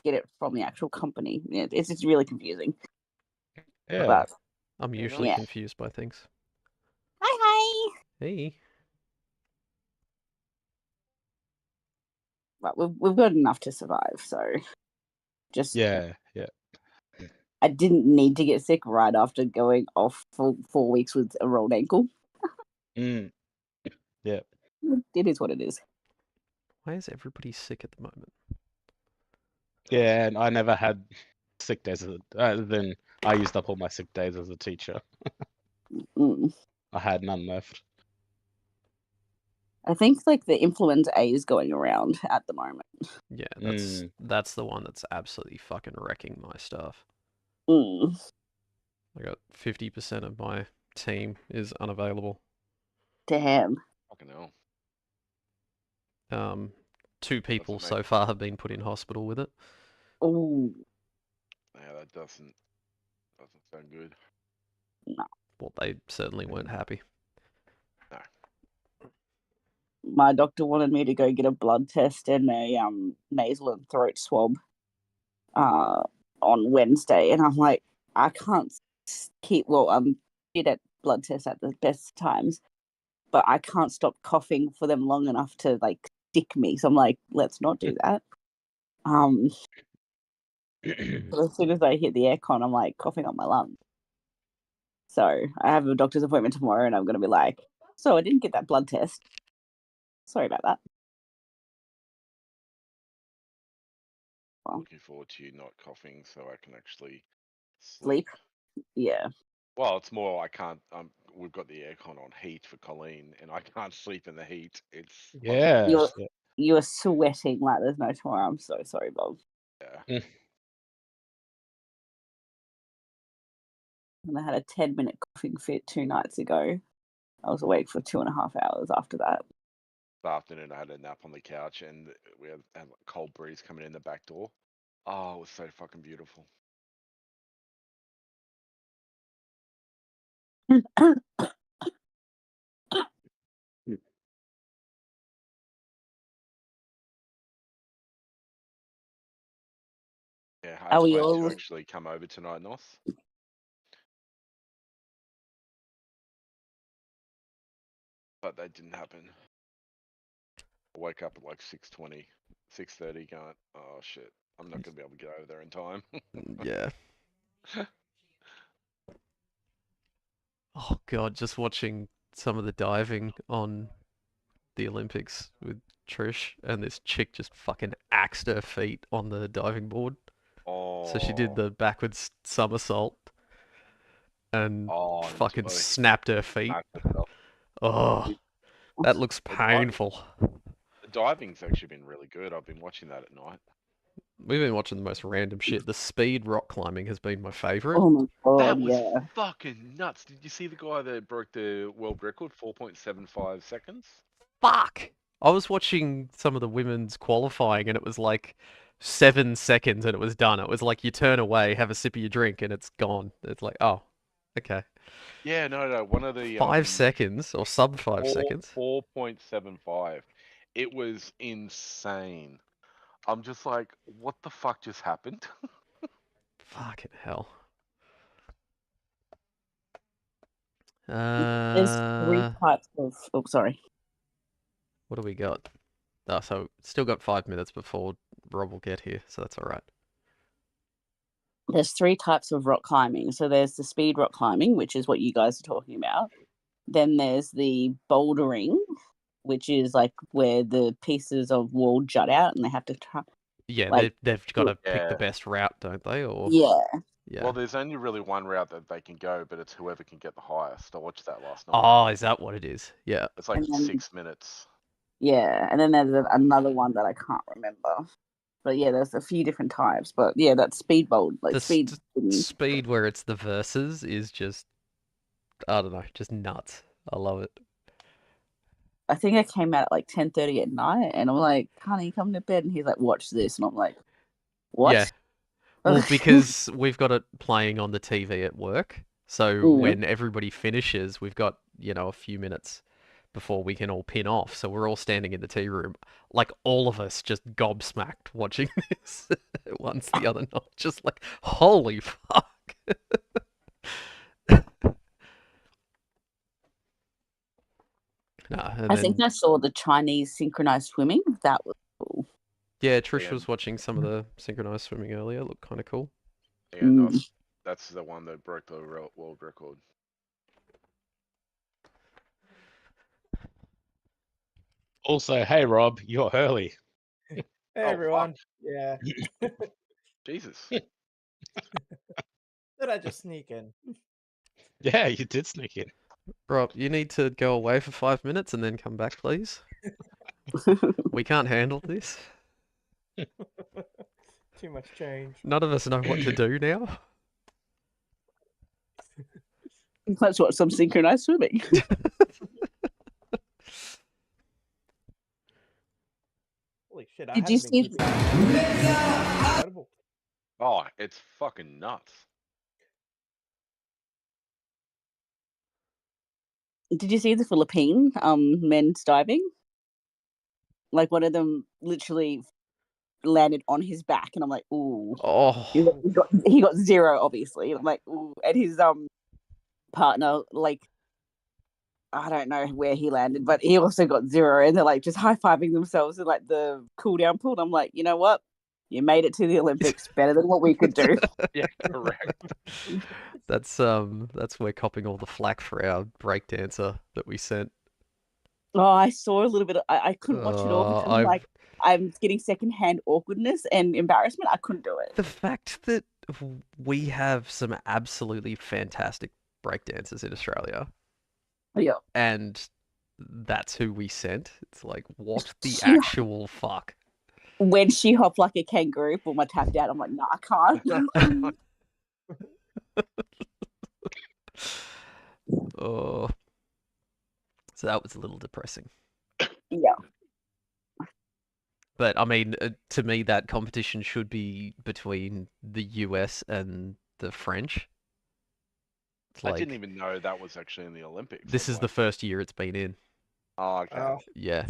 Get it from the actual company. Yeah, it's just really confusing. Yeah. But I'm Yeah, usually yeah. nice. confused by things. Hi, hi. Hey. But we've got enough to survive. So just Yeah, yeah. I didn't need to get sick right after going off for 4 weeks with a rolled ankle. Mm. Yeah. It is what it is. Why is everybody sick at the moment? Yeah, and I never had sick days other than I used up all my sick days as a teacher. Mm. I had none left. I think like the influenza A is going around at the moment. Yeah, Mm. that's the one that's absolutely fucking wrecking my stuff. Mm. I got 50% of my team is unavailable. Damn. Fucking hell. 2 people make- so far have been put in hospital with it. Oh Yeah, that doesn't sound good. no. Well, they certainly weren't happy. No. My doctor wanted me to go get a blood test and a nasal and throat swab on Wednesday, and I'm like, I can't keep. Well, I'm good at blood tests at the best times, but I can't stop coughing for them long enough to like stick me. So I'm like, let's not do that. But as soon as I hit the aircon, I'm like coughing up my lungs. So I have a doctor's appointment tomorrow, and I'm going to be like, so I didn't get that blood test. Sorry about that. Looking forward to you not coughing so I can actually Sleep. Yeah. Well, it's more I can't. We've got the aircon on heat for Colleen, and I can't sleep in the heat. It's Yeah. You're sweating like there's no tomorrow. I'm so sorry, Bob. Yeah. And I had a 10-minute coughing fit 2 nights ago. I was awake for 2.5 hours after that. This afternoon, I had a nap on the couch, and we had a cold breeze coming in the back door. Oh, it was so fucking beautiful. Yeah, I Are was we planning to all? actually come over tonight, Nos. But that didn't happen. I woke up at like 6:20, 6:30 going, oh shit, I'm not going to be able to get over there in time. Yeah. Oh god, just watching some of the diving on the Olympics with Trish, and this chick just fucking axed her feet on the diving board. So she did the backwards somersault and fucking well, snapped her feet. Oh, that looks painful. The diving's actually been really good. I've been watching that at night. We've been watching the most random shit. The speed rock climbing has been my favorite. Oh my god, That was yeah. fucking nuts. Did you see the guy that broke the world record, 4.75 seconds? Fuck! I was watching some of the women's qualifying and it was like 7 seconds and it was done. It was like you turn away, have a sip of your drink, and it's gone. It's like, oh, okay. Yeah, no. One of the 5 seconds or sub 5 seconds. 4.75. It was insane. I'm just like, what the fuck just happened? Fucking hell. There's 3 types of. Oh, sorry. What do we got? Oh, so still got 5 minutes before Rob will get here, so that's all right. There's 3 types of rock climbing. So there's the speed rock climbing, which is what you guys are talking about. Then there's the bouldering, which is like where the pieces of wall jut out and they have to try. Yeah, Like, they've got to pick the Yeah. best route, don't they? Or yeah. yeah. Well, there's only really one route that they can go, but it's whoever can get the highest. I watched that last night. Oh, is that what it is? Yeah. It's like And then- 6 minutes. Yeah, and then there's another one that I can't remember. But yeah, there's a few different types. But yeah, that speed bowl, like The speed. speed where it's the verses is just, I don't know, just nuts. I love it. I think I came out at like 10:30 at night, and I'm like, "Honey, come to bed," and he's like, "Watch this," and I'm like, "What?" Yeah. Well, because we've got it playing on the TV at work. So Mm. when everybody finishes, we've got, a few minutes before we can all pin off. So we're all standing in the tea room, like all of us just gobsmacked watching this once the other night. Just like, holy fuck. Nah, and I then, think I saw the Chinese synchronized swimming. That was cool. yeah, Trish Yeah. was watching some of the synchronized swimming earlier. It looked kind of cool. Yeah, Mm. that's the one that broke the world record. Also, hey Rob, you're early. Hey Oh, everyone. Yeah. Jesus. Did I just sneak in? Yeah, you did sneak in. Rob, you need to go away for 5 minutes and then come back, please. We can't handle this. Too much change. None of us know what to do now. Let's watch some synchronized swimming. Holy shit, I Did you haven't been see? keeping incredible. Oh, it's fucking nuts. Did you see the Philippine men's diving? Like one of them literally landed on his back, and I'm like, ooh. He Oh, he got 0, obviously. And I'm like, ooh. And his partner, like, I don't know where he landed, but he also got 0. And they're like just high fiving themselves in like the cool down pool. And I'm like, you know what? You made it to the Olympics better than what we could do. Yeah, correct. that's we're copping all the flack for our breakdancer that we sent. Oh, I saw a little bit. I couldn't watch it all because I'm getting secondhand awkwardness and embarrassment. I couldn't do it. The fact that we have some absolutely fantastic breakdancers in Australia, Yeah. and that's who we sent. It's like, what the She- actual fuck? When she hopped like a kangaroo, pulled my tapped out. I'm like, no, I can't. Oh, so that was a little depressing. Yeah. But I mean, to me, that competition should be between the US and the French. It's I like, didn't even know that was actually in the Olympics. this is the first year it's been in. Oh, okay. Oh, Yeah.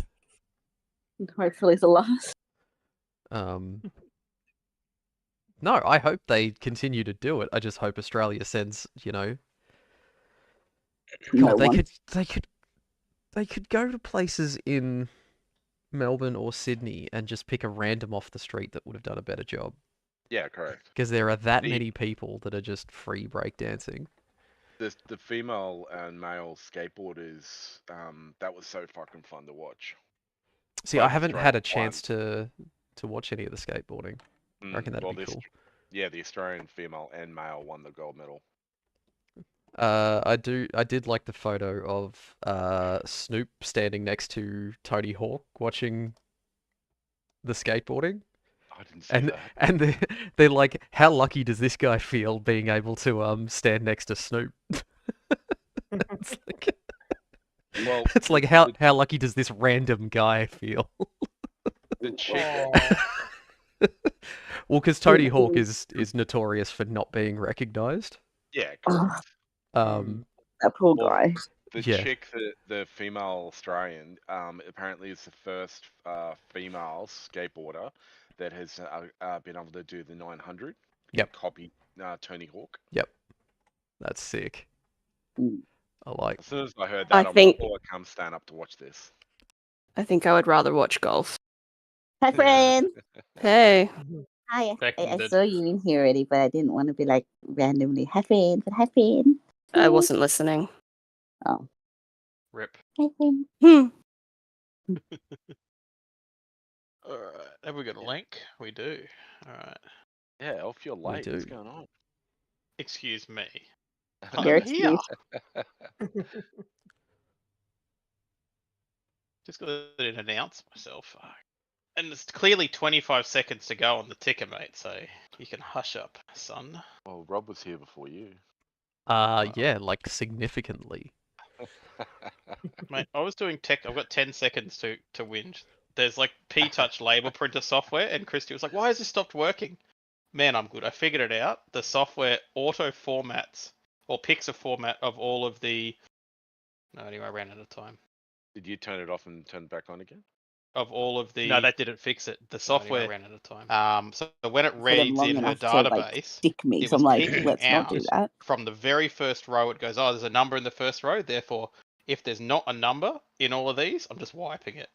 Hopefully it's the last. No, I hope they continue to do it. I just hope Australia sends, No God, one. they could go to places in Melbourne or Sydney and just pick a random off the street that would have done a better job. Yeah, correct. Because there are that The- many people that are just free breakdancing. The female and male skateboarders, that was so fucking fun to watch. See, I Both haven't had a Australian chance to watch any of the skateboarding. I reckon that'd well, be cool. Yeah, the Australian female and male won the gold medal. I did like the photo of Snoop standing next to Tony Hawk watching the skateboarding. I didn't see that. And they're like, how lucky does this guy feel being able to stand next to Snoop? It's like, Well, it's like how lucky does this random guy feel? the chick. oh, Well, because Tony Hawk is notorious for not being recognized. Yeah, Oh, correct. that poor Well, guy. The Yeah. chick, the female Australian, apparently is the first female skateboarder that has been able to do the 900. Yep. Copy Tony Hawk. Yep. That's sick. Mm. I like. As soon as I heard I that, I'm think- like, oh, I come stand up to watch this. I think I would rather watch golf. Hi, friend. Hey. Hi. I Seconded. saw you in here already, but I didn't want to be like randomly. Hi, friend. But hi, friend. I wasn't listening. Oh. Rip. Hi, friend. Hmm. Alright. Have we got a link? We do. Alright. Yeah, Elf, you're late. What's do. going on? Excuse me. You're I'm here. excused. Just got to announce myself. Fuck. And it's clearly 25 seconds to go on the ticker, mate, so you can hush up, son. Well, Rob was here before you. Yeah, like significantly. Mate, I was doing tech. I've got 10 seconds to whinge. There's like P-Touch label printer software, and Christy was like, why has this stopped working? man, I'm good. I figured it out. The software auto formats or picks a format of all of the. No, anyway, I ran out of time. Did you turn it off and turn it back on again? Of all of the. No, that didn't fix it. The software. Ran out of time. So when it For them reads long in her enough to like database, stick me. it So was I'm like, picking let's not do out that. from the very first row. It goes, oh, there's a number in the first row. Therefore, if there's not a number in all of these, I'm just wiping it.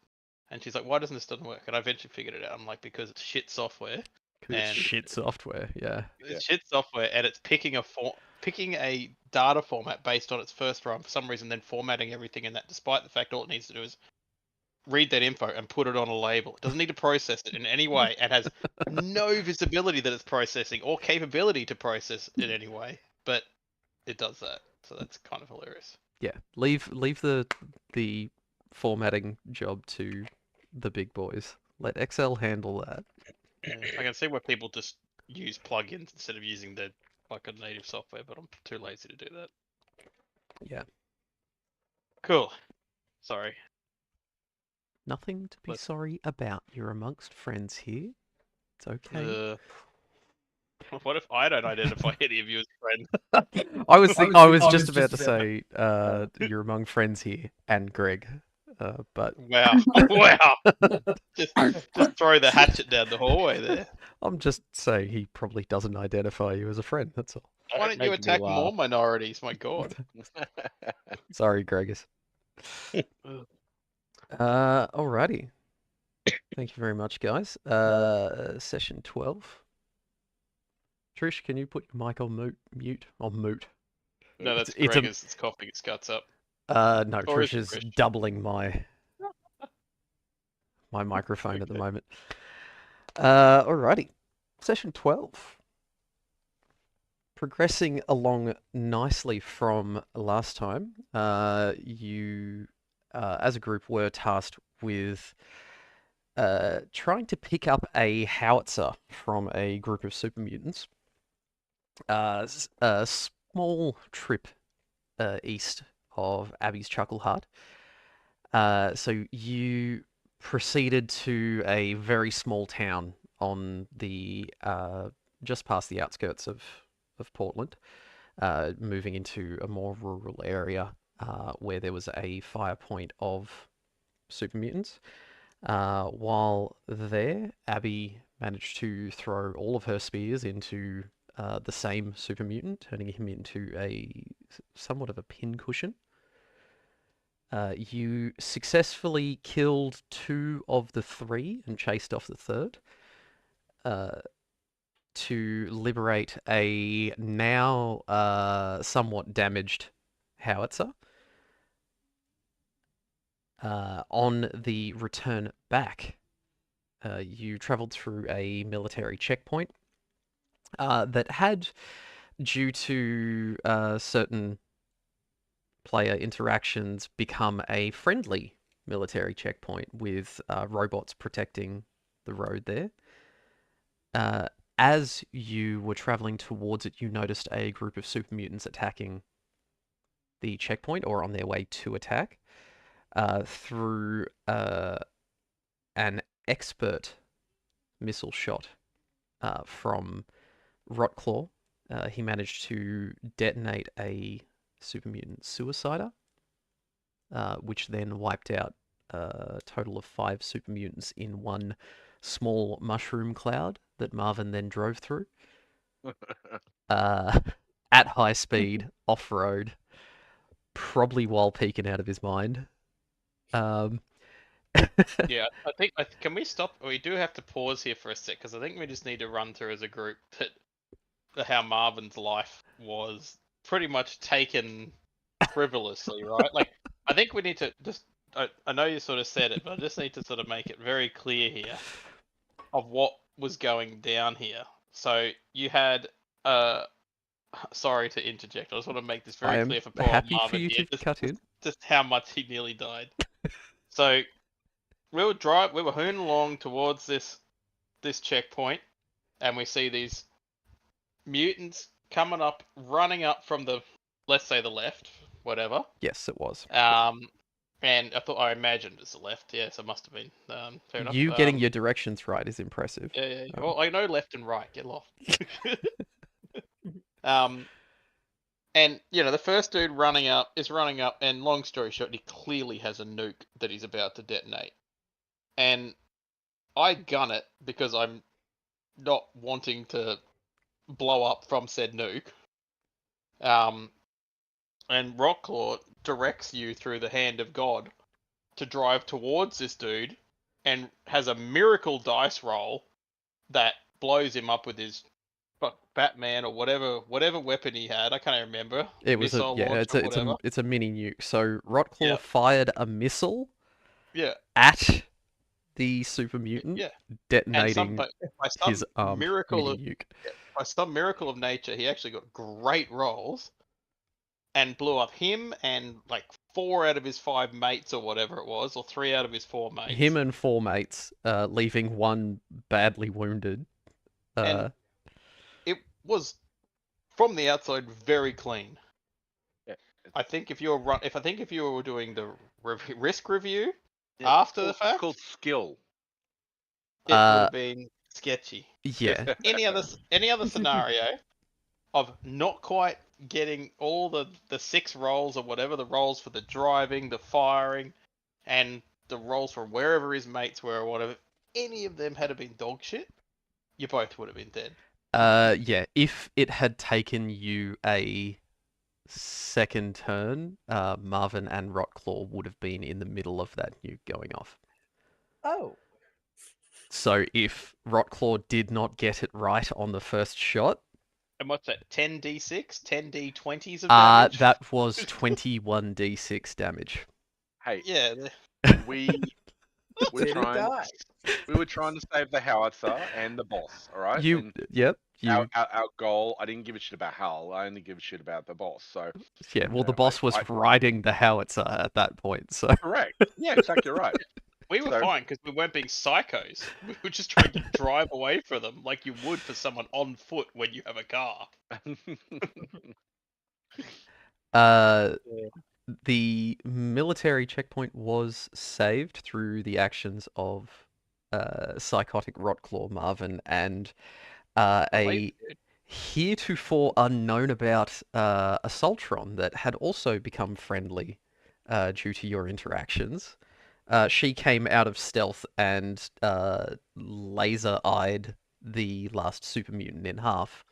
And she's like, why doesn't this doesn't work? And I eventually figured it out. I'm like, because it's shit software. 'Cause it's And- shit software, yeah. It's shit software, and it's picking a data format based on its first row, and for some reason, then formatting everything in that. Despite the fact all it needs to do is read that info and put it on a label. It doesn't need to process it in any way, and has no visibility that it's processing or capability to process in any way. But it does that, so that's kind of hilarious. Yeah, leave the formatting job to the big boys. Let Excel handle that. Yeah, I can see why people just use plugins instead of using the fucking native software, but I'm too lazy to do that. Yeah. Cool. Sorry. Nothing to be Let's- sorry about. You're amongst friends here. It's okay. What if I don't identify any of you as friends? I was just about to say you're among friends here and Greg. But Wow. Wow. Just throw the hatchet down the hallway there. I'm just saying he probably doesn't identify you as a friend, that's all. Why don't you attack more minorities? My god. Sorry, Gregus. Alrighty. Thank you very much, guys. Session 12. Trish, can you put your mic on mute? On mute. No, that's It's a- Greg is coughing his guts up. No, Or is Trish it is Trish? doubling my microphone at the moment. Alrighty. Session 12. Progressing along nicely from last time, you, as a group, were tasked with trying to pick up a howitzer from a group of super mutants. A small trip east of Abby's Chuckle Heart. So you proceeded to a very small town on the just past the outskirts of Portland, moving into a more rural area where there was a fire point of super mutants. While there, Abby managed to throw all of her spears into the same super mutant, turning him into somewhat of a pincushion. You successfully killed 2 of the 3 and chased off the third to liberate a now somewhat damaged howitzer. On the return back, you travelled through a military checkpoint that had, due to certain player interactions, become a friendly military checkpoint with robots protecting the road there. As you were travelling towards it, you noticed a group of super mutants attacking the checkpoint, or on their way to attack, through an expert missile shot from Rotclaw. He managed to detonate a super mutant suicider, which then wiped out a total of 5 super mutants in one small mushroom cloud that Marvin then drove through. At high speed, off-road, probably while peeking out of his mind. Yeah, I think. Can we stop? We do have to pause here for a sec because I think we just need to run through as a group how Marvin's life was pretty much taken frivolously, right? Like, I think we need to just. I know you sort of said it, but I just need to sort of make it very clear here of what was going down here. So you had. Sorry to interject. I just want to make this very clear for poor happy Marvin for you here. to cut in. Just how much he nearly died. So we were hooning along towards this checkpoint, and we see these mutants coming up, running up from the, let's say the left, whatever. Yes, it was. And I imagined it's the left. Yes, it must have been. Fair enough. You getting your directions right is impressive. Yeah. Well, I know left and right. Get lost. um, and the first dude is running up, and long story short, he clearly has a nuke that he's about to detonate, and I gun it because I'm not wanting to blow up from said nuke. And Rockclaw directs you through the hand of God to drive towards this dude, and has a miracle dice roll that blows him up with his Batman or whatever weapon he had. I can't remember. It was Missile launcher, whatever. it's a mini nuke. So Rotclaw Yeah. fired a missile Yeah, at the super mutant, yeah. detonating By his some armed miracle mini of nuke. by some miracle of nature, he actually got great rolls and blew up him and like 4 out of his 5 mates or whatever it was, or 3 out of his 4 mates. Him and 4 mates, leaving one badly wounded. And it was from the outside very clean. Yeah. I think if you were doing the risk review Yeah, after the it's fact, called skill. it would have been sketchy. Yeah. Any other scenario of not quite getting all the 6 rolls or whatever, the rolls for the driving, the firing, and the rolls from wherever his mates were or whatever, any of them had been dog shit, you both would have been dead. Yeah, if it had taken you a second turn, Marvin and Rotclaw would have been in the middle of that nuke going off. Oh. So if Rotclaw did not get it right on the first shot, And what's that, 10d6? 10d20s of damage? that was 21d6 damage. Hey, Yeah. we were Did it trying. die? We were trying to save the howitzer and the boss. All right. You, And yep, you, our goal. I didn't give a shit about Hal. I only give a shit about the boss. So yeah. Well, the I- boss was I- riding the howitzer at that point, so. correct. Yeah, exactly right. We were So- fine because we weren't being psychos. We were just trying to drive away from them like you would for someone on foot when you have a car. The military checkpoint was saved through the actions of psychotic Rotclaw Marvin and a heretofore unknown about Assaultron that had also become friendly due to your interactions. She came out of stealth and laser-eyed the last super mutant in half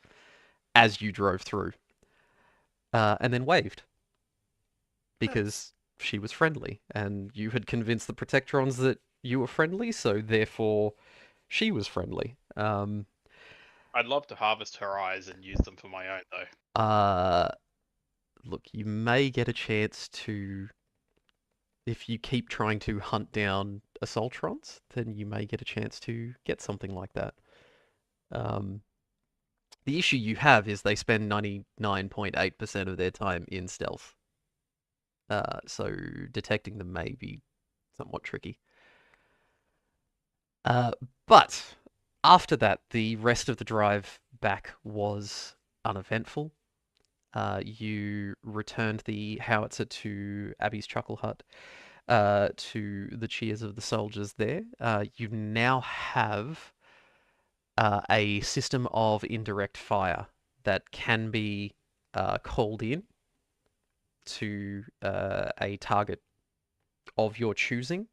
as you drove through, and then waved because she was friendly, and you had convinced the Protectrons that you were friendly, so therefore she was friendly. I'd love to harvest her eyes and use them for my own, though. Look, you may get a chance to, if you keep trying to hunt down Assaultrons, then you may get a chance to get something like that. The issue you have is they spend 99.8% of their time in stealth. So detecting them may be somewhat tricky. But after that, the rest of the drive back was uneventful. You returned the howitzer to Abby's Chuckle Hut, to the cheers of the soldiers there. You now have a system of indirect fire that can be called in to a target of your choosing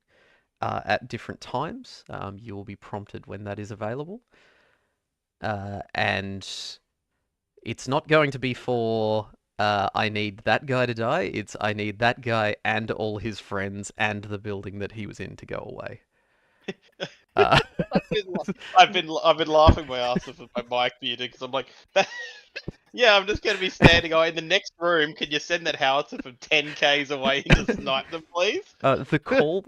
at different times. You will be prompted when that is available. And it's not going to be for I need that guy to die. It's I need that guy and all his friends and the building that he was in to go away. I've been laughing my ass off at my mic muted because I'm like, yeah, I'm just gonna be standing in the next room. Can you send that howitzer from 10 k's away to snipe them, please? The call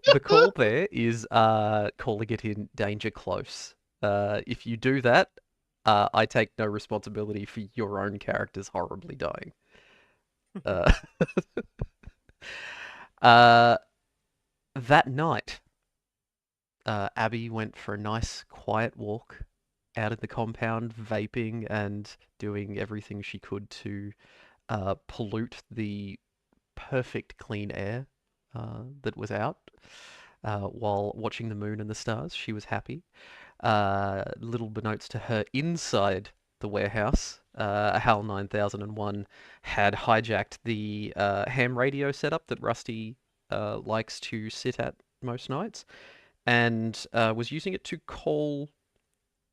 there is calling it in danger close. If you do that, I take no responsibility for your own characters horribly dying. That night, Abby went for a nice quiet walk out of the compound, vaping and doing everything she could to pollute the perfect clean air that was out while watching the moon and the stars. She was happy. Little beknownst to her inside the warehouse, HAL 9001 had hijacked the ham radio setup that Rusty likes to sit at most nights, and was using it to call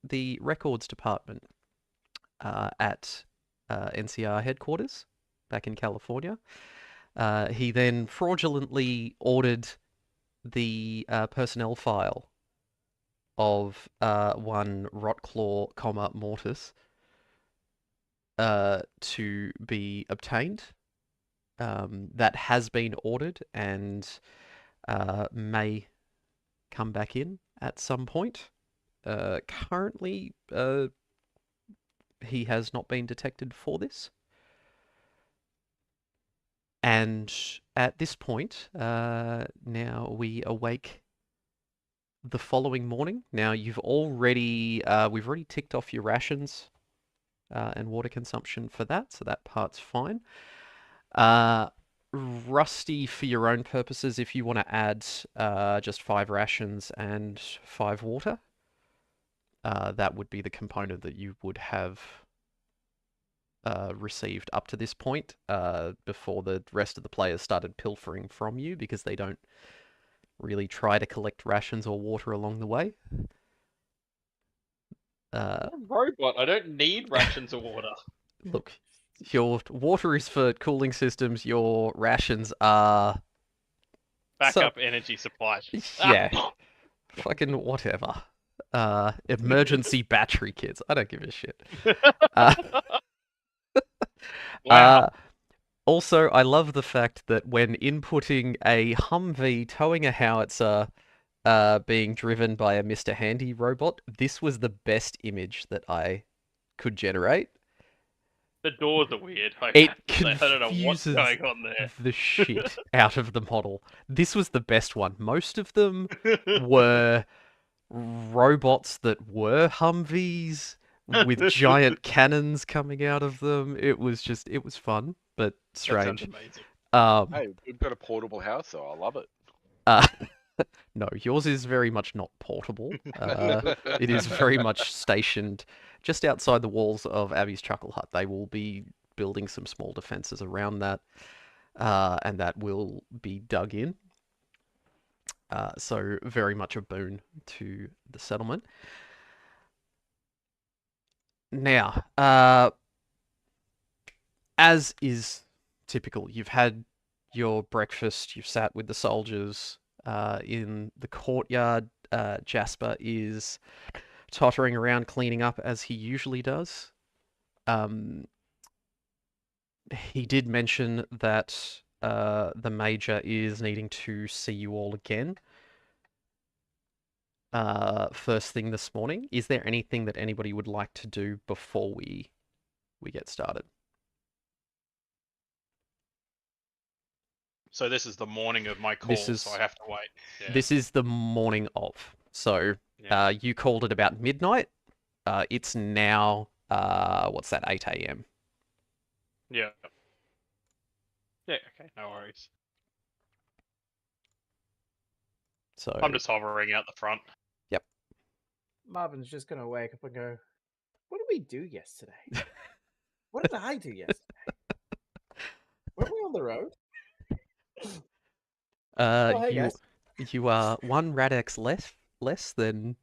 the records department at NCR headquarters back in California. He then fraudulently ordered the personnel file of one Rotclaw, Mortis to be obtained. That has been ordered and may come back in at some point. Currently, he has not been detected for this. And at this point, now we awake the following morning. Now you've already, we've already ticked off your rations and water consumption for that, so that part's fine. Rusty, for your own purposes, if you want to add just 5 rations and 5 water, that would be the component that you would have received up to this point before the rest of the players started pilfering from you, because they don't really try to collect rations or water along the way. I'm a robot. I don't need rations of water. Look, your water is for cooling systems. Your rations are Backup energy supply. yeah, fucking whatever. Emergency battery kits. I don't give a shit. Wow. Also, I love the fact that when inputting a Humvee towing a howitzer being driven by a Mr. Handy robot, this was the best image that I could generate. The doors are weird. I It don't know what's confuses going on there. the shit out of the model. This was the best one. Most of them were robots that were Humvees with giant cannons coming out of them. It was fun, but strange. That sounds amazing. Hey, we've got a portable house, so I love it. No, yours is very much not portable. It is very much stationed just outside the walls of Abby's Chuckle Hut. They will be building some small defenses around that, and that will be dug in. So very much a boon to the settlement. Now, as is typical, you've had your breakfast, you've sat with the soldiers in the courtyard. Jasper is tottering around cleaning up as he usually does. He did mention that the Major is needing to see you all again first thing this morning. Is there anything that anybody would like to do before we get started? So this is the morning of my call, so I have to wait. Yeah. This is the morning of. So you called it about midnight. It's now, what's that, 8 a.m. Yeah. Yeah, okay, no worries. So I'm just hovering out the front. Yep. Marvin's just gonna wake up and go, "What did we do yesterday? What did I do yesterday? Weren't we on the road?" Oh, hey, guys. You are 1 Radex less than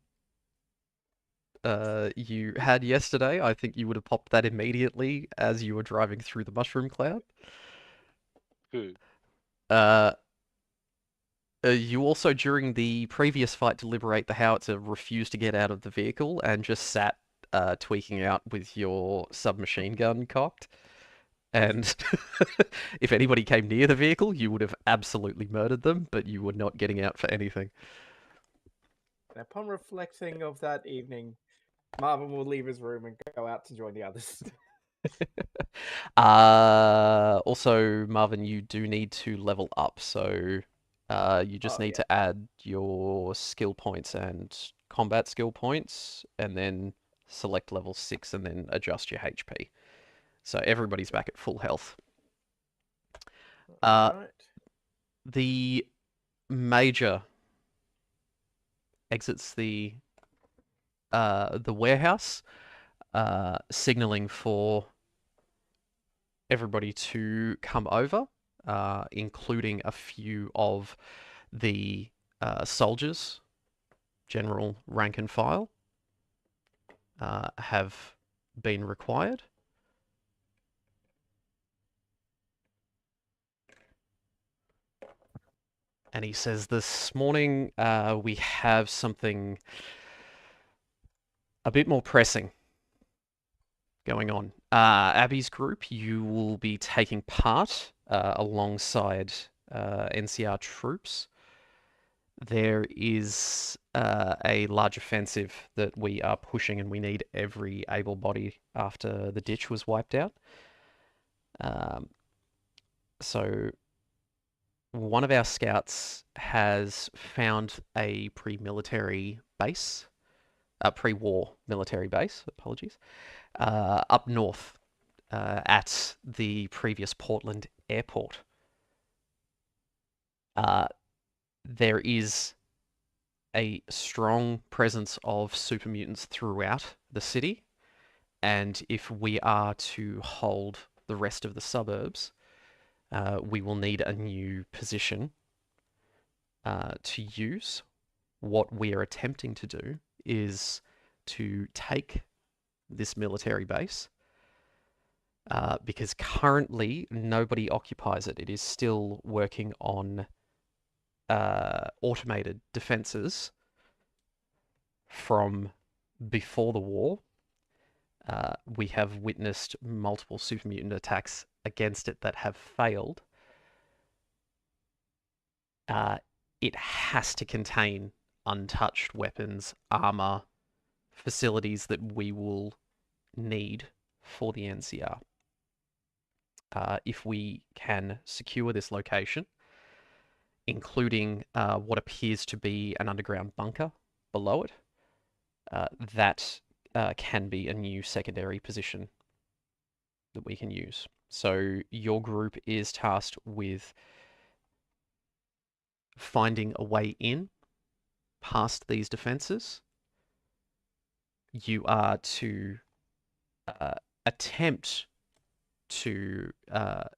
you had yesterday. I think you would have popped that immediately as you were driving through the mushroom cloud. Good. You also, during the previous fight to liberate the howitzer, refused to get out of the vehicle and just sat tweaking out with your submachine gun cocked. And if anybody came near the vehicle, you would have absolutely murdered them, but you were not getting out for anything. And upon reflecting of that evening, Marvin will leave his room and go out to join the others. Also, Marvin, you do need to level up, so you just need to add your skill points and combat skill points, and then select level 6, and then adjust your HP. So everybody's back at full health. Right. The major exits the warehouse, signaling for everybody to come over, including a few of the soldiers, general rank and file, have been required. And he says, this morning we have something a bit more pressing going on. Abby's group, you will be taking part alongside NCR troops. There is a large offensive that we are pushing, and we need every able body after the ditch was wiped out. So one of our scouts has found a pre-military base, a pre-war military base, apologies, up north at the previous Portland airport. There is a strong presence of super mutants throughout the city, and if we are to hold the rest of the suburbs, we will need a new position to use. What we are attempting to do is to take this military base, because currently nobody occupies it. It is still working on automated defenses from before the war. We have witnessed multiple super mutant attacks against it that have failed. It has to contain untouched weapons, armor, facilities that we will need for the NCR. If we can secure this location, including what appears to be an underground bunker below it, that can be a new secondary position that we can use. So your group is tasked with finding a way in past these defenses. You are to attempt to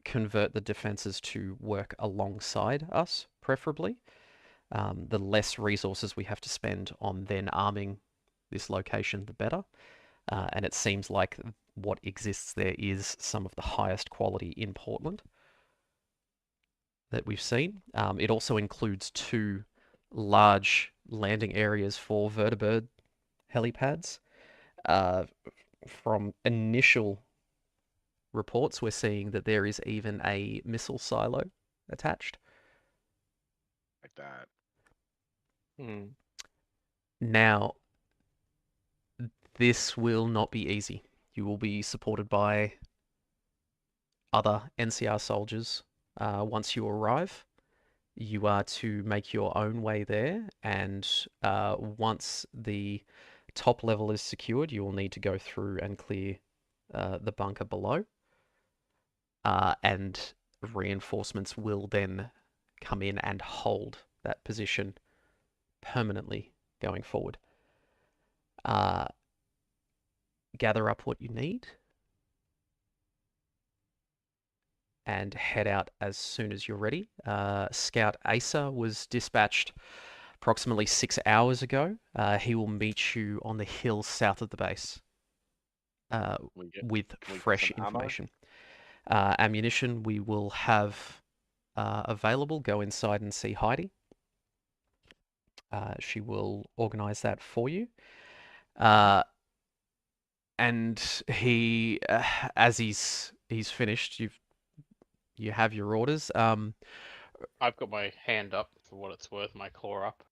convert the defenses to work alongside us, preferably. The less resources we have to spend on then arming this location, the better. And it seems like what exists there is some of the highest quality in Portland that we've seen. It also includes 2 large landing areas for vertibird helipads. From initial reports, we're seeing that there is even a missile silo attached. Like that. Now, this will not be easy. You will be supported by other NCR soldiers. Once you arrive, you are to make your own way there, and once the top level is secured, you will need to go through and clear the bunker below, and reinforcements will then come in and hold that position permanently going forward. Gather up what you need and head out as soon as you're ready. Scout Asa was dispatched approximately 6 hours ago. He will meet you on the hill south of the base with fresh information. Ammunition we will have available. Go inside and see Heidi. She will organize that for you. And he, as he's finished, you have your orders. I've got my hand up for what it's worth, my claw up.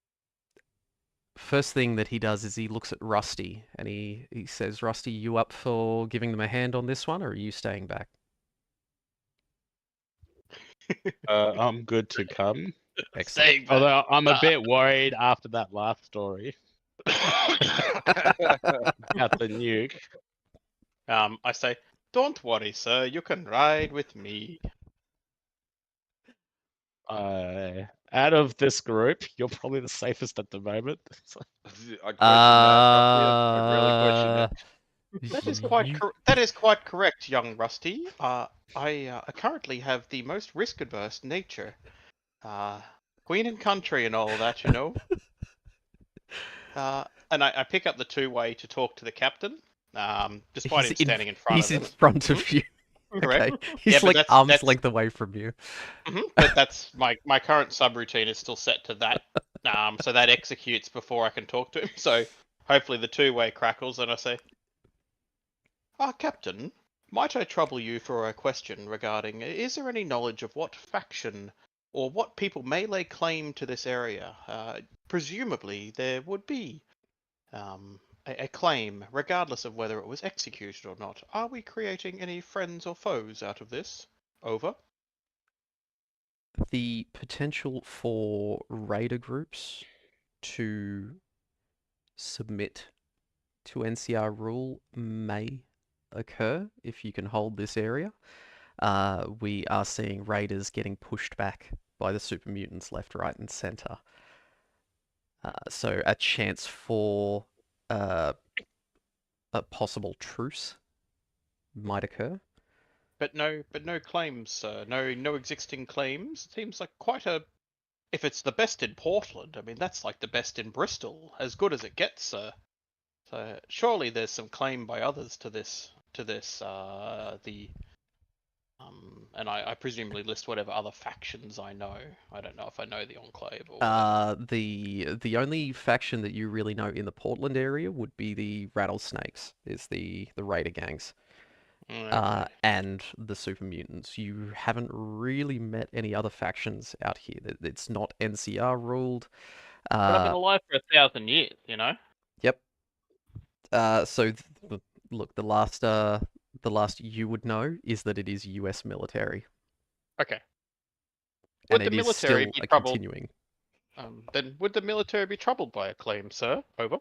First thing that he does is he looks at Rusty and he says, Rusty, you up for giving them a hand on this one, or are you staying back? I'm good to come. Excellent. Staying back. Although I'm a bit worried after that last story about the nuke. I say, don't worry, sir. You can ride with me. Out of this group, you're probably the safest at the moment. So- I question that. I really question Uh, it. That is quite correct, young Rusty. I currently have the most risk-adverse nature. Queen and country and all that, you know. And I pick up the two-way to talk to the captain, despite him standing in front he's of in us. front of you. Correct. Okay, he's Yeah, but like that's- arm's that's- length away from you. But that's my current subroutine is still set to that. So that executes before I can talk to him. So hopefully the two-way crackles, and I say, Captain, might I trouble you for a question regarding, is there any knowledge of what faction or what people may lay claim to this area? Presumably there would be a claim, regardless of whether it was executed or not. Are we creating any friends or foes out of this? Over. The potential for raider groups to submit to NCR rule may occur if you can hold this area. We are seeing raiders getting pushed back by the super mutants left, right, and center. So a chance for a possible truce might occur. But no claims, sir. No existing claims. It seems like quite a. If it's the best in Portland, I mean that's like the best in Bristol, as good as it gets, sir. So surely there's some claim by others to this. And I presumably list whatever other factions I know. I don't know if I know the Enclave or whatever. The only faction that you really know in the Portland area would be the Rattlesnakes, is the raider gangs. Okay. And the super mutants. You haven't really met any other factions out here. It's not NCR ruled. But I've been alive for 1,000 years, you know. Yep. Look, the last you would know is that it is US military. Okay. And Would it the is military still be troubled? continuing. Then would the military be troubled by a claim, sir? Over.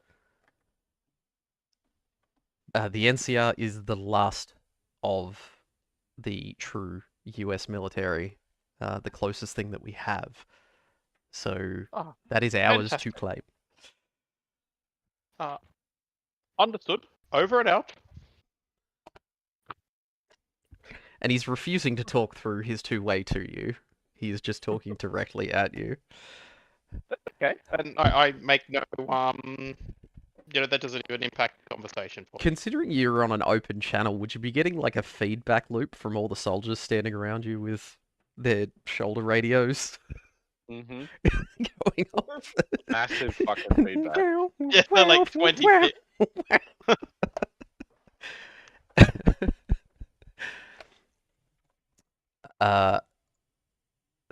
The NCR is the last of the true US military, the closest thing that we have. So that is ours to fantastic. claim. Understood. Over and out. And he's refusing to talk through his two-way to you. He is just talking directly at you. Okay. And I make no that doesn't even impact the conversation for me. Considering you're on an open channel, would you be getting like a feedback loop from all the soldiers standing around you with their shoulder radios Mm-hmm. going off? Massive fucking feedback. Yeah, they're like 20 bit.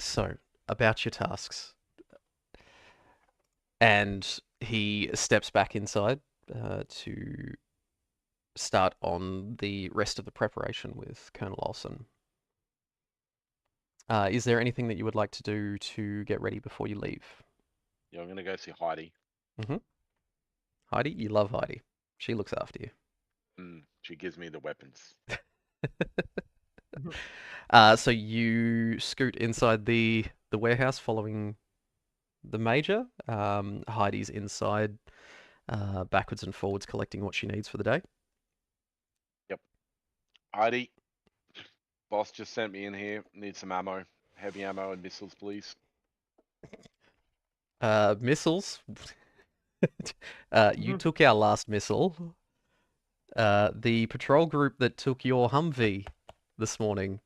So, about your tasks. And he steps back inside to start on the rest of the preparation with Colonel Olsen. Is there anything that you would like to do to get ready before you leave? Yeah, I'm gonna go see Heidi. Heidi? You love Heidi. She looks after you. She gives me the weapons. So you scoot inside the warehouse following the major. Heidi's inside, backwards and forwards, collecting what she needs for the day. Yep. Heidi, boss just sent me in here. Need some ammo. Heavy ammo and missiles, please. Missiles. You took our last missile. The patrol group that took your Humvee this morning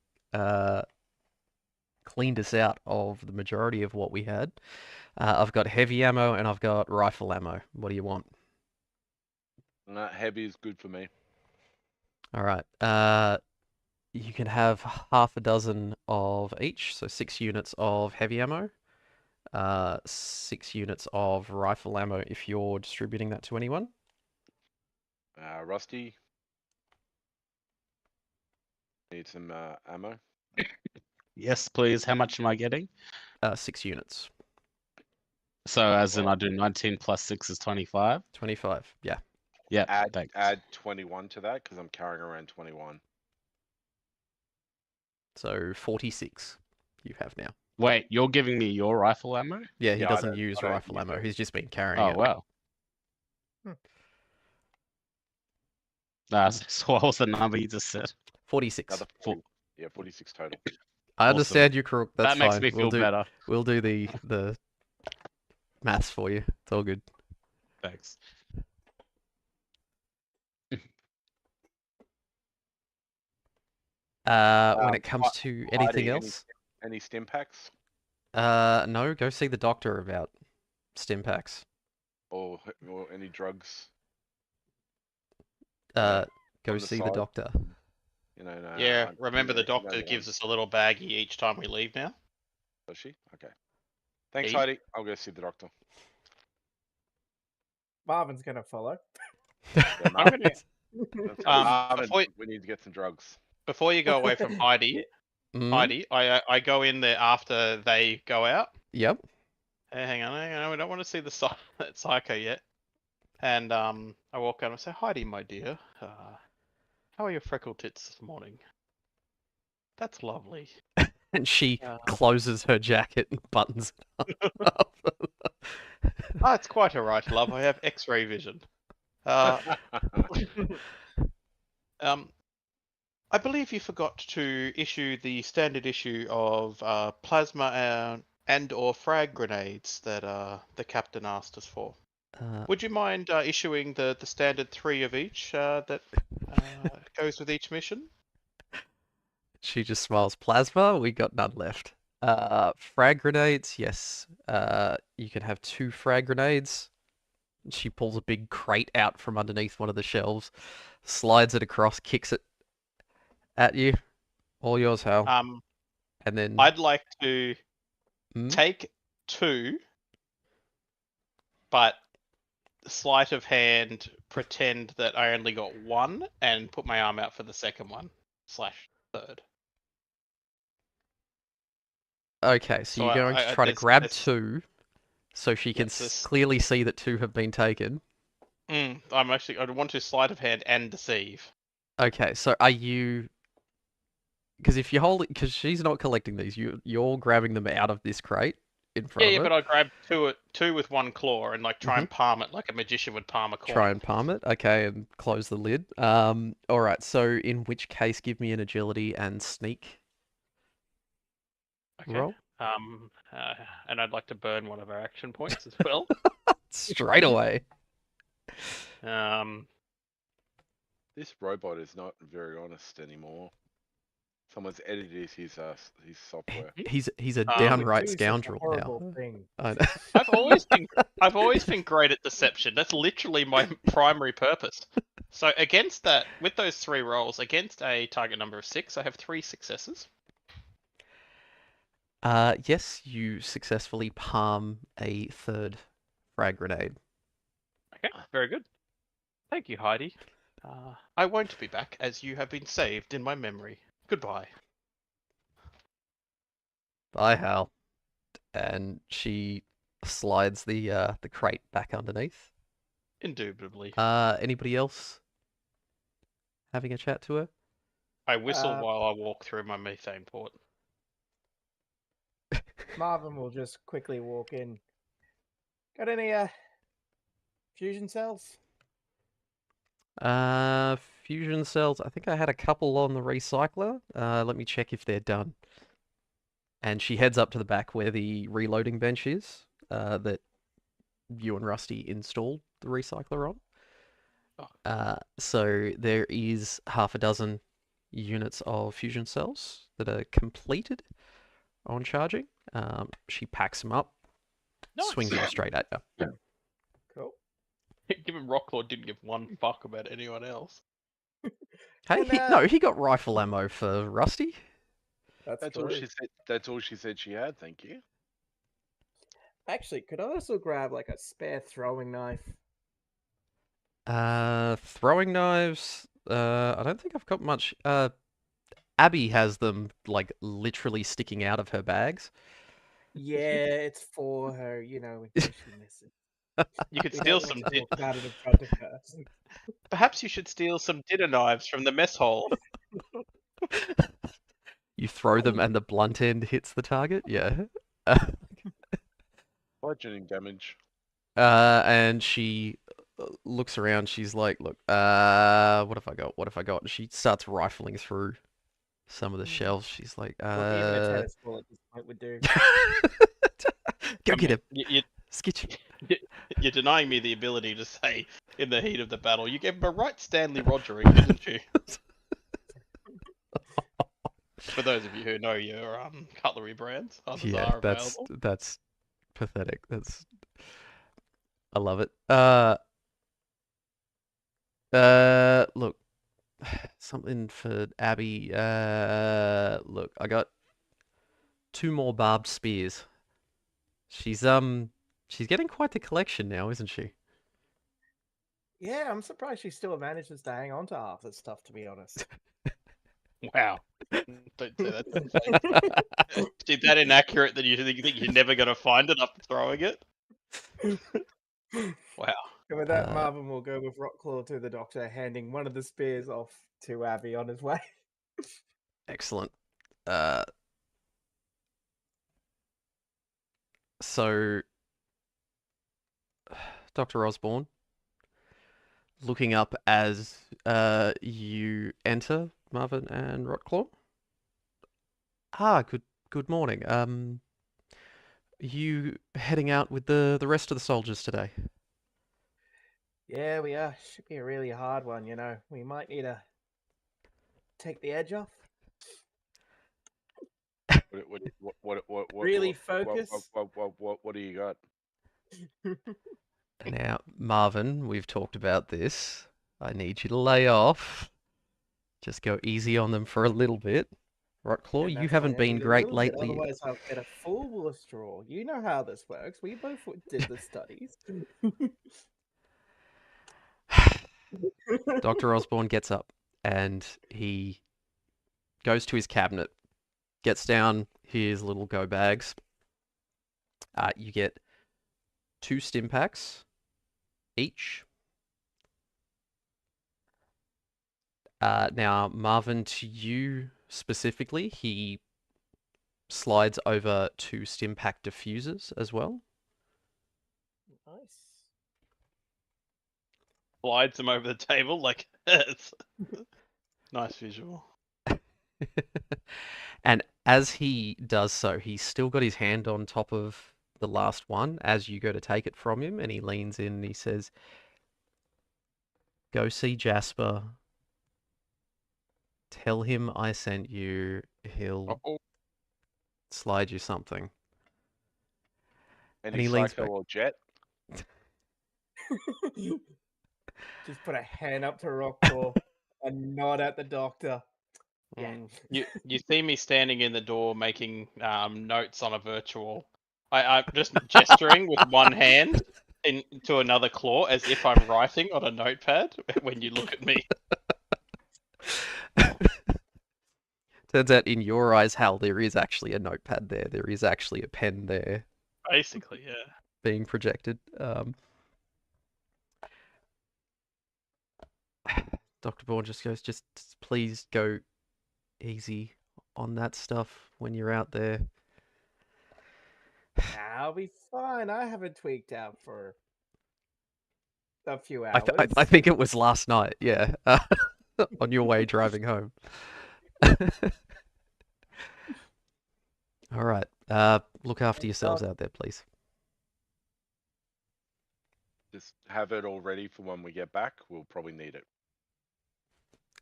cleaned us out of the majority of what we had. I've got heavy ammo and I've got rifle ammo. What do you want? Heavy is good for me. All right. You can have half a dozen of each, so 6 units of heavy ammo, 6 units of rifle ammo if you're distributing that to anyone. Rusty, need some ammo. Yes, please. How much am I getting? 6 units. So as in I do 19 plus 6 is 25? 25, yeah. Yeah, Add 21 to that because I'm carrying around 21. So 46 you have now. Wait, you're giving me your rifle ammo? Yeah, he Yeah, I doesn't don't- use I don't rifle use ammo. it. He's just been carrying Oh it. wow. So what was the number you just said? 46. Another 40. Yeah, 46 total. I Awesome. understand you, Crook. That's That makes fine. me feel better. We'll do the maths for you. It's all good. Thanks. When it comes Hi- to Heidi, anything else, Any stim packs no, go see the doctor about stim packs. or any drugs? Go on the see the side. doctor. You know, no, Yeah, I- remember the you know doctor the gives one. us a little baggie each time we leave now? Does she? Okay. Thanks, He? Heidi. I'll go see the doctor. Marvin's gonna follow. Yeah, I'm Marvin, gonna, let's go. Um, Marvin, before- we need to get some drugs. before you go away from Heidi, Mm, Heidi, I go in there after they go out. Yep. Hey, hang on, we don't want to see the psycho yet. And I walk out and say, Heidi, my dear, how are your freckle tits this morning? That's lovely. And she Uh, closes her jacket and buttons it up. Ah, it's quite alright, love. I have X-ray vision. I believe you forgot to issue the standard issue of plasma and/or frag grenades that the captain asked us for. Would you mind issuing the standard 3 of each that goes with each mission? She just smiles. Plasma, we got none left. Frag grenades, yes. You can have 2 frag grenades. She pulls a big crate out from underneath one of the shelves, slides it across, kicks it at you. All yours, Hal. And then I'd like to Hmm? take 2, but sleight of hand pretend that I only got 1 and put my arm out for the second one / third. Okay, so So you're going to I- try to there's- grab there's- 2 so she can Yes, this- clearly see that 2 have been taken. I'd want to sleight of hand and deceive. Okay, so are you? Because if you hold it, because she's not collecting these, you're grabbing them out of this crate in front Yeah, of but her. I grab two with one claw and like try and palm it like a magician would palm a coin. Try and palm it, okay, and close the lid. All right. So in which case, give me an agility and sneak Okay. roll And I'd like to burn one of our action points as well. straight away. This robot is not very honest anymore. Someone's edited his software. He's a Um, downright Do such a scoundrel horrible now. thing. I know. I've always been great at deception. That's literally my primary purpose. So against that, with those 3 rolls, against a target number of 6, I have 3 successes. Yes, you successfully palm a 3rd frag grenade. Okay, very good. Thank you, Heidi. I won't be back, as you have been saved in my memory. Goodbye. Bye, Hal. And she slides the crate back underneath. Indubitably. Anybody else having a chat to her? I whistle while I walk through my methane port. Marvin will just quickly walk in. Got any fusion cells? Fusion cells. I think I had a couple on the recycler. Let me check if they're done. And she heads up to the back where the reloading bench is, that you and Rusty installed the recycler on. So there is half a dozen units of fusion cells that are completed on charging. She packs them up, swings them straight at you. Cool. Given Rocklord didn't give one fuck about anyone else. Hey, And, he got rifle ammo for Rusty. That's true. all she said. That's all she said she had. Thank you. Actually, could I also grab like a spare throwing knife? Throwing knives. I don't think I've got much. Abby has them like literally sticking out of her bags. Yeah, it's for her, you know, in case she misses. You could We steal don't some. want to talk about it in front of her. Perhaps you should steal some dinner knives from the mess hall. You throw them and the blunt end hits the target. Yeah. Bludgeoning damage. And she looks around. She's like, "Look, what have I got? What have I got?" And she starts rifling through some of the shelves. She's like, Look, even a tennis ball at this point would do. Go I get mean, him, Skitch. You're denying me the ability to say in the heat of the battle. You gave him a right Stanley Rogering, didn't you? For those of you who know your cutlery brands, others Yeah, are available. that's pathetic. I love it. Look, something for Abby. Look, I got 2 more barbed spears. She's getting quite the collection now, isn't she? Yeah, I'm surprised she still manages to hang on to half this stuff, to be honest. Wow. Don't say that. Is that inaccurate that you think you're never going to find it after throwing it? Wow. And with that, Marvin will go with Rockclaw to the doctor, handing one of the spears off to Abby on his way. Excellent. So, Dr. Osborne, looking up as you enter, Marvin and Rotclaw. Good morning. You heading out with the rest of the soldiers today? Yeah, we are. Should be a really hard one, you know. We might need to take the edge off. Really focus. What do you got? Now, Marvin, we've talked about this. I need you to lay off. Just go easy on them for a little bit. Rotclaw, And you that's haven't why I been need a great little bit, lately. otherwise I'll get a full withdrawal. You know how this works. We both did the studies. Dr. Osborne gets up and he goes to his cabinet, gets down his little go bags. You get 2 stim packs each. Now, Marvin, to you specifically, he slides over 2 stim pack diffusers as well. Nice. Slides them over the table like it's nice visual. And as he does so, he's still got his hand on top of the last one as you go to take it from him, and he leans in and he says, "Go see Jasper. Tell him I sent you. He'll slide you something." And Any he leans Psycho back. or Jet? Just put a hand up to Rockclaw and nod at the doctor. Yeah. You see me standing in the door making notes on a virtual. I'm just gesturing with one hand into another claw as if I'm writing on a notepad when you look at me. Turns out in your eyes, Hal, there is actually a notepad there. There is actually a pen there Basically, yeah. being projected. Dr. Bourne just goes, just please go easy on that stuff when you're out there. I'll be fine. I haven't tweaked out for a few hours. I think it was last night, yeah, on your way driving home. All right, look after yourselves out there, please. Just have it all ready for when we get back. We'll probably need it.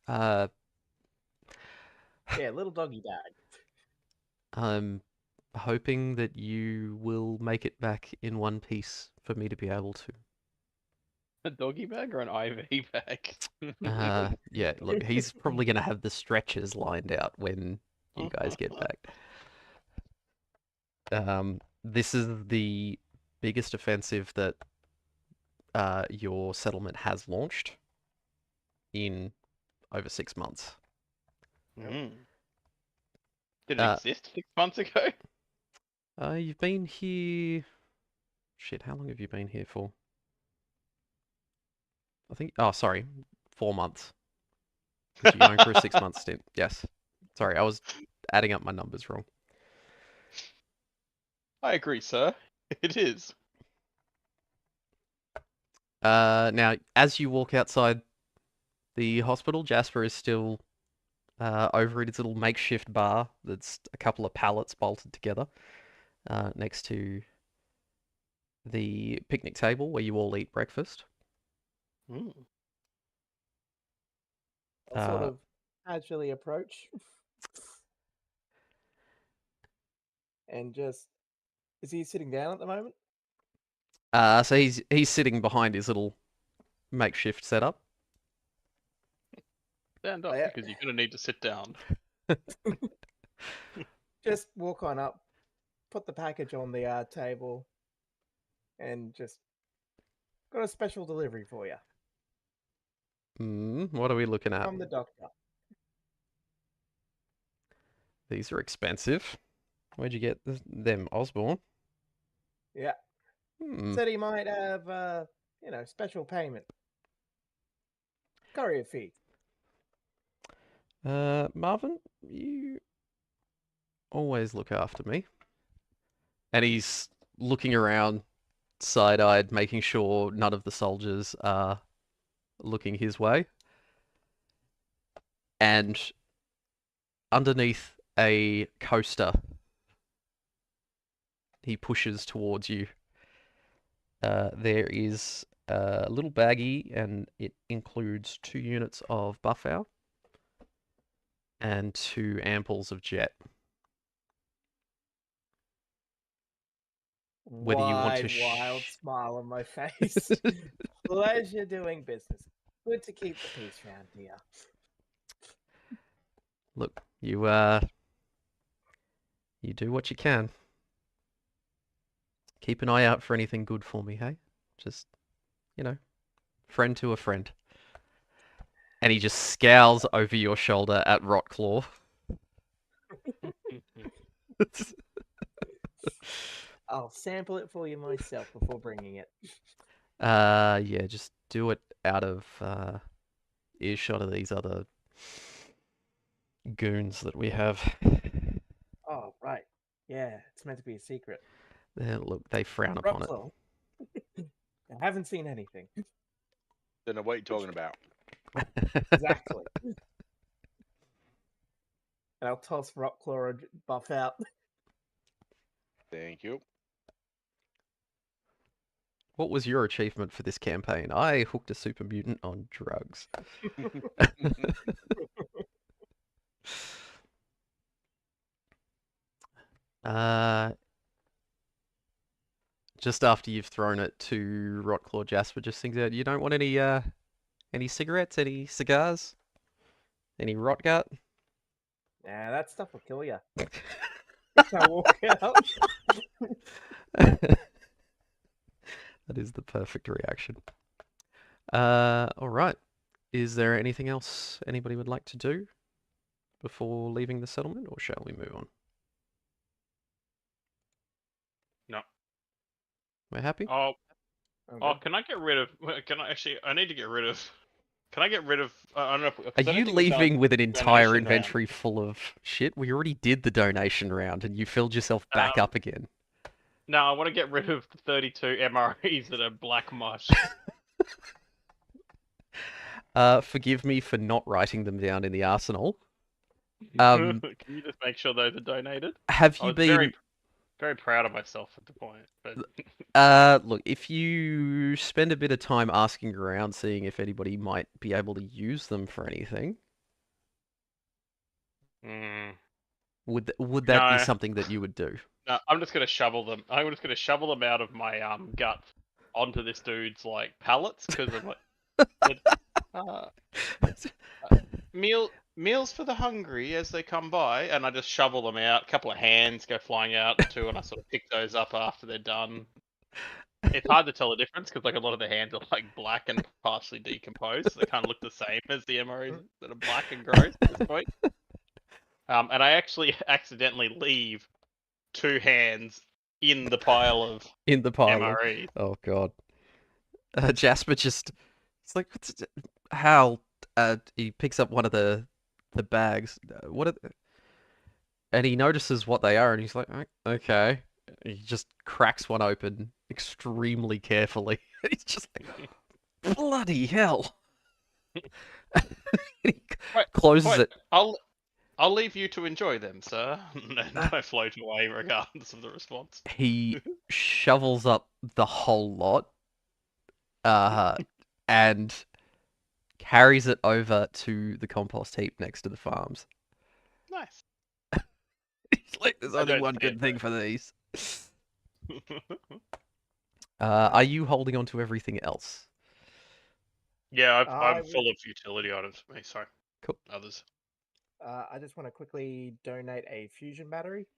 Yeah, little doggy bag. I'm hoping that you will make it back in one piece for me to be able to. A doggy bag or an IV bag? Yeah, look, he's probably going to have the stretchers lined out when you guys get back. This is the biggest offensive that your settlement has launched in over 6 months. Did it exist 6 months ago? You've been here... Shit, how long have you been here for? I think... Oh, sorry. 4 months. 'Cause you're going for a 6-month stint. Yes. Sorry, I was adding up my numbers wrong. I agree, sir. It is. Now, as you walk outside the hospital, Jasper is still over at his little makeshift bar that's a couple of pallets bolted together next to the picnic table where you all eat breakfast. Mm. I'll sort of casually approach and just. Is he sitting down at the moment? So he's sitting behind his little makeshift setup. Stand up, Yeah. because you're going to need to sit down. Just walk on up, put the package on the table, and just got a special delivery for you What are we looking at? from the doctor. These are expensive. Where'd you get them, Osborne? Yeah. Said he might have, special payment. Courier fee. Marvin, you always look after me. And he's looking around, side-eyed, making sure none of the soldiers are looking his way. And underneath a coaster, he pushes towards you. There is a little baggie, and it includes 2 units of Buffour and 2 ampoules of Jet. Whether you want to wild smile on my face. Pleasure doing business. Good to keep the peace round here. Look, you do what you can. Keep an eye out for anything good for me, hey? Just, friend to a friend. And he just scowls over your shoulder at Rotclaw. I'll sample it for you myself before bringing it. Yeah, just do it out of earshot of these other goons that we have. Oh, right. Yeah, it's meant to be a secret. Look, they frown upon it. Ruxel. I haven't seen anything. Don't know what you're talking about. Exactly. And I'll toss Rockclaw and buff out. Thank you. What was your achievement for this campaign? I hooked a super mutant on drugs. Just after you've thrown it to Rotclaw, Jasper just thinks out, you don't want any cigarettes, any cigars, any rot gut? Nah, that stuff will kill you. I walk out. That is the perfect reaction. All right. Is there anything else anybody would like to do before leaving the settlement, or shall we move on? No. We're happy? Oh, Okay. can I get rid of? Can I actually? I need to get rid of. Can I get rid of? I don't know. Are I don't you think we've done leaving with an entire donation round. inventory full of shit? We already did the donation round, and you filled yourself back up again. No, I want to get rid of the 32 MREs that are black mush. Forgive me for not writing them down in the arsenal. Can you just make sure those are donated? Have I you was been... very, very proud of myself at the point. But... look, if you spend a bit of time asking around, seeing if anybody might be able to use them for anything, would that be No. something that you would do? No, I'm just gonna shovel them. I'm just gonna shovel them out of my gut onto this dude's like pallets because I'm like, meals for the hungry as they come by, and I just shovel them out. A couple of hands go flying out too, and I sort of pick those up after they're done. It's hard to tell the difference because like a lot of the hands are like black and partially decomposed. So they kind of look the same as the MREs that are black and gross at this point. And I actually accidentally leave 2 hands in the pile of MREs. Oh god. Jasper just, it's like, Hal, he picks up one of the bags. What are and he notices what they are, and he's like, okay. He just cracks one open extremely carefully. He's just like, bloody hell. He closes Wait, it. I'll leave you to enjoy them, sir. And I float away regardless of the response. He shovels up the whole lot, and carries it over to the compost heap next to the farms. Nice. He's like, there's I only don't one see good it, thing for these. Are you holding on to everything else? Yeah, I I'm would- full of utility items for me. Sorry. Cool. Others. I just want to quickly donate a fusion battery.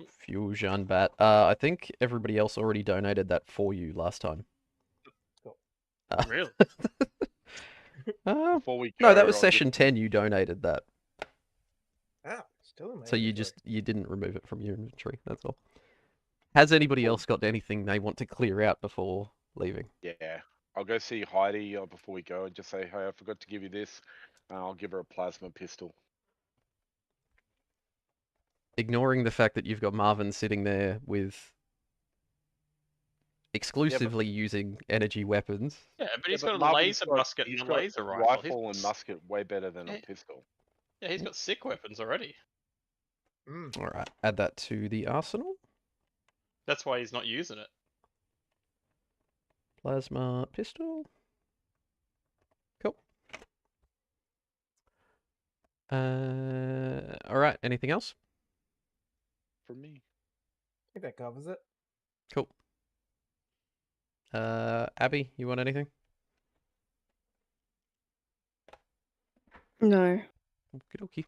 Fusion bat. I think everybody else already donated that for you last time. Cool. Really? Before we No, that go, was I'll session 10. You donated that, Ah, still in my so inventory. you didn't remove it from your inventory. That's all. Has anybody else got anything they want to clear out before leaving? Yeah, I'll go see Heidi before we go and just say, hey, I forgot to give you this. I'll give her a plasma pistol. Ignoring the fact that you've got Marvin sitting there with exclusively using energy weapons. Yeah, but he's Yeah, got a Marvin's laser got- musket he's and a got laser rifle. Rifle and musket way better than a Yeah. pistol. Yeah, he's got sick weapons already. Mm. All right, add that to the arsenal. That's why he's not using it. Plasma pistol. Cool. All right. Anything else? For me. I think that covers it. Cool. Abby, you want anything? No. Okie dokie.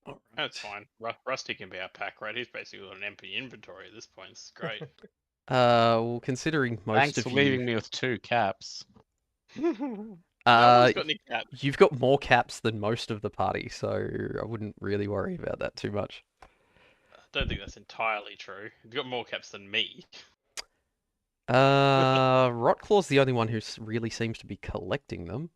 All That's fine. Rusty can be our pack rat. He's basically got an empty inventory at this point. It's great. Well, considering most Thanks of for you, leaving me with 2 caps. No one's got any cap. you've got more caps than most of the party, so I wouldn't really worry about that too much. I don't think that's entirely true. You've got more caps than me. Rotclaw's the only one who really seems to be collecting them.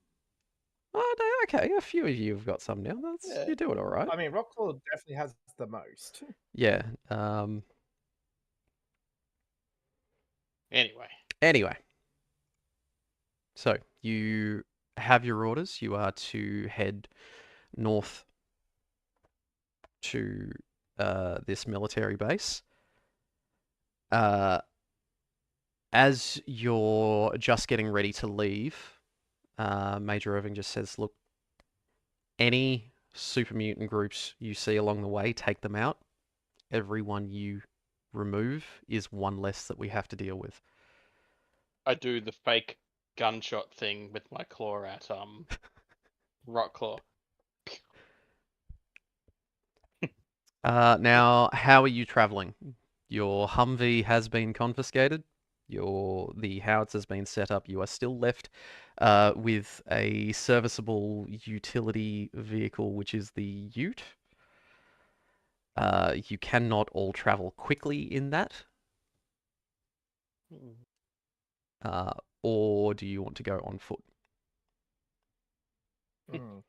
Oh, no, okay, a few of you have got some now. Yeah. You're doing all right. I mean, Rockclaw definitely has the most. Yeah. Anyway. So you have your orders. You are to head north to this military base. As you're just getting ready to leave, Major Irving just says, look, any super mutant groups you see along the way, take them out. Everyone you remove is one less that we have to deal with. I do the fake gunshot thing with my claw at Rotclaw. Now, how are you traveling? Your Humvee has been confiscated. The howitzer has been set up. You are still left with a serviceable utility vehicle, which is the Ute. You cannot all travel quickly in that. Or do you want to go on foot? Mm.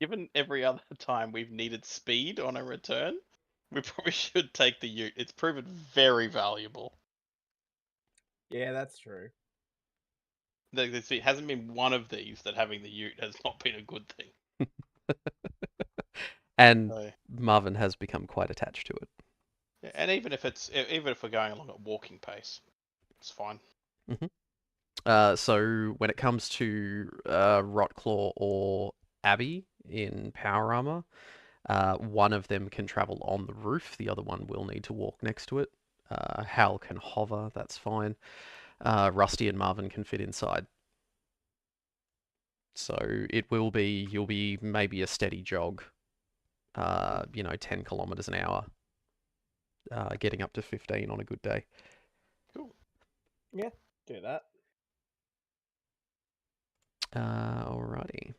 Given every other time we've needed speed on a return, we probably should take the Ute. It's proven very valuable. Yeah, that's true. It hasn't been one of these that having the Ute has not been a good thing. And So, Marvin has become quite attached to it. yeah, and even if we're going along at walking pace, it's fine. So when it comes to Rotclaw or Abby in power armor, one of them can travel on the roof. The other one will need to walk next to it. Hal can hover. That's fine. Rusty and Marvin can fit inside. So you'll be maybe a steady jog. 10 kilometers an hour. Getting up to 15 on a good day. Cool. Yeah, do that. Alrighty.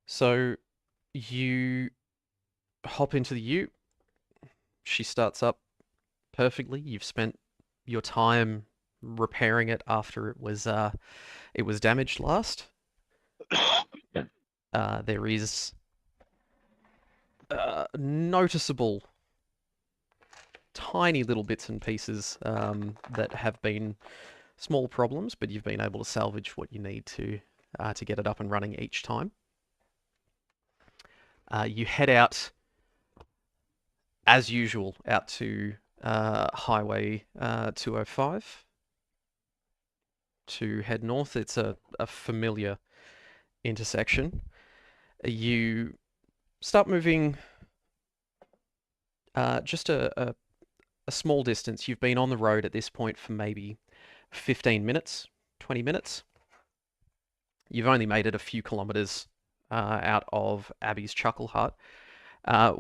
So you hop into the Ute. She starts up perfectly. You've spent your time repairing it after it was damaged last. There is noticeable tiny little bits and pieces that have been small problems, but you've been able to salvage what you need to get it up and running each time. You head out, as usual, out to Highway 205 to head north. It's a familiar intersection. You start moving just a small distance. You've been on the road at this point for maybe 15 minutes, 20 minutes. You've only made it a few kilometers out of Abby's Chuckle Hut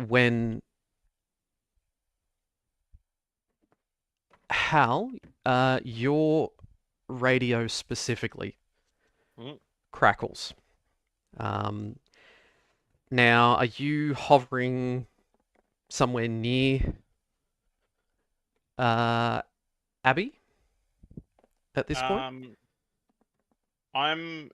when Hal, your radio specifically crackles. Now, are you hovering somewhere near Abby at this point? I'm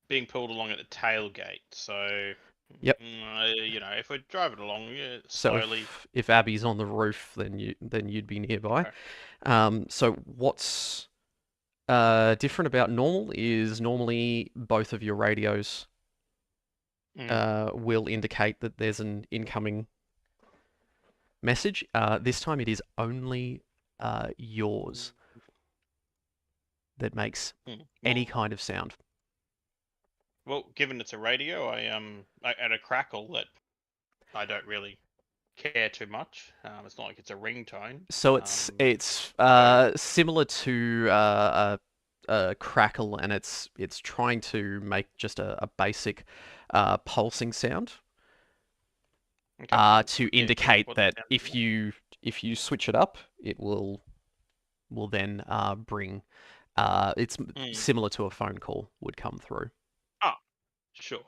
being pulled along at the tailgate, so Yep. if we're driving along So slowly. if Abby's on the roof, then you'd be nearby. Okay. So what's different about normal is normally both of your radios will indicate that there's an incoming message. This time it is only yours that makes any kind of sound. Well, given it's a radio, I at a crackle that I don't really care too much. It's not like it's a ringtone. So it's similar to a crackle, and it's trying to make just a basic pulsing sound to indicate that if you switch it up, it will then bring. It's similar to a phone call would come through. Oh, sure.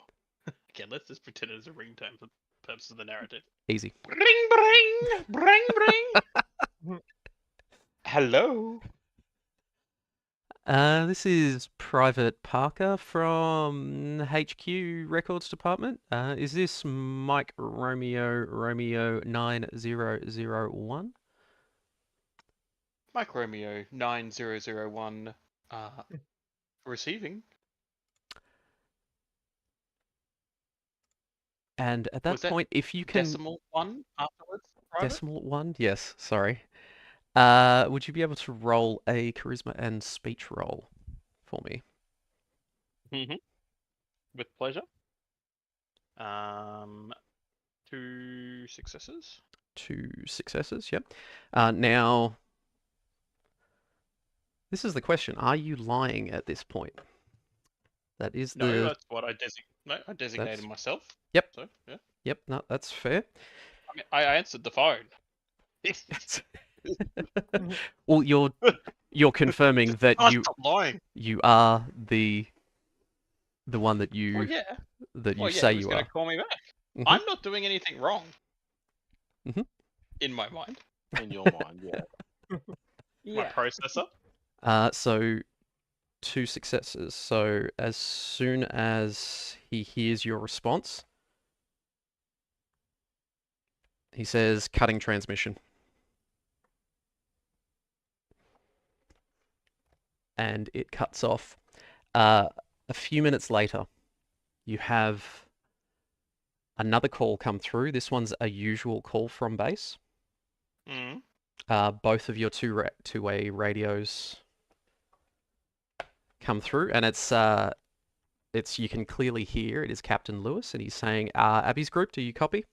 Okay, let's just pretend it's a ringtone for purposes of the narrative. Easy. Bring, bring, bring, bring. Hello. This is Private Parker from HQ Records Department. Is this Mike Romeo 9001? Mike Romeo 9001 receiving. And at that point, if you can... Decimal 1 afterwards? Private? Decimal 1? Yes, sorry. Would you be able to roll a charisma and speech roll for me? With pleasure. 2 successes. 2 successes, yep. Now, this is the question. Are you lying at this point? That is the... No, that's what I designated myself. Yep. So, yeah. Yep, no, that's fair. I mean, I answered the phone. Well, you're confirming that Stop lying. You are the one that you Well, yeah. that you Well, yeah, say who's you gonna are. call me back? Mhm. I'm not doing anything wrong. In my mind. In your mind, yeah. My processor. So 2 successes. So as soon as he hears your response, he says, "Cutting transmission." And it cuts off. A few minutes later, you have another call come through. This one's a usual call from base. Both of your two-way radios come through, and it's you can clearly hear it is Captain Lewis, and he's saying, "Abby's group, do you copy?"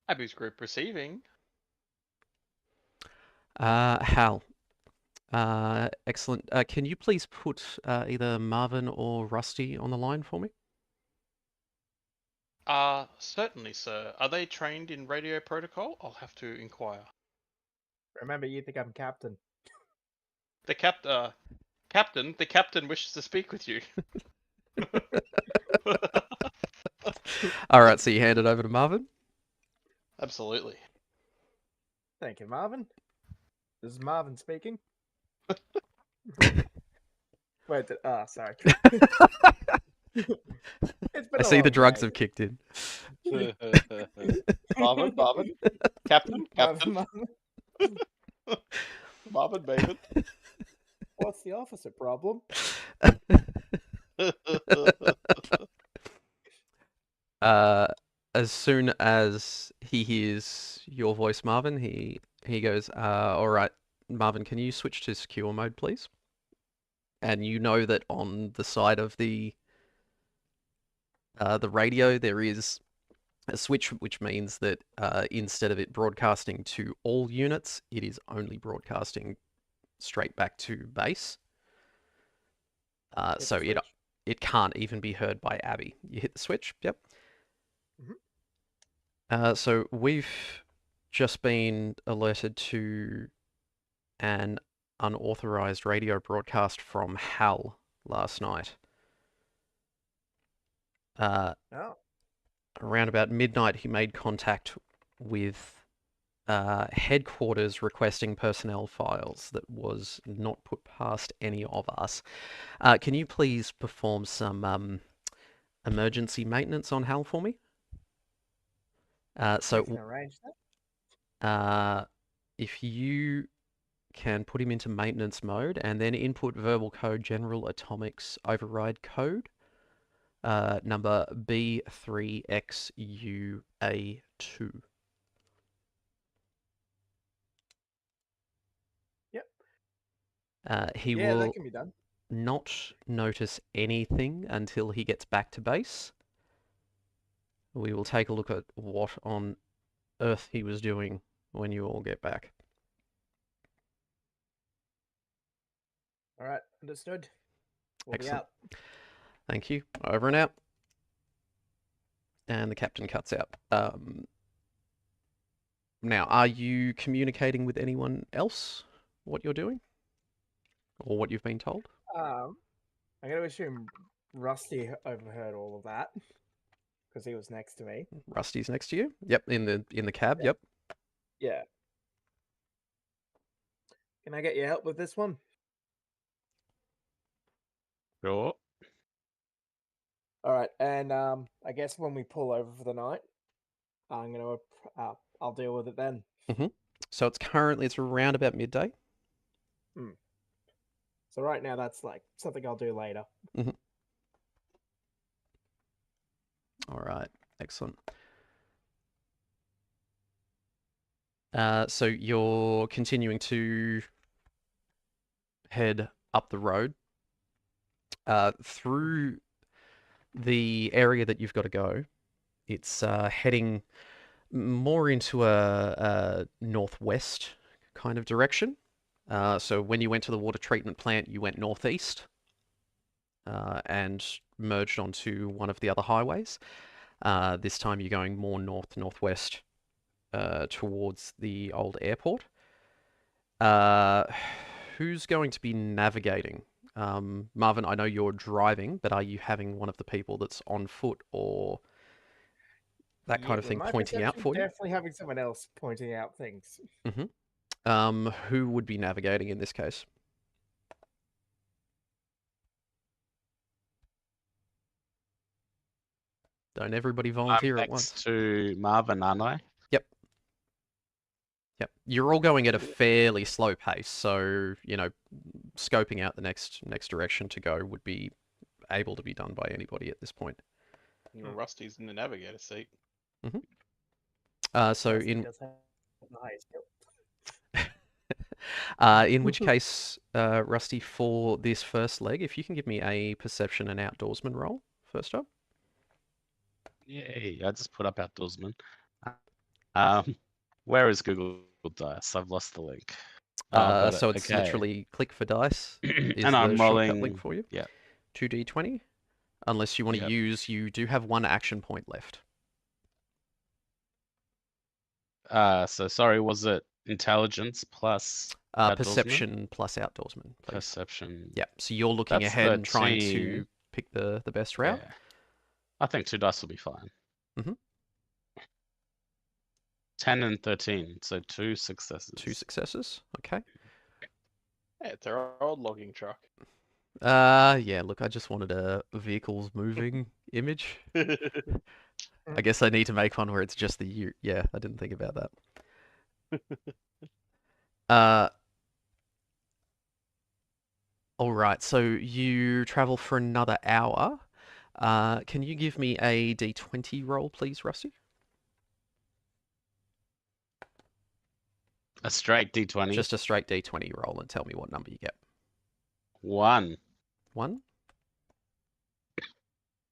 Abby's group receiving. Hal. Excellent. Can you please put either Marvin or Rusty on the line for me? Certainly, sir. Are they trained in radio protocol? I'll have to inquire. Remember, you think I'm captain. The captain wishes to speak with you. All right, so you hand it over to Marvin? Absolutely. Thank you, Marvin. This is Marvin speaking. Wait, sorry. It's been I a see the long drugs day. have kicked in. Marvin, Captain, Marvin, Marvin, Maven. what's the officer problem? As soon as he hears your voice, Marvin, he goes, all right, Marvin, can you switch to secure mode, please? And you know that on the side of the radio there is a switch, which means that instead of it broadcasting to all units, it is only broadcasting straight back to base. Hit So the switch. it can't even be heard by Abby. You hit the switch, yep. So we've just been alerted to an unauthorized radio broadcast from Hal last night. Oh. Around about midnight, he made contact with headquarters requesting personnel files that was not put past any of us. Can you please perform some emergency maintenance on Hal for me? I can arrange that. If you can put him into maintenance mode and then input verbal code General Atomics Override Code, number B3XUA2. Yep. He Yeah, will that can be done. not notice anything until he gets back to base. We will take a look at what on earth he was doing when you all get back. All right, understood. We'll Excellent. be out. Thank you. Over and out. And the captain cuts out. Now, are you communicating with anyone else what you're doing? Or what you've been told? I'm going to assume Rusty overheard all of that because he was next to me. Rusty's next to you? Yep, in the cab, yep. Yeah. Can I get your help with this one? Sure. All right, and I guess when we pull over for the night, I'm gonna I'll deal with it then. So it's around about midday. So right now that's like something I'll do later. All right, excellent. So you're continuing to head up the road through the area that you've got to go. It's heading more into a northwest kind of direction. So when you went to the water treatment plant, you went northeast and merged onto one of the other highways. This time you're going more northwest towards the old airport. Who's going to be navigating? Marvin, I know you're driving, but are you having one of the people that's on foot or that kind of thing my pointing out for you? Definitely having someone else pointing out things. Who would be navigating in this case? Don't everybody volunteer I'm at once. next to Marvin, aren't I? Yep. You're all going at a fairly slow pace, so, scoping out the next direction to go would be able to be done by anybody at this point. Rusty's in the navigator seat. So Rusty in does have the highest skill. in which case, Rusty, for this first leg, if you can give me a perception and outdoorsman roll first up. Yay, I just put up outdoorsman. Where is Google Dice? I've lost the link. Got it. So it's Okay. literally click for dice is And the I'm shortcut rolling link for you. Yeah. 2d20. Unless you want to Yep. use, you do have one action point left. So sorry, was it intelligence plus outdoorsman? Perception plus outdoorsman, please. Perception. Yeah, so you're looking That's ahead and trying 13. to pick the best route. Yeah. I think 2 dice will be fine. 10 and 13, so 2 successes. 2 successes. Okay. Yeah, it's our old logging truck. Yeah, look, I just wanted a vehicles moving image. I guess I need to make one where it's just the U. Yeah, I didn't think about that. All right, so you travel for another hour. Can you give me a D20 roll, please, Rusty? A straight D20. Just a straight D20 roll and tell me what number you get. 1. 1?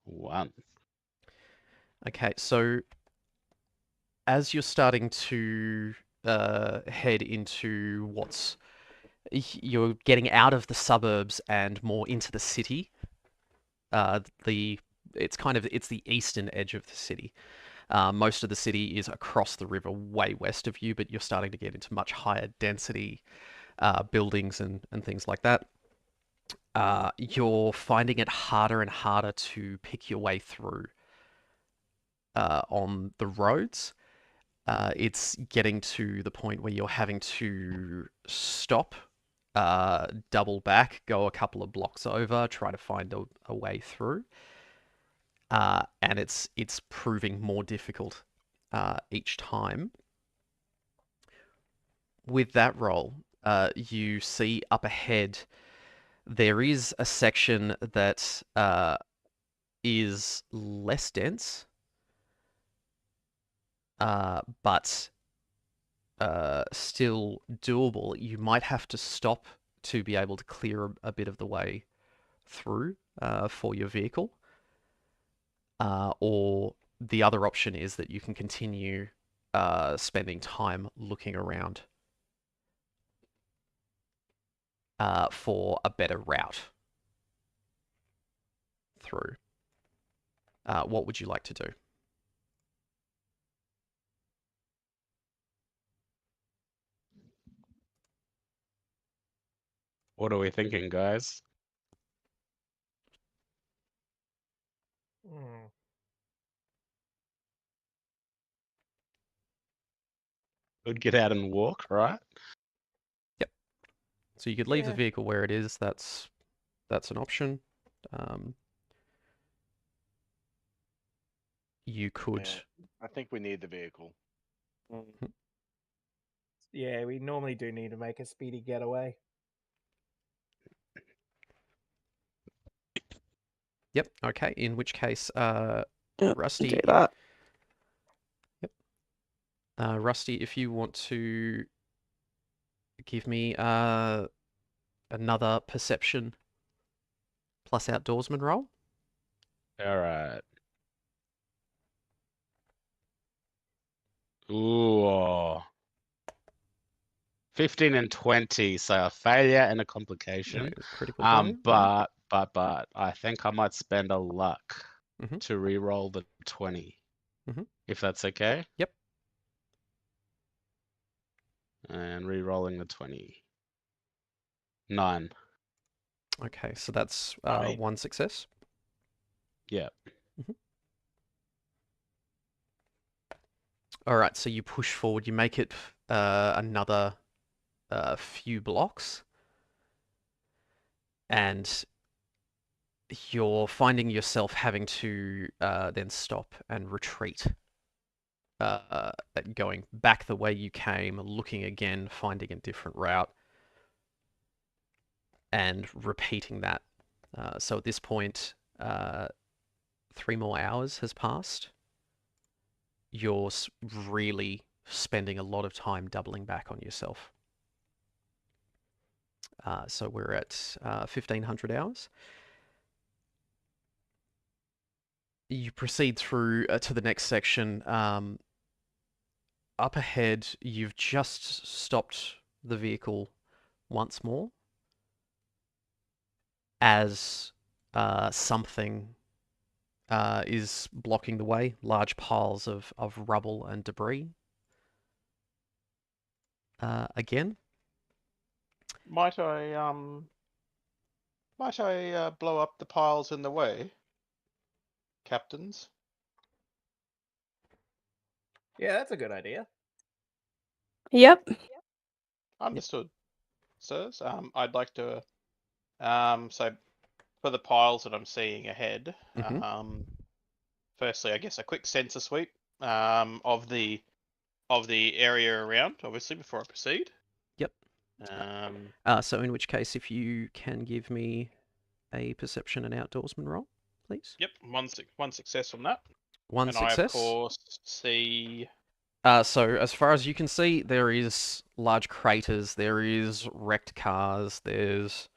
1. Okay, so as you're starting to head into you're getting out of the suburbs and more into the city. It's the eastern edge of the city. Most of the city is across the river, way west of you, but you're starting to get into much higher density buildings and things like that. You're finding it harder and harder to pick your way through on the roads. It's getting to the point where you're having to stop, double back, go a couple of blocks over, try to find a way through. And it's proving more difficult each time. With that roll, you see up ahead there is a section that is less dense, but still doable. You might have to stop to be able to clear a bit of the way through for your vehicle. Or the other option is that you can continue spending time looking around for a better route through. What would you like to do? What are we thinking, guys? Hmm. We'd get out and walk, right? So you could leave the Yeah. vehicle where it is. That's an option. You could. Yeah, I think we need the vehicle. Yeah, we normally do need to make a speedy getaway. Yep. Okay. In which case, Yep, Rusty. do that. Yep. Rusty, if you want to give me another perception plus outdoorsman roll. All right. Ooh. 15 and 20, so a failure and a complication. Critical failure. But I think I might spend a luck Mhm. to re-roll the 20. Mhm. If that's okay. Yep. And re-rolling the 20. 9. Okay, so that's 9. 1 success. Yeah. All right, so you push forward. You make it another few blocks, and you're finding yourself having to then stop and retreat, going back the way you came, looking again, finding a different route, and repeating that. So at this point, 3 more hours has passed. You're really spending a lot of time doubling back on yourself. So we're at 1,500 hours. You proceed through to the next section. Up ahead, you've just stopped the vehicle once more as something is blocking the way. Large piles of rubble and debris. Again. Might I blow up the piles in the way, captains? Yeah, that's a good idea. Yep. Understood, sirs. I'd like to so for the piles that I'm seeing ahead, Mhm. firstly, I guess a quick sensor sweep of the area around, obviously, before I proceed. Yep. So in which case, if you can give me a perception and outdoorsman roll, please. Yep, one success on that. One And I, of success. course, see. So as far as you can see, there is large craters, there is wrecked cars, there's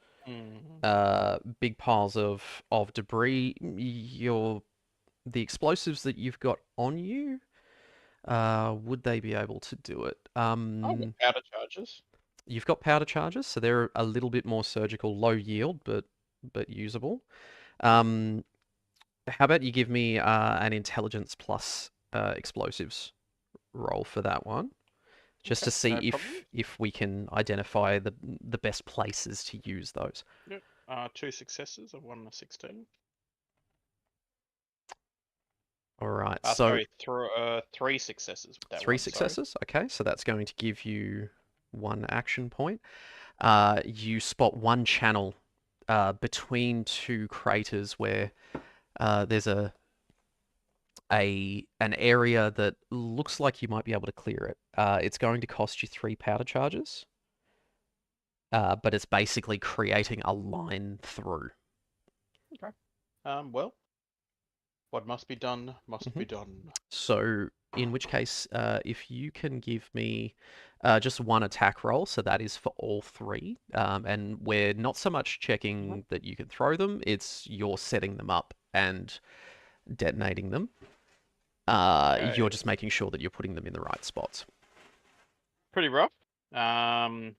big piles of debris. The explosives that you've got on you, would they be able to do it? Powder charges. You've got powder charges, so they're a little bit more surgical, low yield, but usable. How about you give me an intelligence plus explosives roll for that one, just to see no if we can identify the best places to use those. Yep. 2 successes of 1 and a 16. All right, sorry, 3 successes with that 3 one, successes. Okay, so that's going to give you 1 action point. You spot one channel between 2 craters where there's an area that looks like you might be able to clear it. It's going to cost you 3 powder charges, but it's basically creating a line through. Okay. Well, what must be done must be done. So, in which case, if you can give me just 1 attack roll, so that is for all 3, and we're not so much checking that you can throw them, it's you're setting them up and detonating them. You're just making sure that you're putting them in the right spots. Pretty rough. 4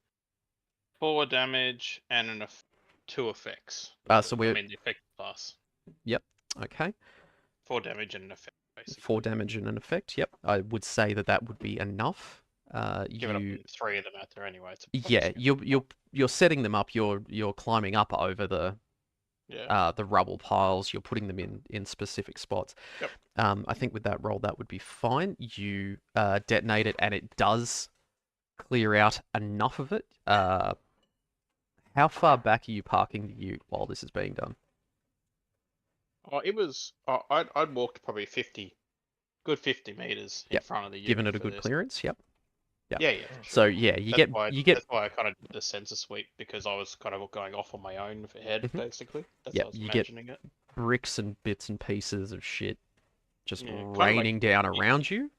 damage and 2 effects. So we're... I mean, the effect class. Yep. Okay. 4 damage and an effect, basically. 4 damage and an effect. Yep. I would say that would be enough. Given up 3 of them out there anyway. Yeah, you're setting them up. You're climbing up over the rubble piles. You're putting them in specific spots. Yep. I think with that roll, that would be fine. You detonate it, and it does clear out enough of it. How far back are you parking the ute while this is being done? It was. I'd walked probably 50 meters in front of the ute. Given it a good clearance. Yep. Yeah. So yeah, That's why I kind of did the sensor sweep, because I was kind of going off on my own ahead, basically. That's how I was imagining it. Bricks and bits and pieces of shit just raining down around you.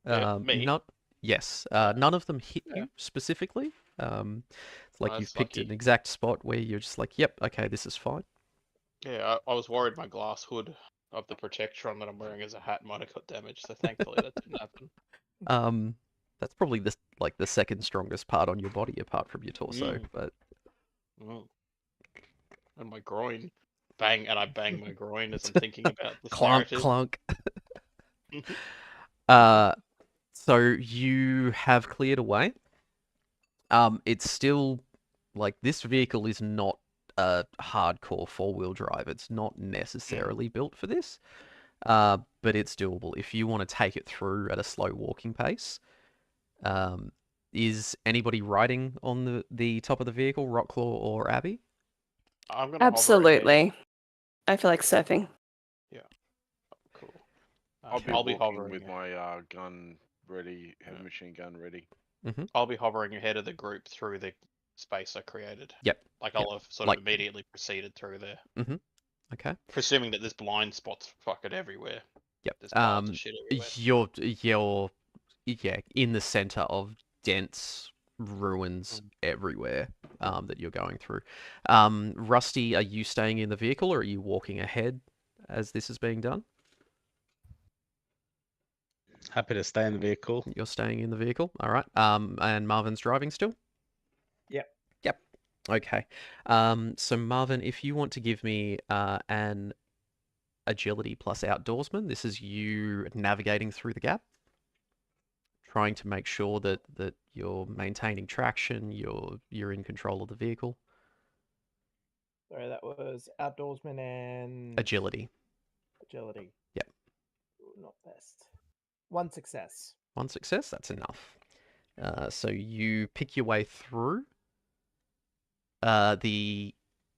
Me. None of them hit you specifically. It's like you've picked an exact spot where you're just like, yep, okay, this is fine. Yeah, I was worried my glass hood of the Protectron that I'm wearing as a hat might have got damaged, so thankfully that didn't happen. That's probably the second strongest part on your body apart from your torso, but... And my groin. Bang, and I bang my groin as I'm thinking about this clunk, narrative. Clunk. So you have cleared away. It's still, like, this vehicle is not a hardcore 4-wheel drive. It's not necessarily built for this, but it's doable if you want to take it through at a slow walking pace. Is anybody riding on the top of the vehicle, Rocklaw or Abby? I'm gonna Absolutely. I feel like surfing. Yeah. Cool. I'll be hovering with my gun ready, heavy machine gun ready. I'll be hovering ahead of the group through the space I created. Yep. Like I'll have sort of immediately proceeded through there. Okay. Presuming that there's blind spots fucking everywhere. Yep. There's piles of shit everywhere. You're in the center of dense ruins everywhere that you're going through. Rusty, are you staying in the vehicle or are you walking ahead as this is being done? Happy to stay in the vehicle. You're staying in the vehicle, all right. And Marvin's driving still? Yep. Okay. So Marvin, if you want to give me an agility plus outdoorsman, this is you navigating through the gap, trying to make sure that you're maintaining traction, you're in control of the vehicle. Sorry, that was outdoorsman and agility. Agility. Yep. Ooh, not best. 1 success. 1 success, that's enough. So you pick your way through. The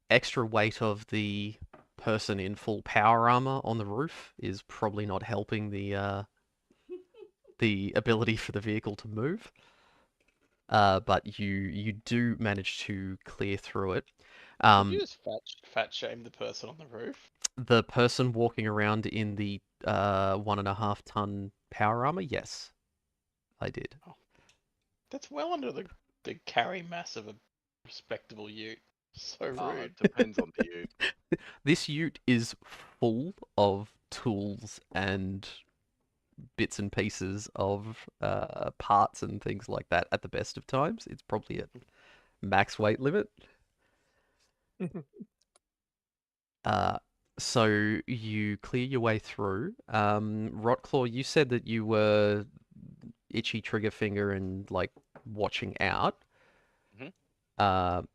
extra weight of the person in full power armor on the roof is probably not helping the ability for the vehicle to move. But you do manage to clear through it. Did you just fat shame the person on the roof? The person walking around in the 1.5 ton power armor, yes, I did. That's well under the carry mass of a respectable ute. So rude. It depends on the ute. This ute is full of tools and bits and pieces of parts and things like that at the best of times. It's probably at max weight limit. So you clear your way through. Rotclaw, you said that you were itchy trigger finger and like watching out. Mhm.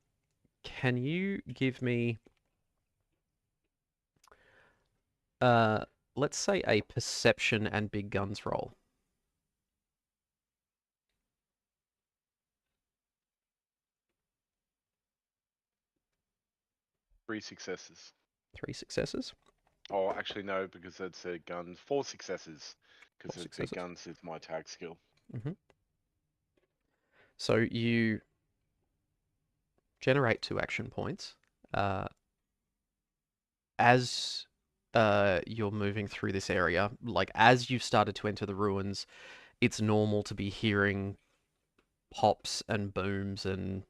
Can you give me let's say a perception and big guns roll? 3 successes. 3 successes. Oh, actually no, because it's a gun. 4 successes, because 4 big successes. guns is my tag skill. So you generate 2 action points. As you're moving through this area, like as you've started to enter the ruins, it's normal to be hearing pops and booms and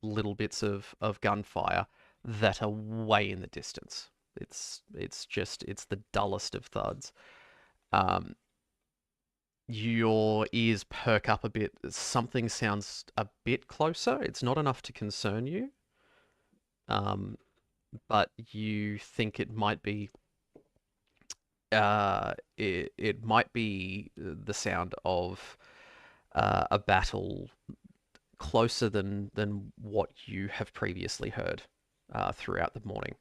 little bits of gunfire that are way in the distance. It's the dullest of thuds. Your ears perk up a bit. Something sounds a bit closer. It's not enough to concern you. But you think it might be it might be the sound of a battle closer than what you have previously heard throughout the morning.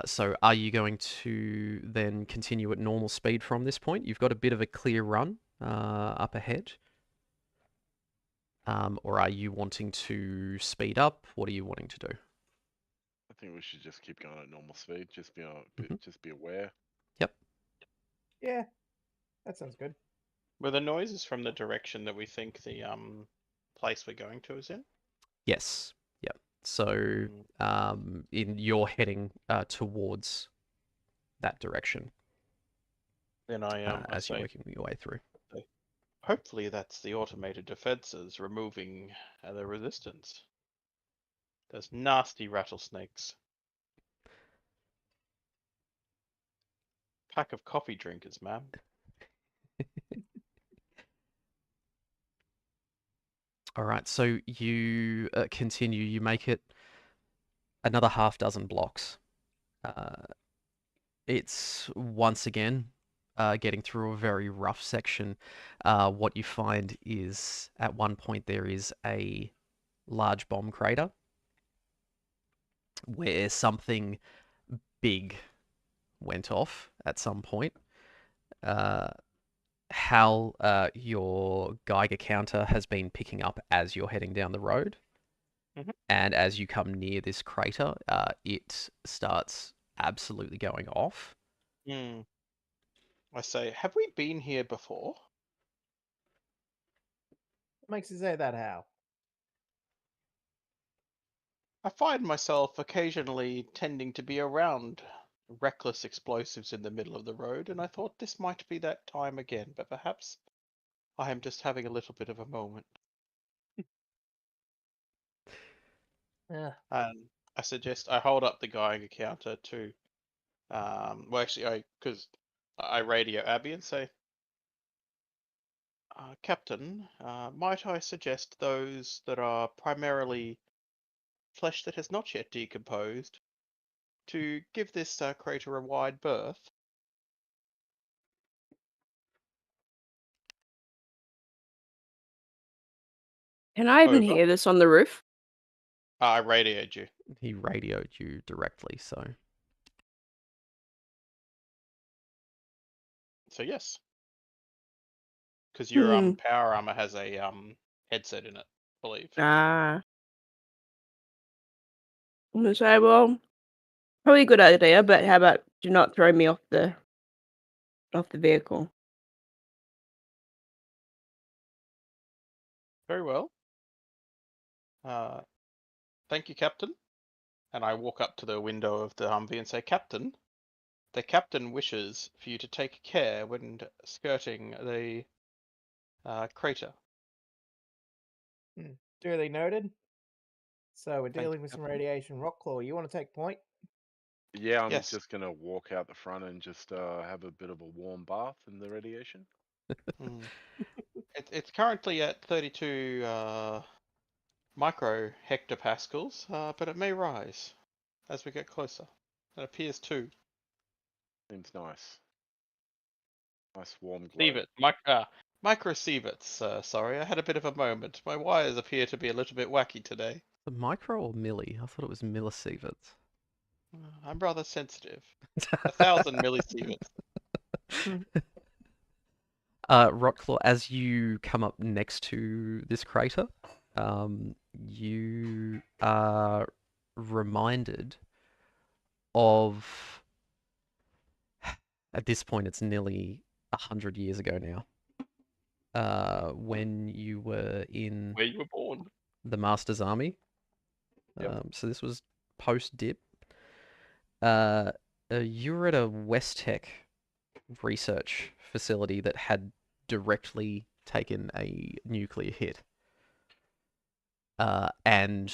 So are you going to then continue at normal speed from this point? You've got a bit of a clear run up ahead. Or are you wanting to speed up? What are you wanting to do? I think we should just keep going at normal speed. Just be just be aware. Yep. Yeah, that sounds good. Were the noises from the direction that we think the place we're going to is in? Yes. Yep. So you're heading towards that direction. Then I as you're say, working your way through. hopefully that's the automated defenses removing the resistance. Those nasty rattlesnakes. Pack of coffee drinkers, ma'am. All right, so you continue. You make it another half dozen blocks. It's once again getting through a very rough section. What you find is at one point there is a large bomb crater where something big went off at some point. Hal, your Geiger counter has been picking up as you're heading down the road. And as you come near this crater, it starts absolutely going off. I say, have we been here before? What makes you say that, Hal? I find myself occasionally tending to be around reckless explosives in the middle of the road, and I thought this might be that time again, but perhaps I am just having a little bit of a moment. Yeah. And I suggest I hold up the Geiger counter to, well, actually, because I radio Abby and say, Captain, might I suggest those that are primarily flesh that has not yet decomposed to give this crater a wide berth? Can I even Over. hear this on the roof? I radioed you. He radioed you directly, so. So yes, because your Hmm. power armor has a headset in it, I believe. Ah. I'm gonna say, well, probably a good idea, but how about do not throw me off the vehicle? Very well. Thank you, Captain. And I walk up to the window of the Humvee and say, Captain, the captain wishes for you to take care when skirting the crater. Duly noted. So we're Thank you, dealing with some Captain. radiation. Rockclaw, you want to take point? Yeah, I'm Yes. just gonna walk out the front and just have a bit of a warm bath in the radiation. Mm. It's currently at 32 micro hectopascals, but it may rise as we get closer. It appears to. Seems nice. Nice warm glow. Sievert, micro sieverts. Sorry, I had a bit of a moment. My wires appear to be a little bit wacky today. The micro or milli? I thought it was millisieverts. I'm rather sensitive. 1,000 millisieverts. Rotclaw, as you come up next to this crater, you are reminded of, at this point, it's nearly 100 years ago now, when you were in Where you were born. the Master's Army. Yep. So this was post-dip. You were at a Westech research facility that had directly taken a nuclear hit. And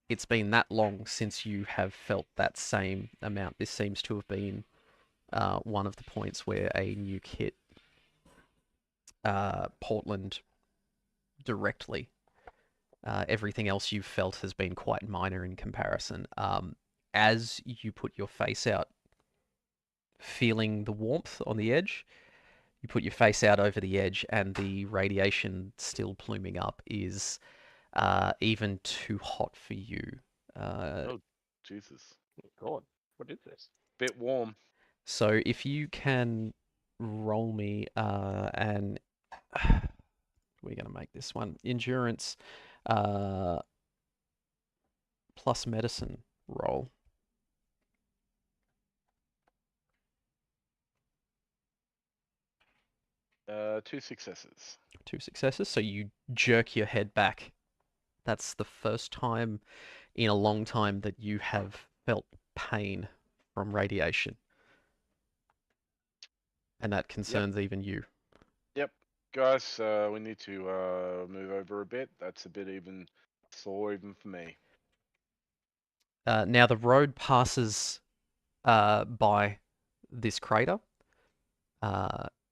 it's been that long since you have felt that same amount. This seems to have been one of the points where a nuke hit Portland directly. Everything else you've felt has been quite minor in comparison. As you put your face out, feeling the warmth on the edge, you put your face out over the edge, and the radiation still pluming up is even too hot for you. Oh, Jesus. Oh, God, what is this? Bit warm. So if you can roll me an we're going to make this one endurance plus medicine roll. 2 successes. 2 successes. So you jerk your head back. That's the first time in a long time that you have felt pain from radiation. And that concerns even you. Yep. Guys, we need to move over a bit. That's a bit even sore even for me. Now the road passes by this crater.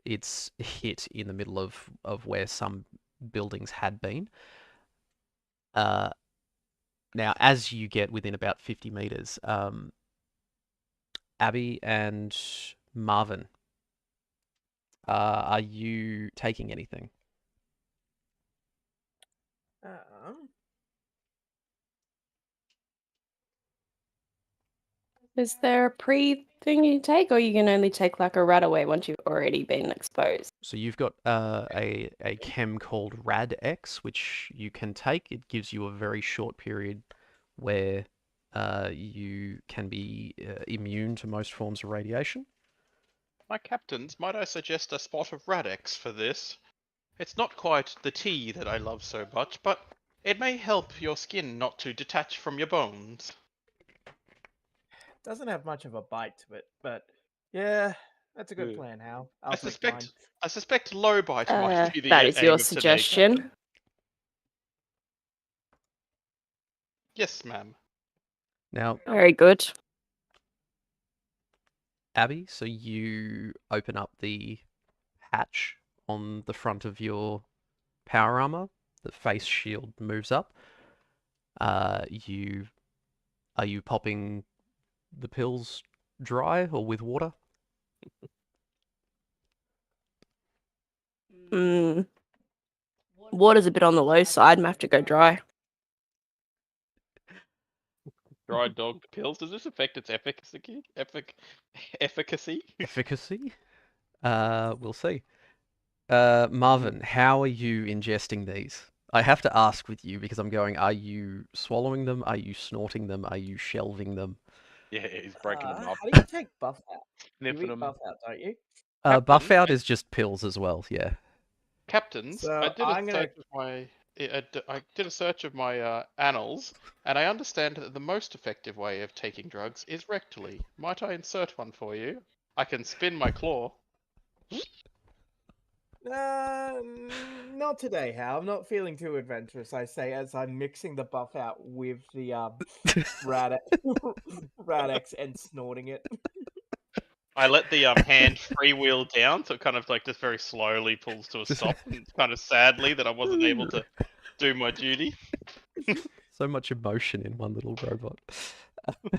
It's hit in the middle of where some buildings had been. Now, as you get within about 50 meters, Abby and Marvin, are you taking anything? Is there a pre-thing you take, or you can only take like a Radaway once you've already been exposed? So you've got a chem called Rad-X, which you can take. It gives you a very short period where you can be immune to most forms of radiation. My captains, might I suggest a spot of Radex for this? It's not quite the tea that I love so much, but it may help your skin not to detach from your bones. Doesn't have much of a bite to it, but yeah, that's a good Yeah. plan, Hal. I'll take mine. I suspect low bite might be the That is aim your of today, suggestion. Captain. Yes, ma'am. Now, Very good. Abby, so you open up the hatch on the front of your power armor. The face shield moves up. Are you popping the pills dry or with water? Water's a bit on the low side. Might have to go dry. Dry dog pills. Does this affect its efficacy? Efficacy? Efficacy? We'll see. Marvin, how are you ingesting these? I have to ask with you because I'm going, are you swallowing them? Are you snorting them? Are you shelving them? Yeah, he's breaking them up, How do you take buff out? You sniffing eat them. buff out, don't you? Buff Captain, out is just pills as well, yeah. Captains, So I did a I'm gonna. search of my I did a search of my annals, and I understand that the most effective way of taking drugs is rectally. Might I insert one for you? I can spin my claw. Not today, Hal. I'm not feeling too adventurous. I say as I'm mixing the buff out with the Radex, Radex and snorting it. I let the hand freewheel down, so it kind of like just very slowly pulls to a Just- stop, and kind of sadly that I wasn't able to do my duty. So much emotion in one little robot.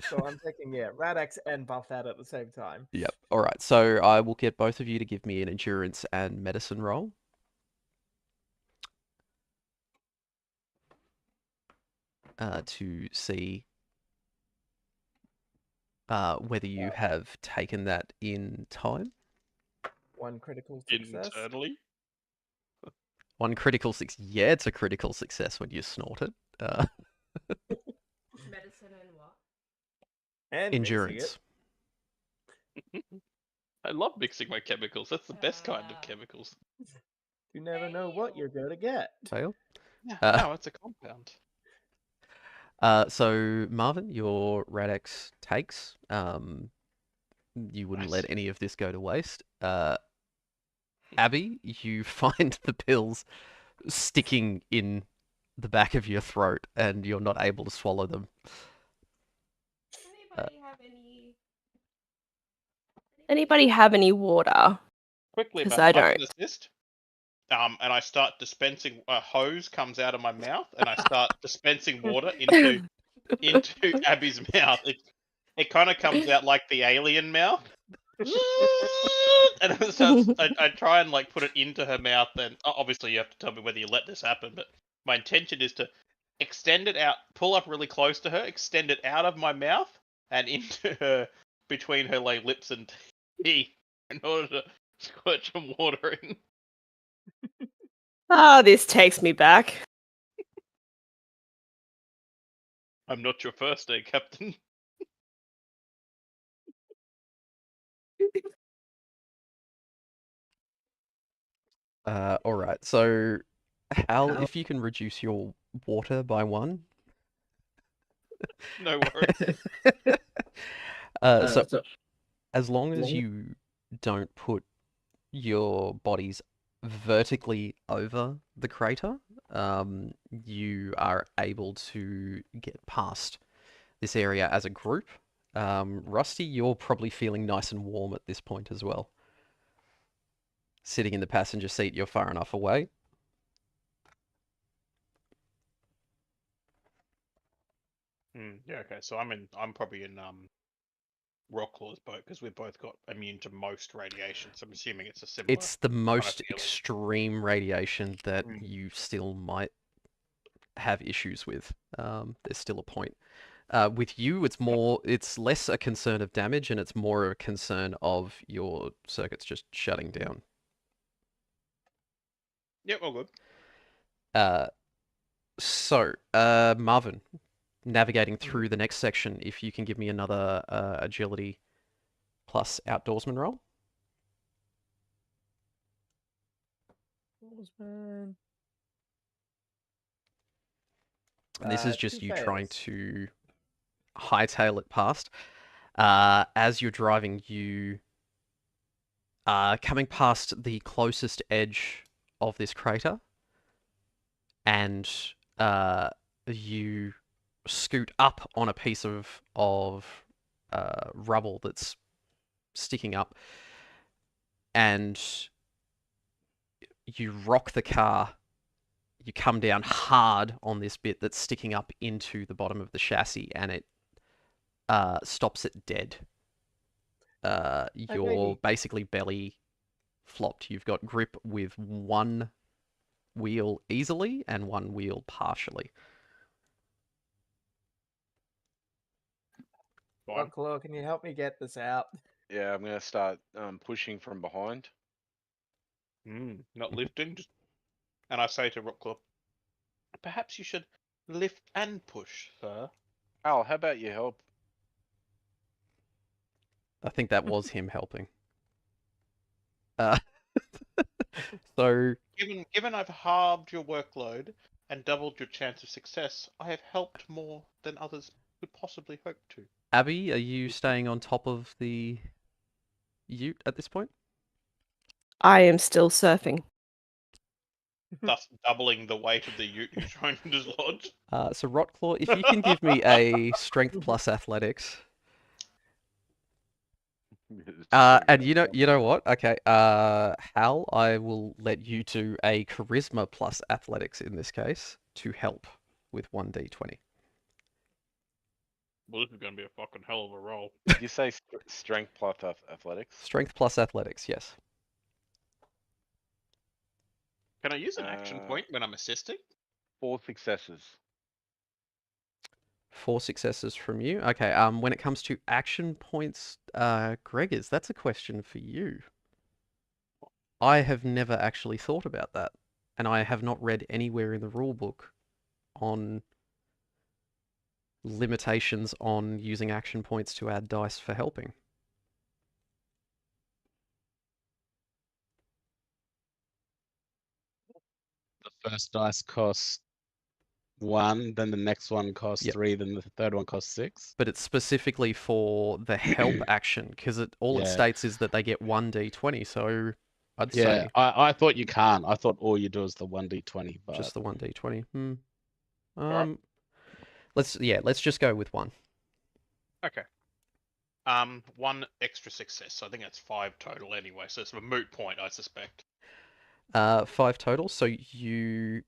So I'm taking Radex and buff out at the same time. Yep. All right. So I will get both of you to give me an endurance and medicine roll. To see whether you have taken that in time. One critical success. Internally. One critical success. Yeah, it's a critical success when you snort it. Medicine and what? And mixing Endurance. I love mixing my chemicals. That's the best kind of chemicals. it. You never know what you're going to get. Fail. Yeah, Uh, no, it's a compound. So Marvin, your Radex takes. You wouldn't let Nice. any of this go to waste. Abby, you find the pills sticking in the back of your throat, and you're not able to swallow them. Anybody have any water? Quickly, 'Cause but I I can don't. assist. And I start dispensing. A hose comes out of my mouth, and I start dispensing water into Abby's mouth. It kind of comes out like the alien mouth. And it starts, I try and like put it into her mouth, and obviously you have to tell me whether you let this happen, but my intention is to extend it out, pull up really close to her, extend it out of my mouth and into her, between her like lips and teeth, in order to squirt some water in. Oh, this takes me back. I'm not your first day, Captain. All right. So, Hal, if you can reduce your water by 1. No worries. So as long as you don't put your bodies vertically over the crater, you are able to get past this area as a group. Rusty, you're probably feeling nice and warm at this point as well. Sitting in the passenger seat, you're far enough away. Yeah, okay. So I'm probably in Rocklaw's boat because we've both got immune to most radiation. So I'm assuming it's a similar. It's the most feeling. extreme radiation that Mm. you still might have issues with. There's still a point. With you, it's less a concern of damage and it's more a concern of your circuits just shutting down. Yep, all good. Marvin, navigating through the next section, if you can give me another agility plus outdoorsman roll. Outdoorsman. And this is just 2 you trying fails. to hightail it past. As you're driving, you are coming past the closest edge of this crater, and you scoot up on a piece of rubble that's sticking up, and you rock the car. You come down hard on this bit that's sticking up into the bottom of the chassis, and it stops it dead. You're basically belly flopped. You've got grip with one wheel easily and one wheel partially. Fine. Claw, can you help me get this out? Yeah, I'm gonna start pushing from behind. Not lifting. Just... And I say to Rockclaw, perhaps you should lift and push, sir. Al, how about you help? I think that was him helping. Uh, so Given I've halved your workload and doubled your chance of success, I have helped more than others could possibly hope to. Abby, are you staying on top of the ute at this point? I am still surfing. Thus doubling the weight of the ute you're trying to dislodge. So Rotclaw, if you can give me a strength plus athletics. And you know what? Okay. Hal, I will let you do a charisma plus athletics in this case to help with 1d20. Well, this is going to be a fucking hell of a roll. Did you say strength plus athletics? Strength plus athletics, yes. Can I use an action point when I'm assisting? 4 successes. 4 successes from you. Okay. When it comes to action points, Gregors, that's a question for you. I have never actually thought about that, and I have not read anywhere in the rulebook on limitations on using action points to add dice for helping. The first dice costs 1, then the next one costs Yep. 3, then the third one costs 6. But it's specifically for the help action, because all it Yeah. states is that they get 1d20, so I'd Yeah, say I thought you can't. I thought all you do is the 1d20, but just the 1d20. Alright. Let's just go with 1. Okay. 1 extra success. So I think that's 5 total anyway. So it's a moot point, I suspect. 5 total, so you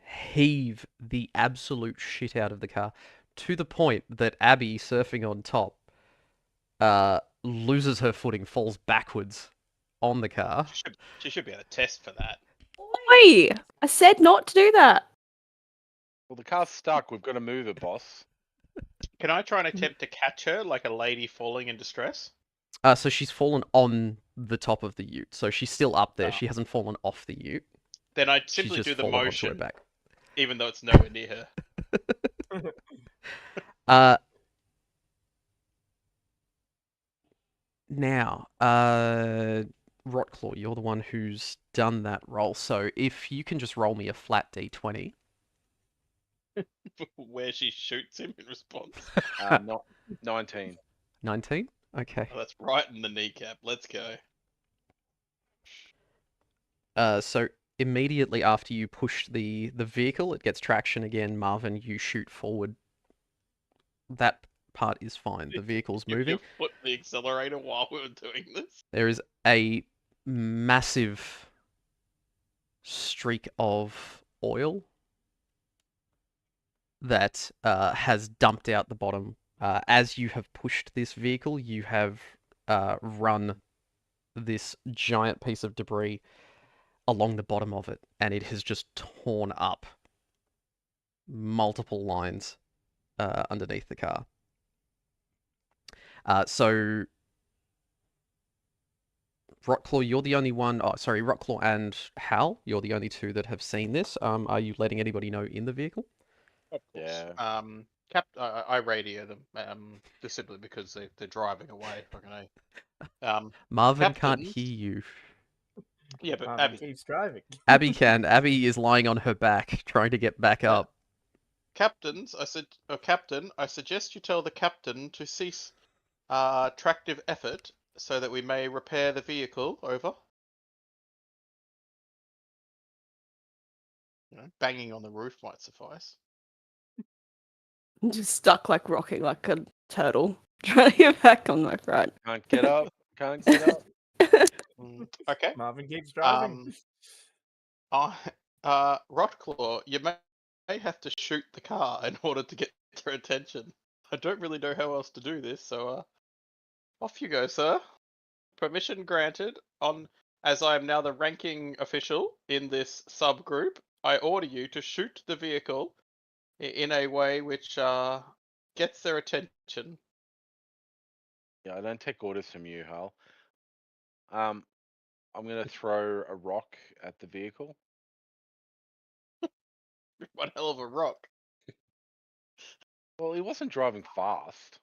heave the absolute shit out of the car to the point that Abby, surfing on top, loses her footing, falls backwards on the car. She should be able to test for that. Oi! I said not to do that. Well, the car's stuck. We've got to move it, boss. Can I try and attempt to catch her like a lady falling in distress? So she's fallen on the top of the ute, so she's still up there. Oh. She hasn't fallen off the ute. Then I'd She's simply just do the fallen onto her motion, back. even though it's nowhere near her. Now, Rotclaw, you're the one who's done that roll, so if you can just roll me a flat d20. Where she shoots him in response. Not 19. 19? Okay. Oh, that's right in the kneecap. Let's go. So immediately after you push the vehicle, it gets traction again. Marvin, you shoot forward. That part is fine. The vehicle's moving. You put the accelerator while we were doing this. There is a massive streak of oil that has dumped out the bottom. As you have pushed this vehicle, you have run this giant piece of debris along the bottom of it, and it has just torn up multiple lines underneath the car. So Rotclaw, you're the only one. Oh, sorry, Rotclaw and Hal, you're the only two that have seen this. Are you letting anybody know in the vehicle? Of course. Yeah. I radio them, just simply because they're driving away. Fucking A. Marvin can't Captains- hear you. Yeah, but Marvin Abby. keeps driving. Abby can. Abby is lying on her back, trying to get back up. Captain, I suggest you tell the captain to cease tractive effort so that we may repair the vehicle. Over. Banging on the roof might suffice. I'm just stuck like rocking like a turtle, trying to get back on my front. Can't get up. Can't get up. Okay. Marvin keeps driving. Rotclaw, you may have to shoot the car in order to get their attention. I don't really know how else to do this, so off you go, sir. Permission granted. As I am now the ranking official in this subgroup, I order you to shoot the vehicle in a way which gets their attention. Yeah, I don't take orders from you, Hal. I'm gonna throw a rock at the vehicle. One hell of a rock. Well, he wasn't driving fast.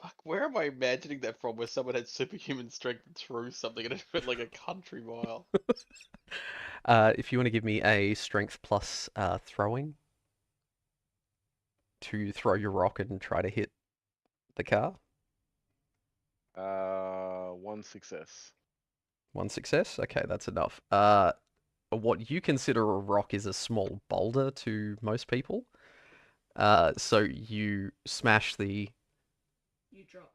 Fuck, where am I imagining that from? Where someone had superhuman strength and threw something and it went like a country mile. If you want to give me a strength plus throwing to throw your rock and try to hit the car. 1 success. 1 success? Okay, that's enough. What you consider a rock is a small boulder to most people. So you smash the... You dropped.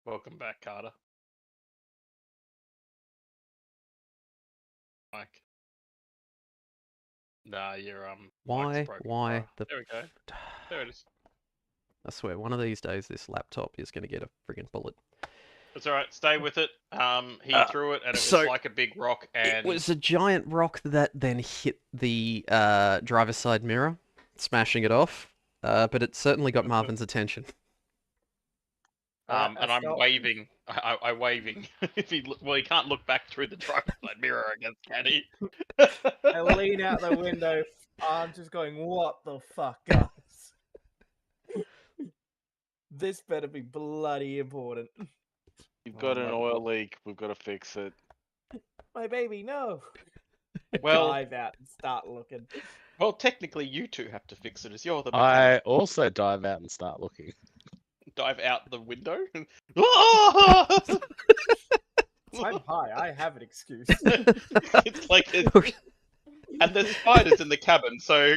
Welcome back, Carter. Mike. Nah, your mic's Why? broken. Why? There we go. There it is. I swear, one of these days this laptop is going to get a friggin' bullet. It's alright, stay with it. He threw it and it was so like a big rock and It was a giant rock that then hit the driver's side mirror, smashing it off. But it certainly got Marvin's attention. and I'm waving. I'm waving. He can't look back through the driver's side mirror against can he? I lean out the window. I'm just going, what the fuck, guys? This better be bloody important. You've got Oh, an my oil leak. We've got to fix it. My baby, no. Well, Dive out and start looking. well, technically you two have to fix it as you're the I mechanic. also dive out and start looking. Dive out the window. I'm high. I have an excuse. It's like and there's spiders in the cabin, so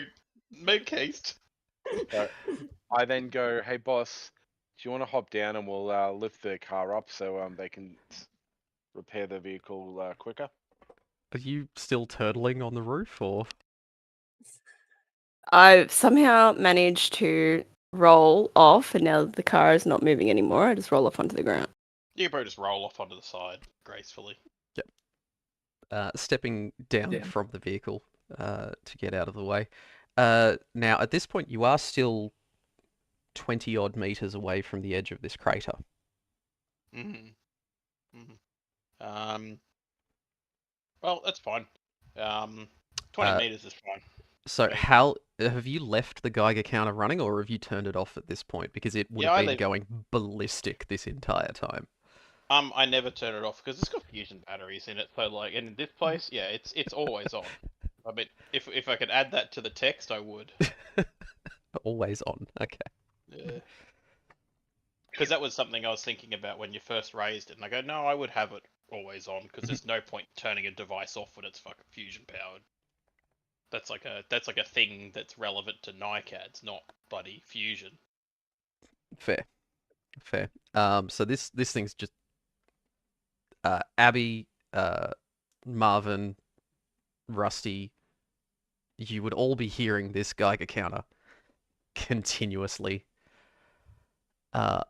make haste. So I then go, hey boss, do you want to hop down and we'll lift the car up so they can repair the vehicle quicker? Are you still turtling on the roof, or...? I've somehow managed to roll off, and now the car is not moving anymore. I just roll off onto the ground. You can probably just roll off onto the side gracefully. Stepping down from the vehicle to get out of the way. Now, at this point, you are still 20-odd meters away from the edge of this crater. Well, that's fine. 20 meters is fine. So, Okay. Hal, have you left the Geiger counter running, or have you turned it off at this point? Because it would Yeah, I have been left- going ballistic this entire time. I never turn it off because it's got fusion batteries in it. So like, and in this place, yeah, it's always on. I mean, if I could add that to the text, I would. Always on. Okay. Yeah. Because that was something I was thinking about when you first raised it, and I go, no, I would have it always on because there's no point turning a device off when it's fucking fusion powered. That's like a thing that's relevant to NICADs, not bloody fusion. Fair. So this thing's just Abby, Marvin, Rusty. You would all be hearing this Geiger counter continuously,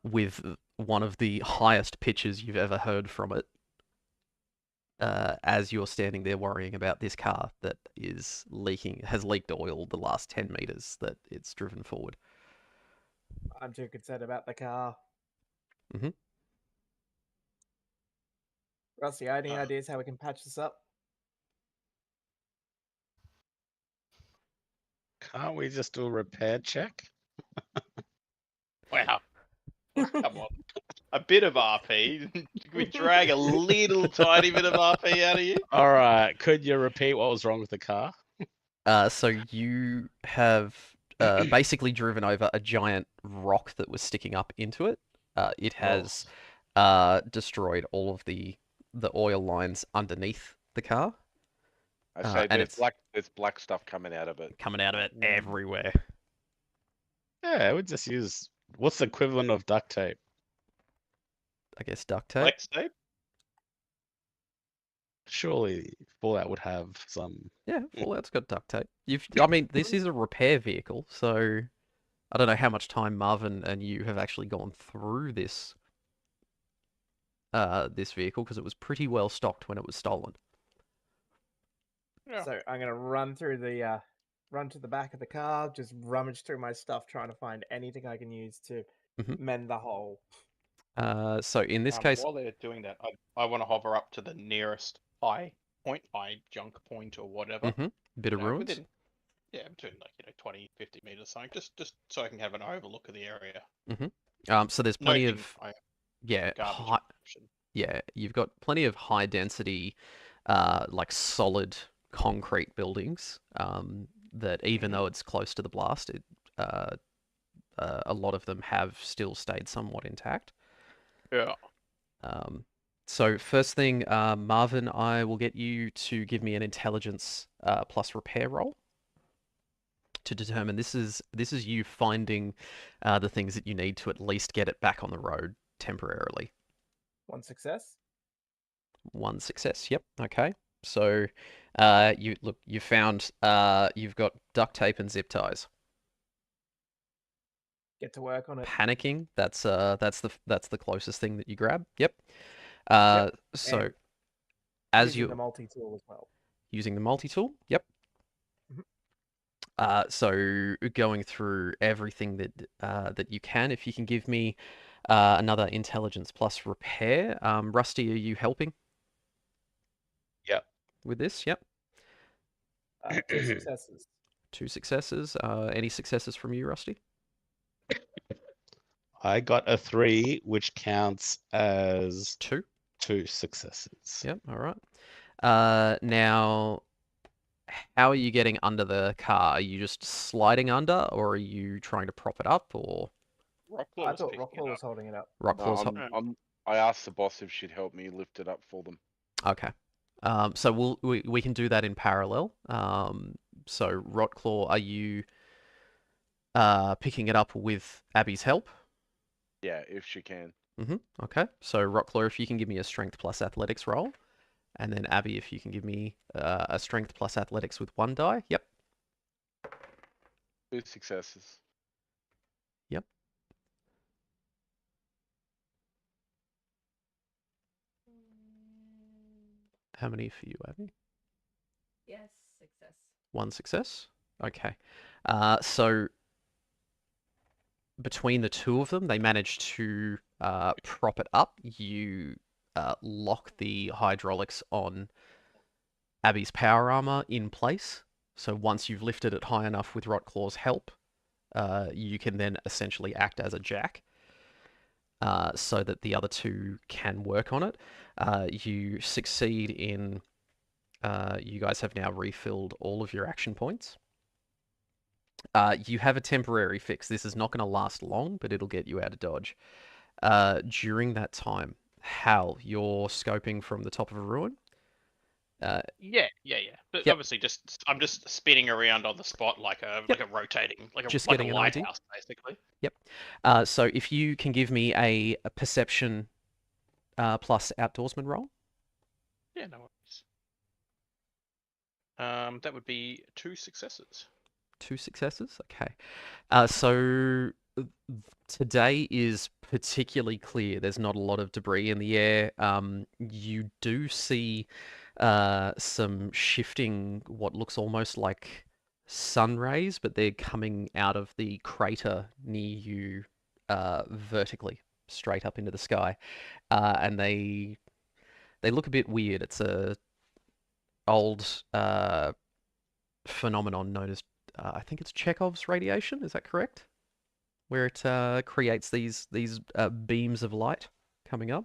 with one of the highest pitches you've ever heard from it, as you're standing there worrying about this car that has leaked oil the last 10 meters that it's driven forward. I'm too concerned about the car. Mhm. Rusty, any ideas how we can patch this up? Can't we just do a repair check? Wow. Oh, come on. A bit of RP. Can we drag a little tiny bit of RP out of you? All right. Could you repeat what was wrong with the car? So you have basically driven over a giant rock that was sticking up into it. It has destroyed all of the oil lines underneath the car. I say and there's black stuff coming out of it. Coming out of it everywhere. Yeah, we just use what's the equivalent of duct tape? I guess duct tape. Flex tape? Surely Fallout would have some. Yeah, Fallout's got duct tape. I mean, this is a repair vehicle, so I don't know how much time Marvin and you have actually gone through this this vehicle because it was pretty well stocked when it was stolen. Yeah. So I'm gonna run through the run to the back of the car, just rummage through my stuff, trying to find anything I can use to Mhm. mend the hole. So in this case, While they're doing that, I want to hover up to the nearest high junk point or whatever. bit of ruins. Within, between 20, 50 meters, something. Just so I can have an overlook of the area. So there's plenty Noting of I yeah, garbage high, collection. yeah, you've got plenty of high density, like solid concrete buildings. That even though it's close to the blast, a lot of them have still stayed somewhat intact. Yeah. So first thing, Marvin, I will get you to give me an intelligence plus repair roll to determine this is you finding the things that you need to at least get it back on the road temporarily. 1 success. 1 success. Yep. Okay. So you found you've got duct tape and zip ties. Get to work on it. Panicking. That's the closest thing that you grab. Yep. So And as using you the multi-tool as well. using the multi-tool. Yep. So going through everything that you can, if you can give me another intelligence plus repair. Rusty, are you helping? Yep. With this? Yep. 2 successes. 2 successes. Any successes from you, Rusty? I got a 3, which counts as 2. 2 successes. Yep. All right. Now, how are you getting under the car? Are you just sliding under, or are you trying to prop it up, or I thought Rockwell was holding it up. Rockwell's? I asked the boss if she'd help me lift it up for them. Okay. So we can do that in parallel. So Rotclaw, are you picking it up with Abby's help? Yeah, if she can. Okay. So Rotclaw, if you can give me a strength plus athletics roll, and then Abby, if you can give me a strength plus athletics with 1 die. Yep. 2 successes. Yep. How many for you, Abby? Yes, success. 1 success. Okay. So between the two of them, they managed to prop it up. You lock the hydraulics on Abby's power armor in place. So once you've lifted it high enough with Rotclaw's help, you can then essentially act as a jack so that the other two can work on it. You succeed in... you guys have now refilled all of your action points. You have a temporary fix. This is not going to last long, but it'll get you out of dodge. During that time, Hal, you're scoping from the top of a ruin. Yeah. But Yep. obviously, I'm just spinning around on the spot like a rotating, Just like getting a an idea. lighthouse, basically. Yep. So if you can give me a perception plus outdoorsman roll. Yeah, no worries. That would be 2 successes. 2 successes. Okay. So today is particularly clear. There's not a lot of debris in the air. You do see some shifting, what looks almost like sun rays, but they're coming out of the crater near you vertically, straight up into the sky. And they look a bit weird. It's a old phenomenon known as, I think it's Chekhov's radiation. Is that correct? Where it creates these beams of light coming up.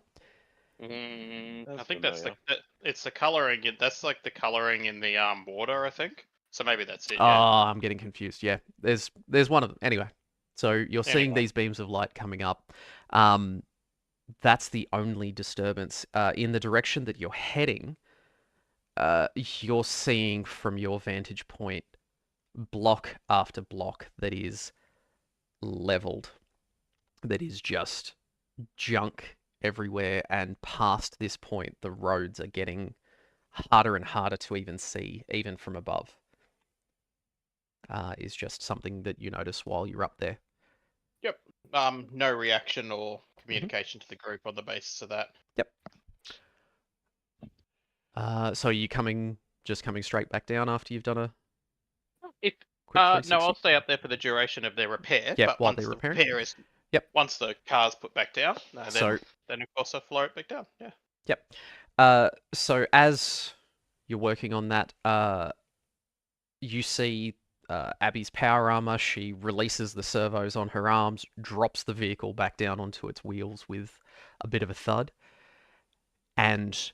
I That's think that's familiar. it's the coloring. That's like the coloring in the water, I think. So maybe that's it. Oh, Yeah. I'm getting confused. Yeah, there's one of them. Anyway, so you're seeing Anyway. these beams of light coming up. That's the only disturbance. In the direction that you're heading, you're seeing from your vantage point block after block that is leveled, that is just junk everywhere, and past this point the roads are getting harder and harder to even see, even from above. Is just something that you notice while you're up there. Yep. No reaction or communication to the group on the basis of that. So are you just coming straight back down after you've done a If quick no, 360? I'll stay up there for the duration of their repair. Yeah, but while once they're the repairing? repair is, Yep. Once the car's put back down, So- then of course I flow it back down. Yeah. Yep. So as you're working on that, you see Abby's power armor. She releases the servos on her arms, drops the vehicle back down onto its wheels with a bit of a thud, and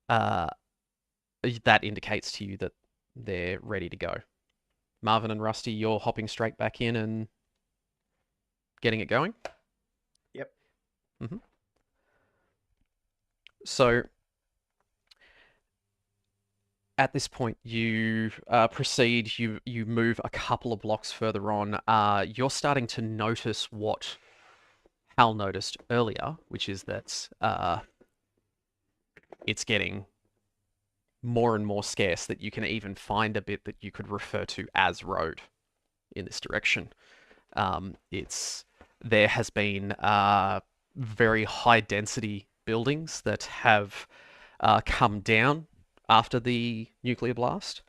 that indicates to you that they're ready to go. Marvin and Rusty, you're hopping straight back in and getting it going? Yep. So at this point, you proceed, you move a couple of blocks further on. You're starting to notice what Hal noticed earlier, which is that it's getting more and more scarce, that you can even find a bit that you could refer to as road in this direction. There has been very high density buildings that have come down after the nuclear blast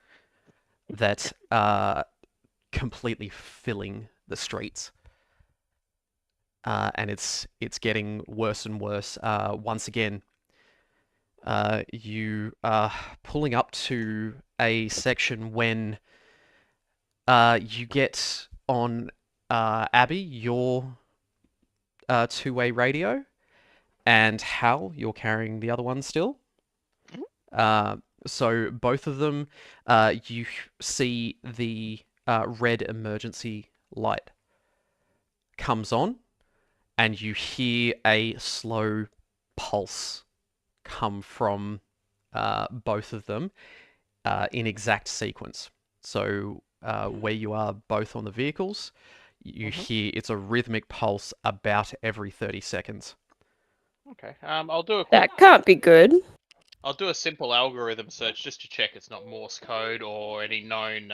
that are completely filling the streets. And it's getting worse and worse. Once again, you are pulling up to a section when you get on Abby, your two-way radio, and Hal, you're carrying the other one still. So both of them, you see the red emergency light comes on, and you hear a slow pulse come from both of them in exact sequence. So where you are both on the vehicles, you hear it's a rhythmic pulse about every 30 seconds. Okay. I'll do a quick, That can't be good. I'll do a simple algorithm search just to check it's not Morse code or any known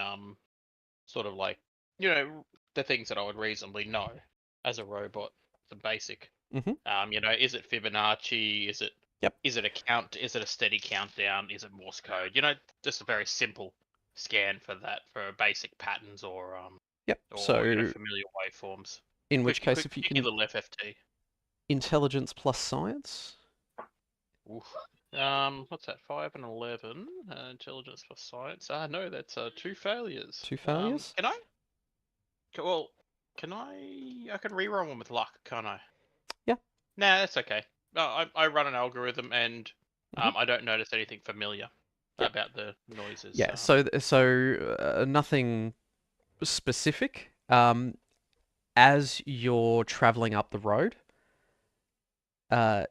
sort of like, the things that I would reasonably know as a robot, the basic. Is it Fibonacci? Is it Yep. Is it a count? Is it a steady countdown? Is it Morse code? Just a very simple scan for that, for basic patterns or Yep. or So familiar waveforms. in which case, if you Quick can little FFT. intelligence plus science. Oof. What's that? 5 and 11. Intelligence plus science. No, that's 2 failures. 2 failures? Can I? Well, can I? I can reroll one with luck, can't I? Yeah. Nah, that's okay. I run an algorithm and I don't notice anything familiar about the noises. Yeah. So nothing specific. As you're traveling up the road,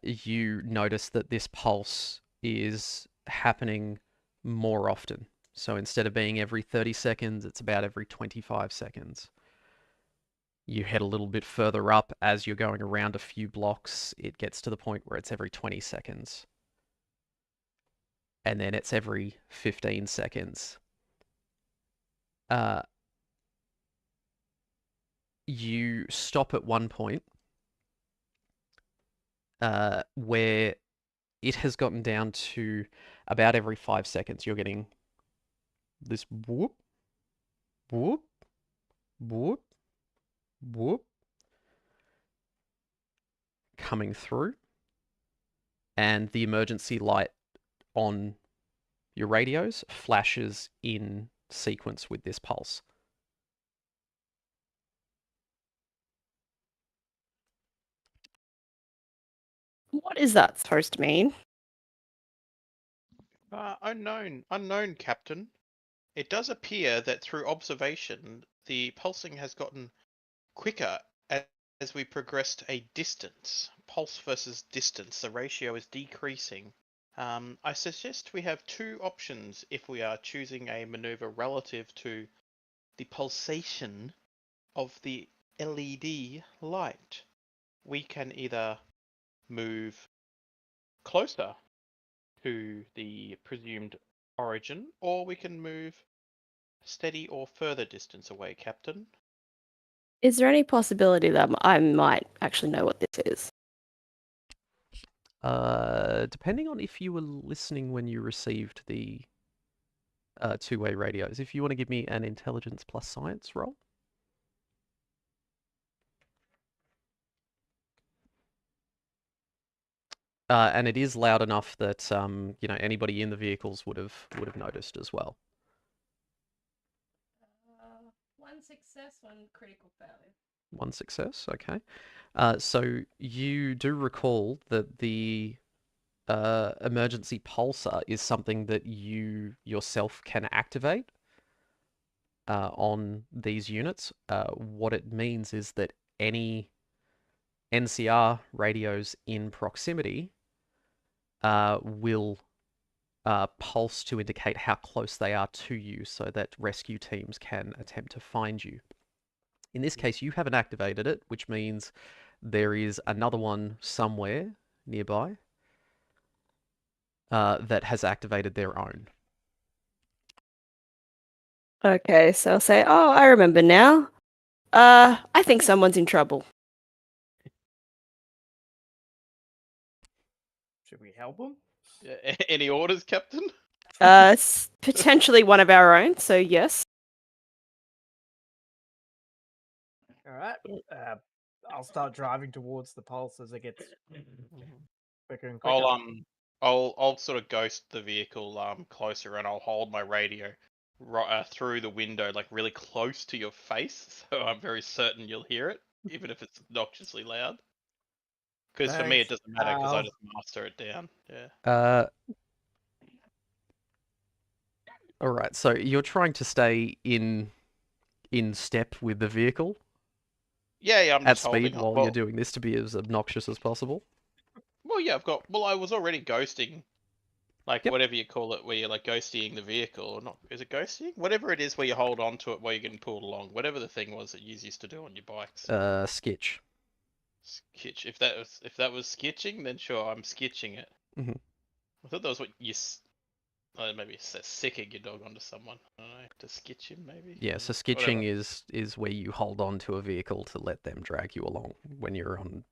you notice that this pulse is happening more often. So instead of being every 30 seconds, it's about every 25 seconds. You head a little bit further up as you're going around a few blocks. It gets to the point where it's every 20 seconds. And then it's every 15 seconds. You stop at one point where it has gotten down to about every 5 seconds. You're getting this whoop, whoop, whoop, whoop coming through, and the emergency light on your radios flashes in sequence with this pulse. What is that supposed to mean? Unknown, Captain. It does appear that through observation, the pulsing has gotten quicker as we progressed a distance. Pulse versus distance, the ratio is decreasing. I suggest we have 2 options if we are choosing a maneuver relative to the pulsation of the LED light. We can either move closer to the presumed origin, or we can move steady or further distance away, Captain. Is there any possibility that I might actually know what this is? Depending on if you were listening when you received the two-way radios. If you want to give me an intelligence plus science roll. And it is loud enough that anybody in the vehicles would have noticed as well. One success, one critical failure. One success, okay. So you do recall that the emergency pulsar is something that you yourself can activate on these units. What it means is that any NCR radios in proximity will pulse to indicate how close they are to you so that rescue teams can attempt to find you. In this case, you haven't activated it, which means there is another one somewhere nearby that has activated their own. Okay, so I'll say, oh, I remember now. I think someone's in trouble. Should we help him? Yeah, any orders, Captain? Potentially one of our own, so yes. All right. I'll start driving towards the pulse as it gets quicker and quicker. I'll sort of ghost the vehicle closer, and I'll hold my radio right through the window, like really close to your face, so I'm very certain you'll hear it, even if it's obnoxiously loud. Because for me, it Thanks, doesn't matter because I Al. just master it down. Yeah. All right, so you're trying to stay in step with the vehicle Yeah, I'm at just speed holding. while Well, you're doing this to be as obnoxious as possible. yeah, I've got. Well, I was already ghosting, like Yep. whatever you call it, where you're like ghosting the vehicle, or not? Is it ghosting? Whatever it is, where you hold on to it while you're getting pulled along. Whatever the thing was that you used to do on your bikes. Skitch. Skitch. If that was sketching, then sure, I'm sketching it. Mhm. I thought that was what you. Maybe sicking your dog onto someone. I don't know, to sketch him maybe. Yeah, so Whatever. skitching is where you hold on to a vehicle to let them drag you along when you're on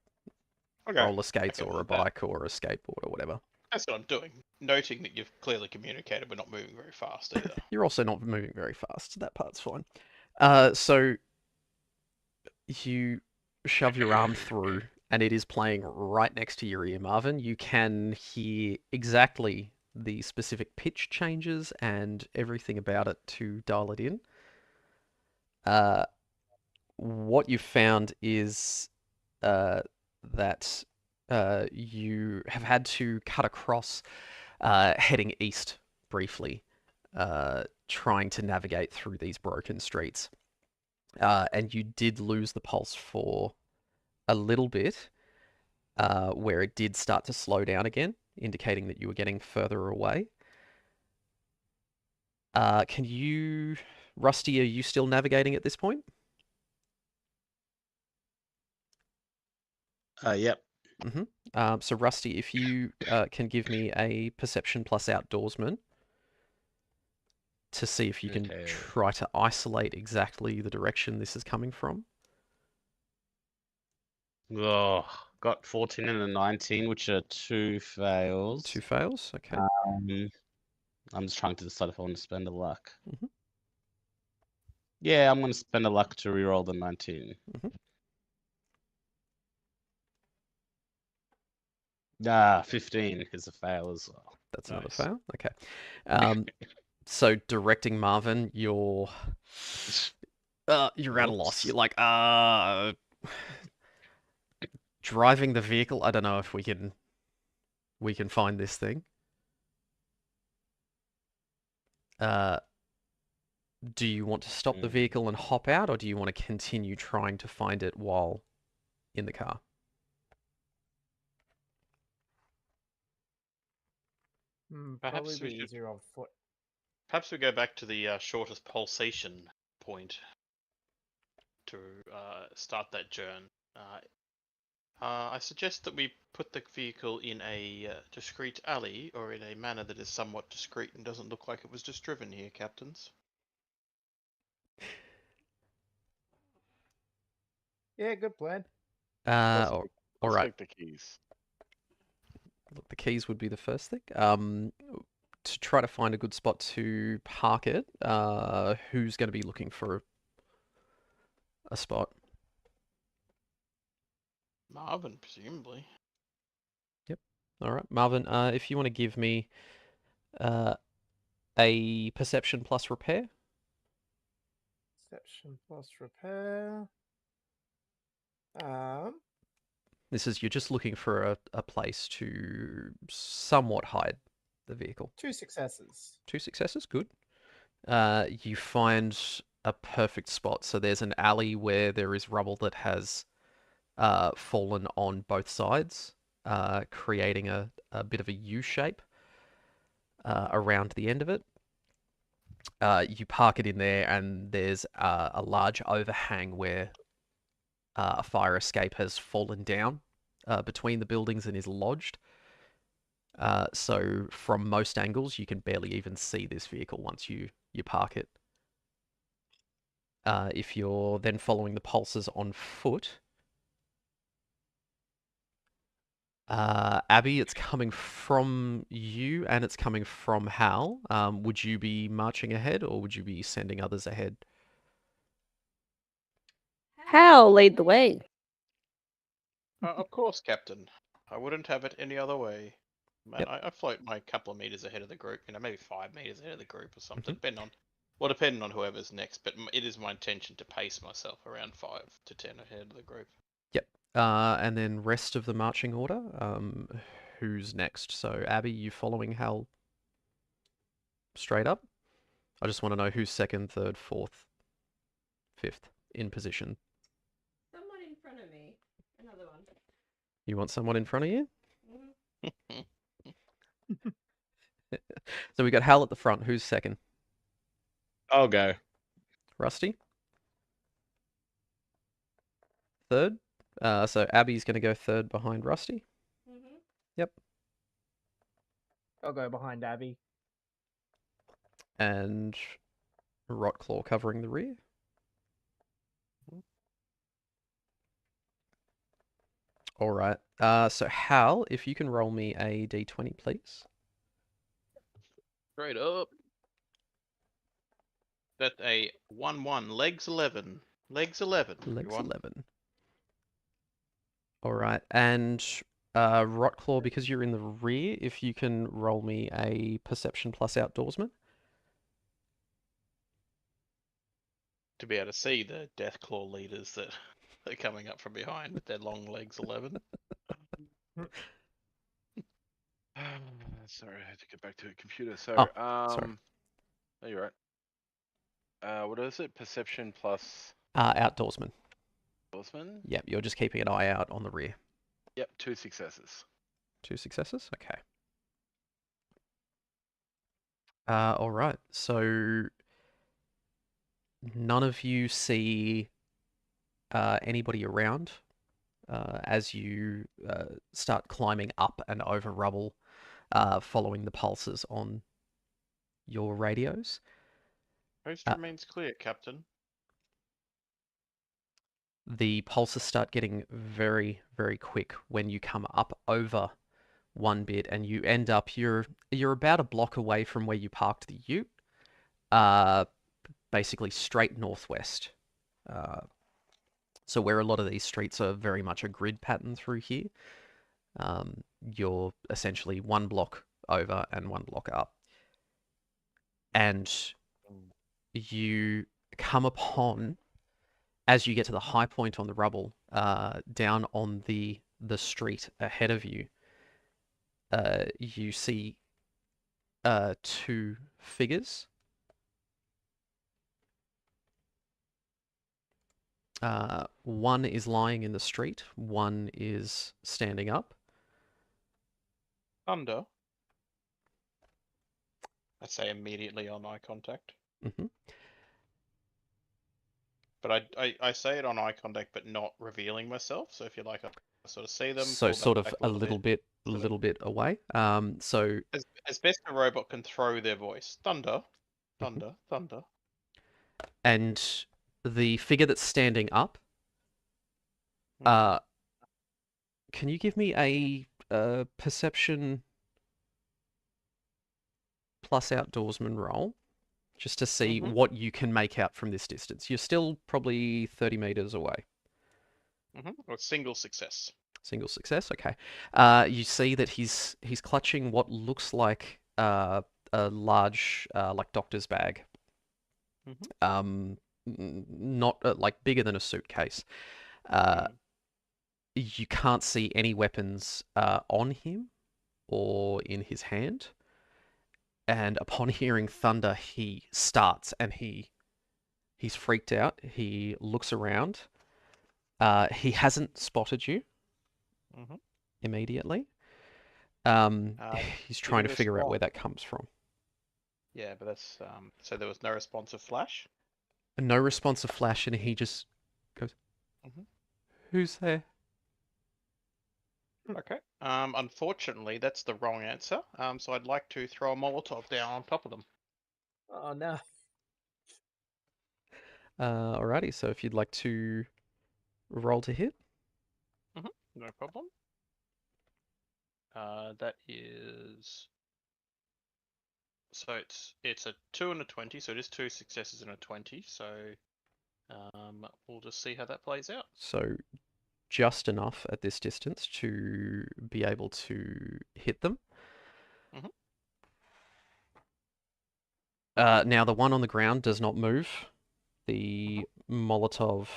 Okay. roller skates Okay, or a bike or a skateboard or whatever. That's what I'm doing. Noting that you've clearly communicated we're not moving very fast either. You're also not moving very fast. That part's fine. So you shove your arm through, and it is playing right next to your ear, Marvin. You can hear exactly the specific pitch changes and everything about it to dial it in. What you've found is that you have had to cut across, heading east briefly, trying to navigate through these broken streets. And you did lose the pulse for a little bit, where it did start to slow down again, indicating that you were getting further away. Rusty, are you still navigating at this point? Yep. So Rusty, if you can give me a perception plus outdoorsman to see if you can Okay. try to isolate exactly the direction this is coming from. Oh, got 14 and a 19, which are 2 fails. 2 fails, okay. I'm just trying to decide if I want to spend a luck. Mhm. Yeah, I'm going to spend a luck to reroll the 19. Mhm. 15 is a fail as well. That's another Nice. fail, okay. So directing Marvin, you're at a loss. Whoops. You're like, driving the vehicle. I don't know if we can find this thing. Do you want to stop the vehicle and hop out, or do you want to continue trying to find it while in the car? Probably Perhaps we be should. easier on foot. Perhaps we go back to the shortest pulsation point to start that journey. I suggest that we put the vehicle in a discreet alley, or in a manner that is somewhat discreet and doesn't look like it was just driven here, captains. Yeah, good plan. All I'll right. take the keys. keys would be the first thing. To try to find a good spot to park it, who's going to be looking for a spot? Marvin, presumably. All right, Marvin, if you want to give me a perception plus repair. Perception plus repair. This is, you're just looking for a place to somewhat hide the vehicle. 2 successes. 2 successes, good. You find a perfect spot. So there's an alley where there is rubble that has fallen on both sides, creating a bit of a U shape around the end of it. You park it in there, and there's a large overhang where a fire escape has fallen down between the buildings and is lodged. So from most angles, you can barely even see this vehicle once you park it. If you're then following the pulses on foot, Abby, it's coming from you and it's coming from Hal. Would you be marching ahead or would you be sending others ahead? Hal, lead the way. Of course, Captain. I wouldn't have it any other way. Man, Yep. I float my couple of meters ahead of the group. Maybe 5 meters ahead of the group or something, depending on whoever's next. But it is my intention to pace myself around 5 to 10 ahead of the group. Yep. And then rest of the marching order. Who's next? So Abby, you following Hal straight up? I just want to know who's second, third, fourth, fifth in position. Someone in front of me. Another one. You want someone in front of you? So we got Hal at the front. Who's second? I'll go. Rusty? Third? So Abby's going to go third behind Rusty. Yep. I'll go behind Abby. And Rotclaw covering the rear. All right. So Hal, if you can roll me a d20, please. Straight up. That's a 1-1. Legs 11. Legs 11. Legs 11. All right. And Rotclaw, because you're in the rear, if you can roll me a perception plus outdoorsman. To be able to see the Deathclaw leaders that are coming up from behind with their long legs 11. Sorry, I had to get back to the computer. So, sorry. No, you're right. What is it? Perception plus Outdoorsman. Horseman? Yep, you're just keeping an eye out on the rear. Yep, 2 successes. 2 successes? Okay. All right. So none of you see anybody around as you start climbing up and over rubble, following the pulses on your radios. Coast remains clear, Captain. The pulses start getting very, very quick when you come up over one bit, and you end up, you're about a block away from where you parked the ute, basically straight northwest. So where a lot of these streets are very much a grid pattern through here, you're essentially 1 block over and 1 block up. And you come upon, as you get to the high point on the rubble, down on the street ahead of you, you see 2 figures. One is lying in the street, one is standing up. Thunder. I say immediately on eye contact. Mm-hmm. But I say it on eye contact, but not revealing myself. So if you like, I sort of see them. So sort of back a little bit away. So as best a robot can throw their voice. Thunder, thunder, thunder. And the figure that's standing up, can you give me a perception plus outdoorsman roll, just to see Mhm. what you can make out from this distance. You're still probably 30 meters away. Or single success. Single success. Okay. You see that he's clutching what looks like a large like doctor's bag. Not like bigger than a suitcase. You can't see any weapons on him or in his hand. And upon hearing thunder, he starts and he's freaked out. He looks around. He hasn't spotted you immediately. He's trying to figure out where that comes from. Yeah, but that's so there was no responsive flash. No responsive flash, and he just goes, "Who's there?" Okay. Unfortunately, that's the wrong answer. So I'd like to throw a Molotov down on top of them. Oh no. Alrighty, so if you'd like to roll to hit. No problem. That is. So it's a 2 and a 20, so it is 2 successes and a 20. So we'll just see how that plays out. So just enough at this distance to be able to hit them. Now the one on the ground does not move. The Molotov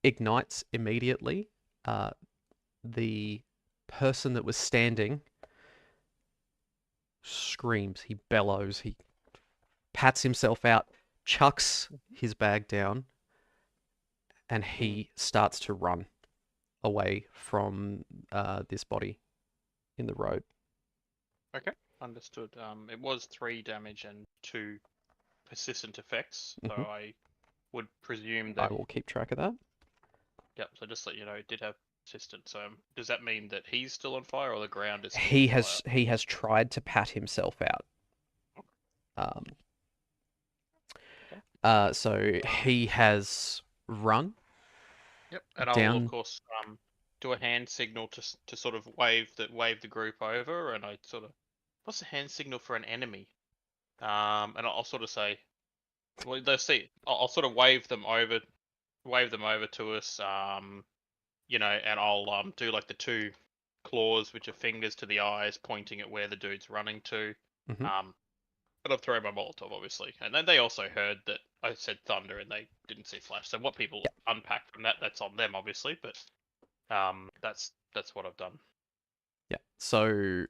ignites immediately. The person that was standing screams, he bellows, he pats himself out, chucks his bag down, and he starts to run away from this body in the road. Okay, understood. It was 3 damage and 2 persistent effects, so I would presume that. I will keep track of that. Yep. So just let you know, it did have persistent. So does that mean that he's still on fire, or the ground is? He has tried to pat himself out. So he has run. Yep, and I'll of course do a hand signal to sort of wave the group over, and I sort of, what's a hand signal for an enemy? And I'll sort of say, well, they'll see. I'll sort of wave them over to us. And I'll do like the 2 claws, which are fingers to the eyes, pointing at where the dude's running to. But I've thrown my Molotov, obviously, and then they also heard that I said thunder and they didn't see flash. So what people unpack from that's on them, obviously. But that's what I've done. Yeah. So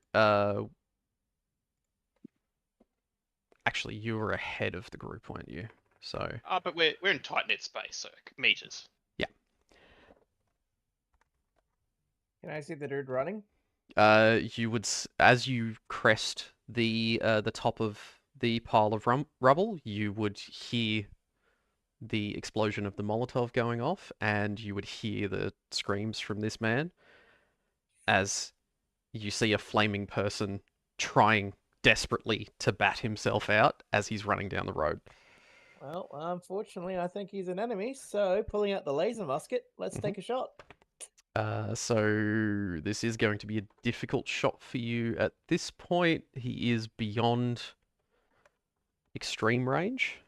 actually, you were ahead of the group, weren't you? So. But we're in tight knit space, so meters. Yeah. Can I see the dude running? You would, as you crest the top of the pile of rubble, you would hear the explosion of the Molotov going off, and you would hear the screams from this man as you see a flaming person trying desperately to bat himself out as he's running down the road. Well, unfortunately, I think he's an enemy, so pulling out the laser musket, let's take a shot. So this is going to be a difficult shot for you at this point. He is beyond extreme range.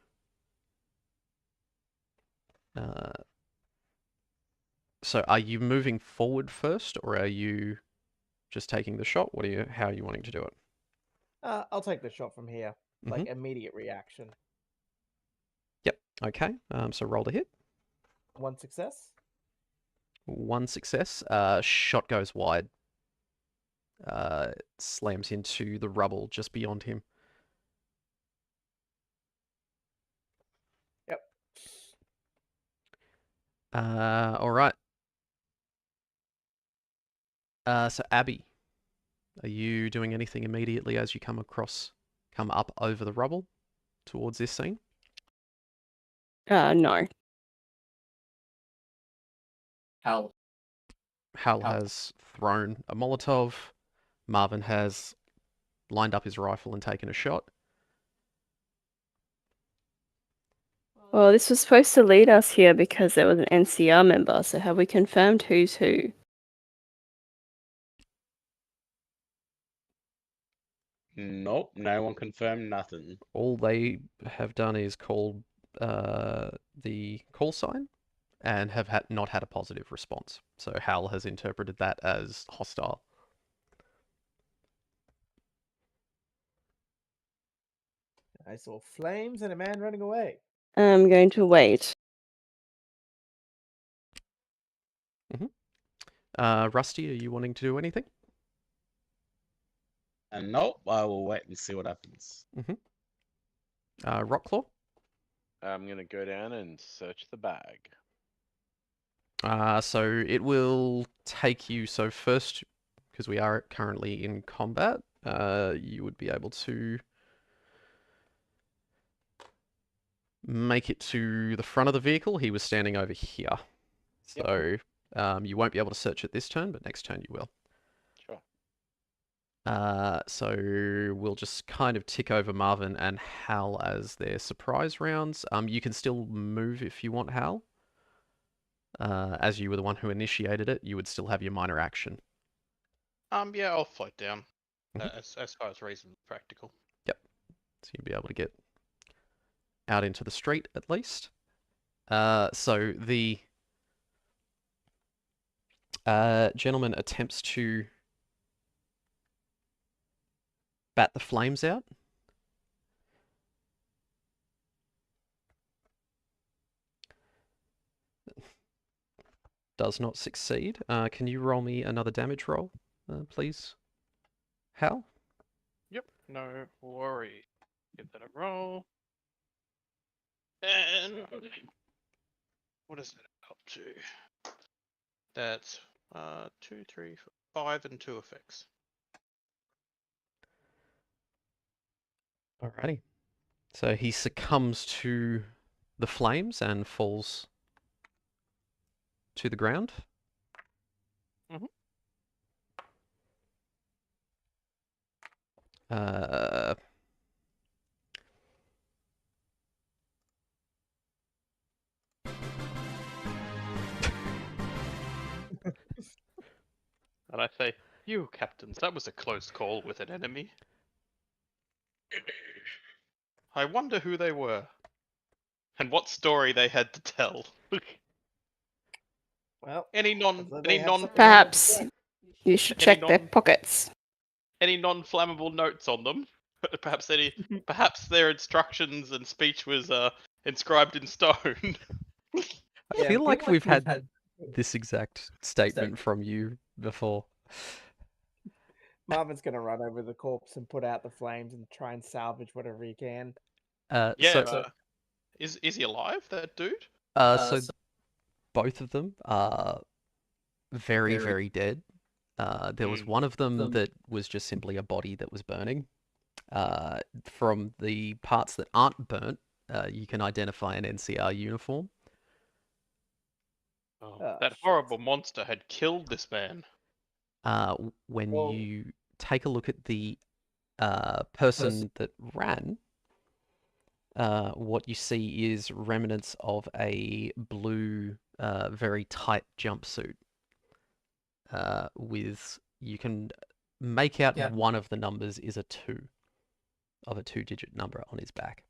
So are you moving forward first, or are you just taking the shot? How are you wanting to do it? I'll take the shot from here. Like immediate reaction. Yep. Okay. So roll to hit. 1 success. 1 success. Shot goes wide. Slams into the rubble just beyond him. Yep. All right. So Abby, are you doing anything immediately as you come up over the rubble towards this scene? No. Hal has thrown a Molotov. Marvin has lined up his rifle and taken a shot. Well, this was supposed to lead us here because there was an NCR member, so have we confirmed who's who? Nope, no one confirmed nothing. All they have done is called the call sign and have not had a positive response. So Hal has interpreted that as hostile. I saw flames and a man running away. I'm going to wait. Rusty, are you wanting to do anything? And nope, I will wait and see what happens. Rockclaw? I'm gonna go down and search the bag. So it will take you. So first, because we are currently in combat, you would be able to make it to the front of the vehicle. He was standing over here. So you won't be able to search it this turn, but next turn you will. Sure. So we'll just kind of tick over Marvin and Hal as their surprise rounds. You can still move if you want, Hal. As you were the one who initiated it, you would still have your minor action. Yeah, I'll float down. Mhm. As far as reasonably practical. So you'll be able to get out into the street at least. So the gentleman attempts to bat the flames out. Does not succeed. Can you roll me another damage roll, please, Hal? Yep, no worry. Give that a roll. And what is that up to? That's 2, 3, 5, and 2 effects. Alrighty. So he succumbs to the flames and falls to the ground. Mhm. Uh, And I say, you captains, that was a close call with an enemy. I wonder who they were. And what story they had to tell. Well, Any Perhaps you should Any check their non- pockets. any non-flammable notes on them? Perhaps their instructions and speech was inscribed in stone. I feel like we've had this exact statement from you before. Marvin's gonna run over the corpse and put out the flames and try and salvage whatever he can. Yeah, So, is he alive, that dude? so both of them are very, very dead. There was one of them that was just simply a body that was burning. From the parts that aren't burnt, you can identify an NCR uniform. Oh, That shit. horrible monster had killed this man. When you take a look at the person that ran, what you see is remnants of a blue, very tight jumpsuit. With you can make out one of the numbers is a 2 of a 2-digit number on his back.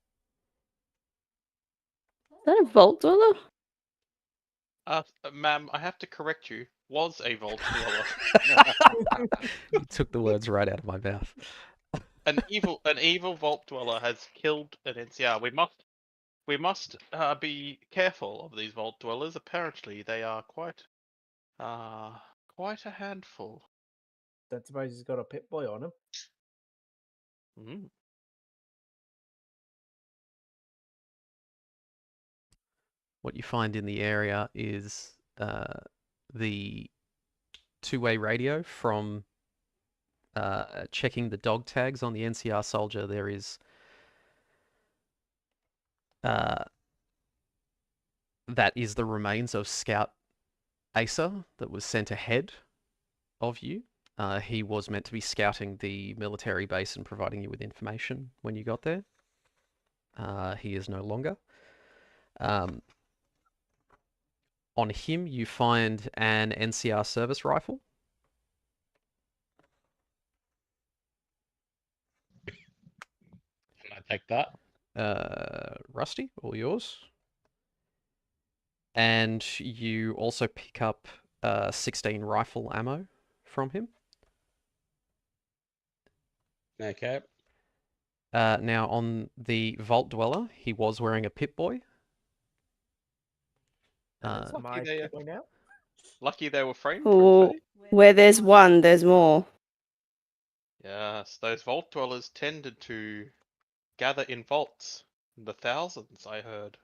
Is that a vault dweller? Ma'am, I have to correct you. Was a vault dweller. You took the words right out of my mouth. An evil vault dweller has killed an NCR. We must be careful of these vault dwellers. Apparently, they are quite a handful. Don't suppose he's got a pit boy on him. Mm. What you find in the area is the two-way radio from checking the dog tags on the NCR soldier. There is that is the remains of Scout Asa that was sent ahead of you. He was meant to be scouting the military base and providing you with information when you got there. He is no longer. On him, you find an NCR service rifle. Take that. Rusty, all yours. And you also pick up 16 rifle ammo from him. Okay. Now, on the Vault Dweller, he was wearing a Pip-Boy. That's Lucky my they- Pip-Boy now. Lucky they were framed Oh, for where there's one, there's more. Yes, those vault dwellers tended to gather in vaults. In the thousands, I heard.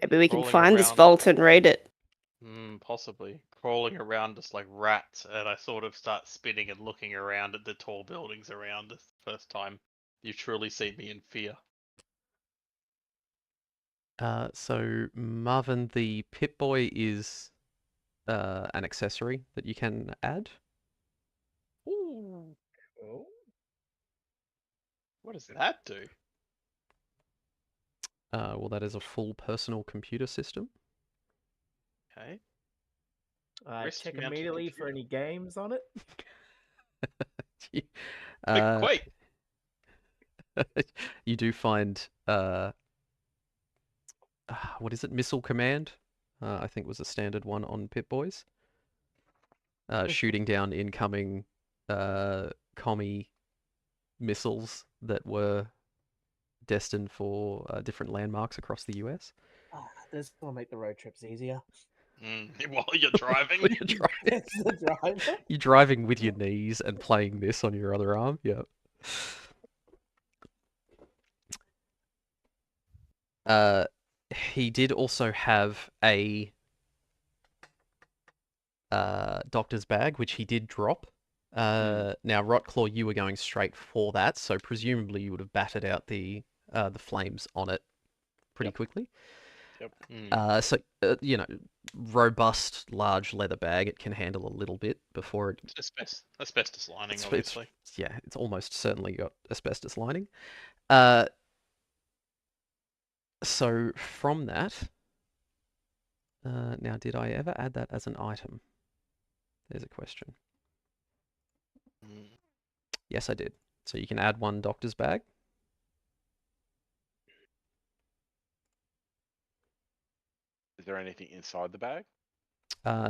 Maybe we can Crawling find this around. vault and raid it. Possibly. Crawling around just like rats, and I sort of start spinning and looking around at the tall buildings around us. First time you've truly seen me in fear. So Marvin, the Pip-Boy is an accessory that you can add. Ooh, Cool. what does that do? Well, that is a full personal computer system. Okay. Check Wrist-mounted immediately for computer. any games on it. Wait, You do find what is it? Missile Command, I think was a standard one on Pip-Boys. Shooting down incoming commie missiles that were destined for different landmarks across the US. This will make the road trips easier. While you're driving. You're driving, It's the driver. you're driving with your knees and playing this on your other arm. Yep. He did also have a doctor's bag, which he did drop. Now, Rotclaw, you were going straight for that, so presumably you would have battered out the flames on it pretty quickly. Yep. So you know, robust, large leather bag. It can handle a little bit before it. It's asbestos lining, It's obviously. yeah, it's almost certainly got asbestos lining. So from that, now did I ever add that as an item? There's a question. Yes, I did. So you can add one doctor's bag. Is there anything inside the bag?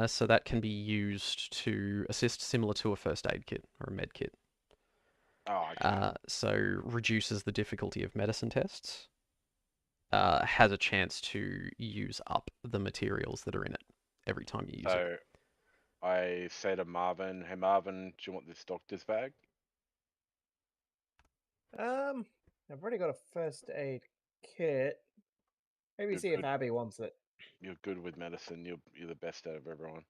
So that can be used to assist, similar to a first aid kit or a med kit. Oh, okay. So reduces the difficulty of medicine tests. Has a chance to use up the materials that are in it every time you use it. So I say to Marvin, "Hey Marvin, do you want this doctor's bag?" I've already got a first aid kit. Maybe You're see if good. Abby wants it. You're good with medicine. You're the best out of everyone.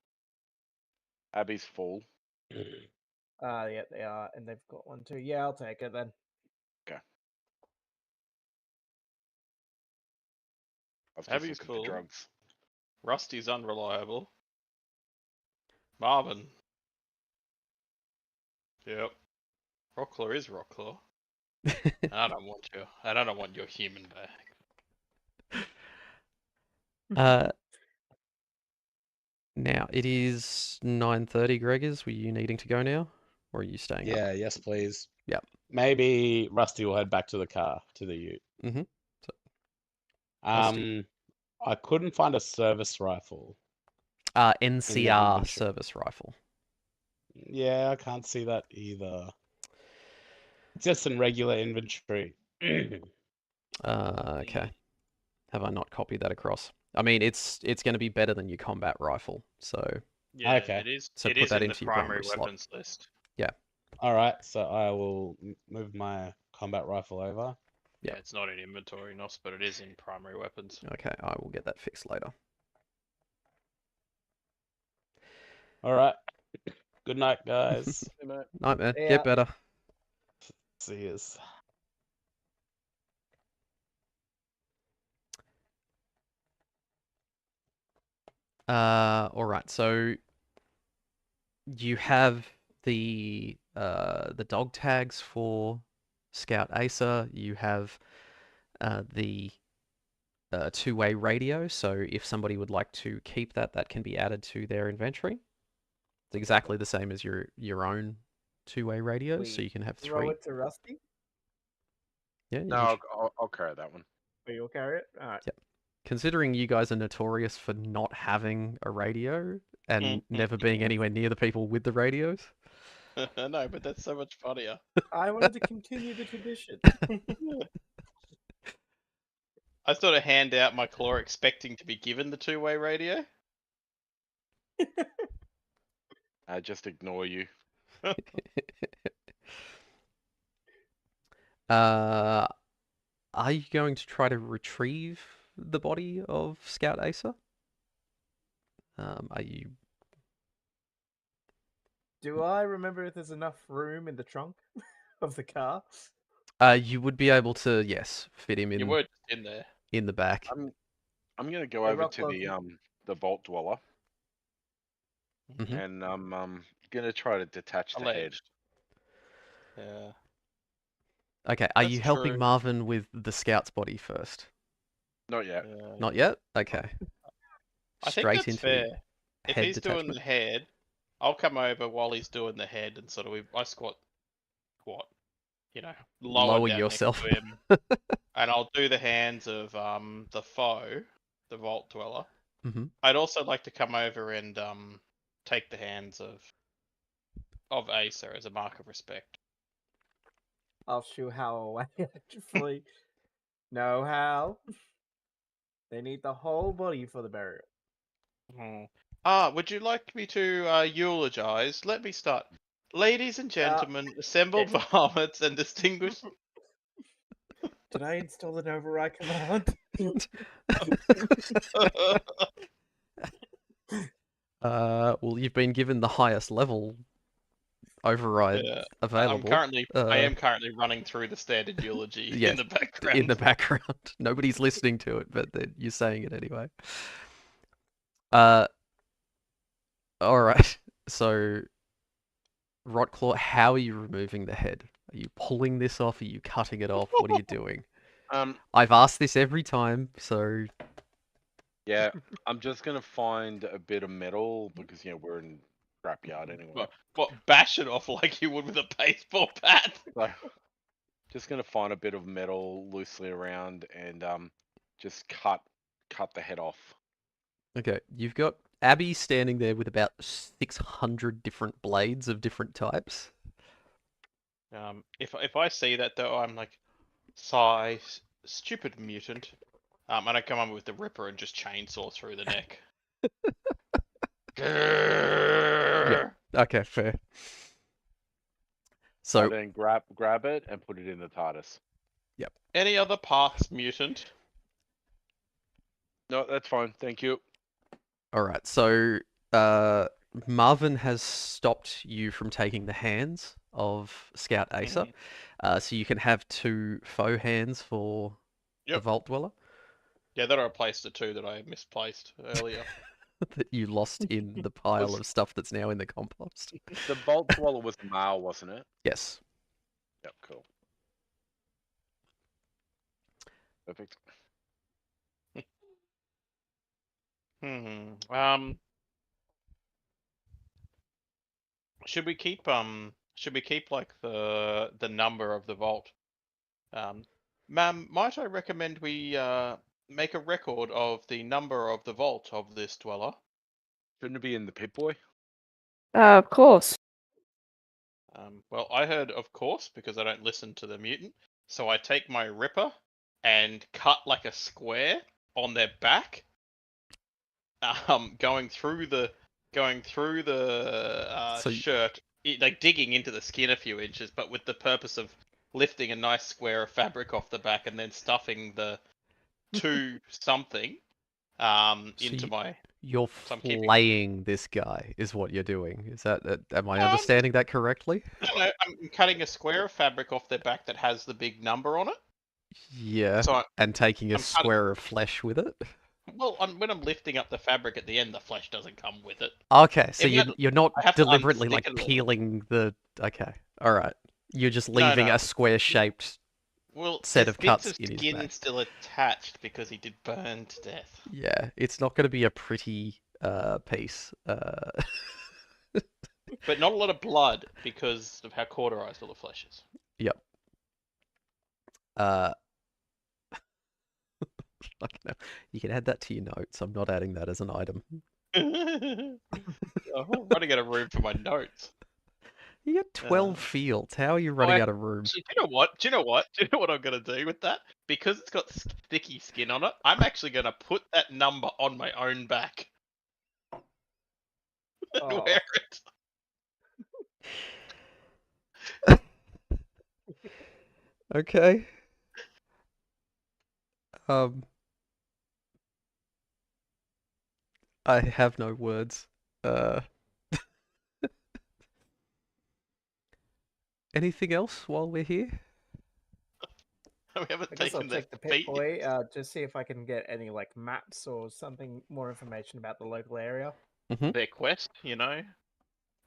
Abby's full. Yeah, they are, and they've got one too. Yeah, I'll take it then. Okay. I was just Abby's looking for full. drugs. Rusty's unreliable. Marvin. Yep. Rocklaw is Rocklaw. I don't want your human bag. Now it is 9:30. Gregors, were you needing to go now, or are you staying up? Yeah, yes, please. Yep. Maybe Rusty will head back to the car, to the ute. Mm-hmm. I couldn't find a service rifle. NCR inventory. service rifle. Yeah, I can't see that either. Just in regular inventory. Okay. Have I not copied that across? I mean, it's going to be better than your combat rifle, so Yeah, Okay. it is. So It put is that in the into your primary primary slot. weapons list. All right, so I will move my combat rifle over. Yeah, Yep. it's not in inventory, NOS, but it is in primary weapons. okay, I will get that fixed later. All right. Good night, guys. Night, man. Yeah. Get better. See yous. All right. So you have the dog tags for Scout Acer. You have the two-way radio. So if somebody would like to keep that, that can be added to their inventory. It's exactly the same as your own two-way radio. So We you can have Throw three. it to Rusty. Yeah. No, I'll carry that one. Oh, you'll carry it? Alright. Considering you guys are notorious for not having a radio and never being anywhere near the people with the radios. No, but that's so much funnier. I wanted to continue the tradition. I sort of hand out my claw expecting to be given the two-way radio. I just ignore you. Are you going to try to retrieve the body of Scout Asa? Are you? Do I remember if there's enough room in the trunk of the car? You would be able to, yes, fit him You in were just in there. in the back. I'm gonna go The over rock to clothing. the vault dweller, Mhm. and I'm gonna try to detach the head. Alleged. Yeah. Okay, are That's you helping true. Marvin with the Scout's body first? Not yet. Yeah. Not yet? Okay. I think Straight that's into fair. If head he's doing the detachment. head, I'll come over while he's doing the head and sort of I squat, lower Lower down yourself. next to him, and I'll do the hands of the foe, the vault dweller. hmm I'd also like to come over and take the hands of Asa as a mark of respect. I'll shoo Hal away, actually. No, Hal. They need the whole body for the burial. Would you like me to eulogize? Let me start. Ladies and gentlemen, assembled varmints and distinguished. Did I install an override command? Well, you've been given the highest level override Yeah, available. I am currently running through the standard eulogy Yeah, in the background. in the background. Nobody's listening to it, but you're saying it anyway. All right. So, Rotclaw, how are you removing the head? Are you pulling this off? Are you cutting it off? What are you doing? I've asked this every time, so Yeah, I'm just gonna find a bit of metal because we're in scrapyard anyway. What, bash it off like you would with a baseball bat? So, just gonna find a bit of metal loosely around and just cut the head off. okay. You've got Abby standing there with about 600 different blades of different types. If I see that though, I'm like, sigh, stupid mutant. And I come up with the Ripper and just chainsaw through the neck. Yeah. Okay, fair. I So, then grab it and put it in the TARDIS. Any other parts, mutant? No, that's fine. Thank you. all right. So, Marvin has stopped you from taking the hands of Scout Asa. So you can have 2 faux hands for the Yep. Vault Dweller Yeah, that I replaced the 2 that I misplaced earlier. that you lost in the pile of stuff that's now in the compost. The vault dweller was male, wasn't it? Yes. Yep, cool. Perfect. Should we keep like the number of the vault? Ma'am, might I recommend we make a record of the number of the vault of this dweller? Shouldn't it be in the Pip-Boy? Of course. Well, I heard of course because I don't listen to the mutant. So I take my Ripper and cut like a square on their back, going through the So shirt, like digging into the skin a few inches, but with the purpose of lifting a nice square of fabric off the back and then stuffing the to something into my. you're So I'm keeping- flaying this guy, is what you're doing. Is that am I understanding that correctly? No, I'm cutting a square of fabric off their back that has the big number on it. Yeah. So And taking a I'm cutting- square of flesh with it. well, when I'm lifting up the fabric at the end, the flesh doesn't come with it. Okay, so If you're that- you're not I have to deliberately unstick like it a little. peeling the. Okay, all right. You're just leaving no. a square-shaped. Well, Set there's of cuts bits of in his skin back. still attached because he did burn to death. Yeah, it's not going to be a pretty piece. But not a lot of blood because of how cauterized all the flesh is. Yep. Fucking hell. You can add that to your notes. I'm not adding that as an item. I'm running out of room for my notes. You got 12 fields. How are you running out of room? Actually, do you know what? Do you know what? Do you know what I'm gonna do with that? Because it's got sticky skin on it, I'm actually gonna put that number on my own back and Oh. wear it. Okay. I have no words. Anything else while we're here? We haven't I guess I'll taken their check the pit feet. boy, just see if I can get any like maps or something more information about the local area. Their quest, you know,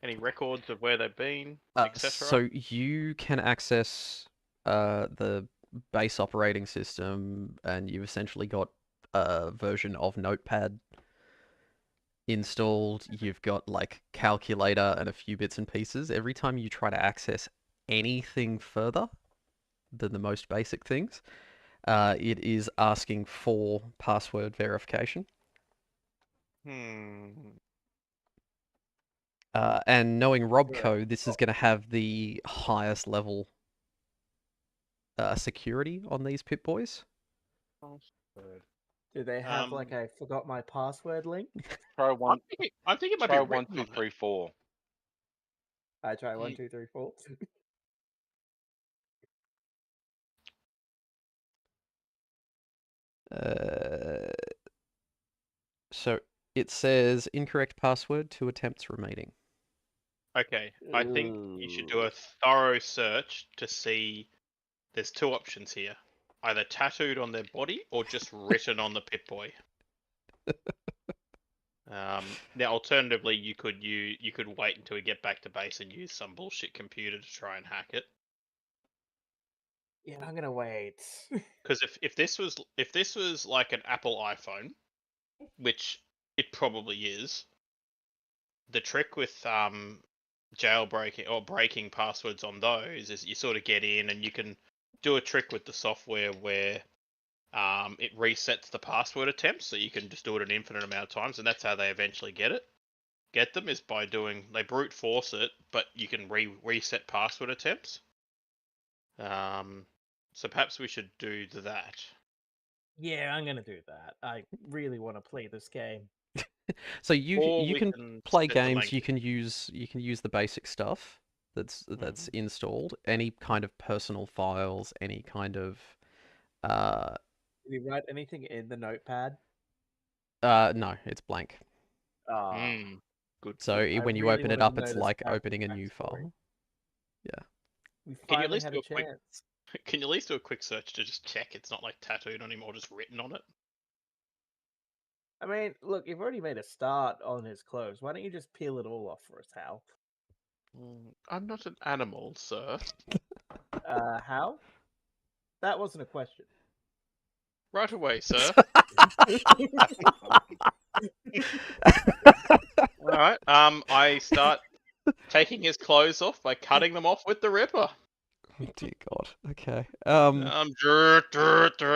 any records of where they've been, etc. So you can access the base operating system, and you've essentially got a version of Notepad installed. You've got like calculator and a few bits and pieces. Every time you try to access anything further than the most basic things, it is asking for password verification. And knowing Robco, this is going to have the highest level security on these Pip Boys. Do they have like a forgot my password link? Try one. I'm thinking it might Try be 1, written 2, on it. 3, 4. I try 1, 2, 3, 4. So it says incorrect password, 2 attempts remaining. Okay, I think you should do a thorough search to see. There's 2 options here: either tattooed on their body or just written on the Pip Boy. Now, alternatively, you could wait until we get back to base and use some bullshit computer to try and hack it. Yeah, I'm gonna wait. Because if this was like an Apple iPhone, which it probably is, the trick with jailbreaking or breaking passwords on those is you sort of get in and you can do a trick with the software where it resets the password attempts, so you can just do it an infinite amount of times, and that's how they eventually get them, is by they brute force it, but you can reset password attempts. So perhaps we should do that. Yeah, I'm gonna do that. I really want to play this game. So Or you we can play set the games. length. You can use the basic stuff that's installed. Any kind of personal files, any kind of Did you write anything in the notepad? no, it's blank. Good. So I when you really open it wanted up, to know it's this like character's opening a new backstory. file. Yeah. We Can you at finally least had do a a quick- chance. Can you at least do a quick search to just check it's not like tattooed anymore, just written on it? I mean, look, you've already made a start on his clothes. Why don't you just peel it all off for us, Hal? I'm not an animal, sir. Hal? That wasn't a question. Right away, sir. Alright, I start taking his clothes off by cutting them off with the Ripper. Oh dear God. Okay.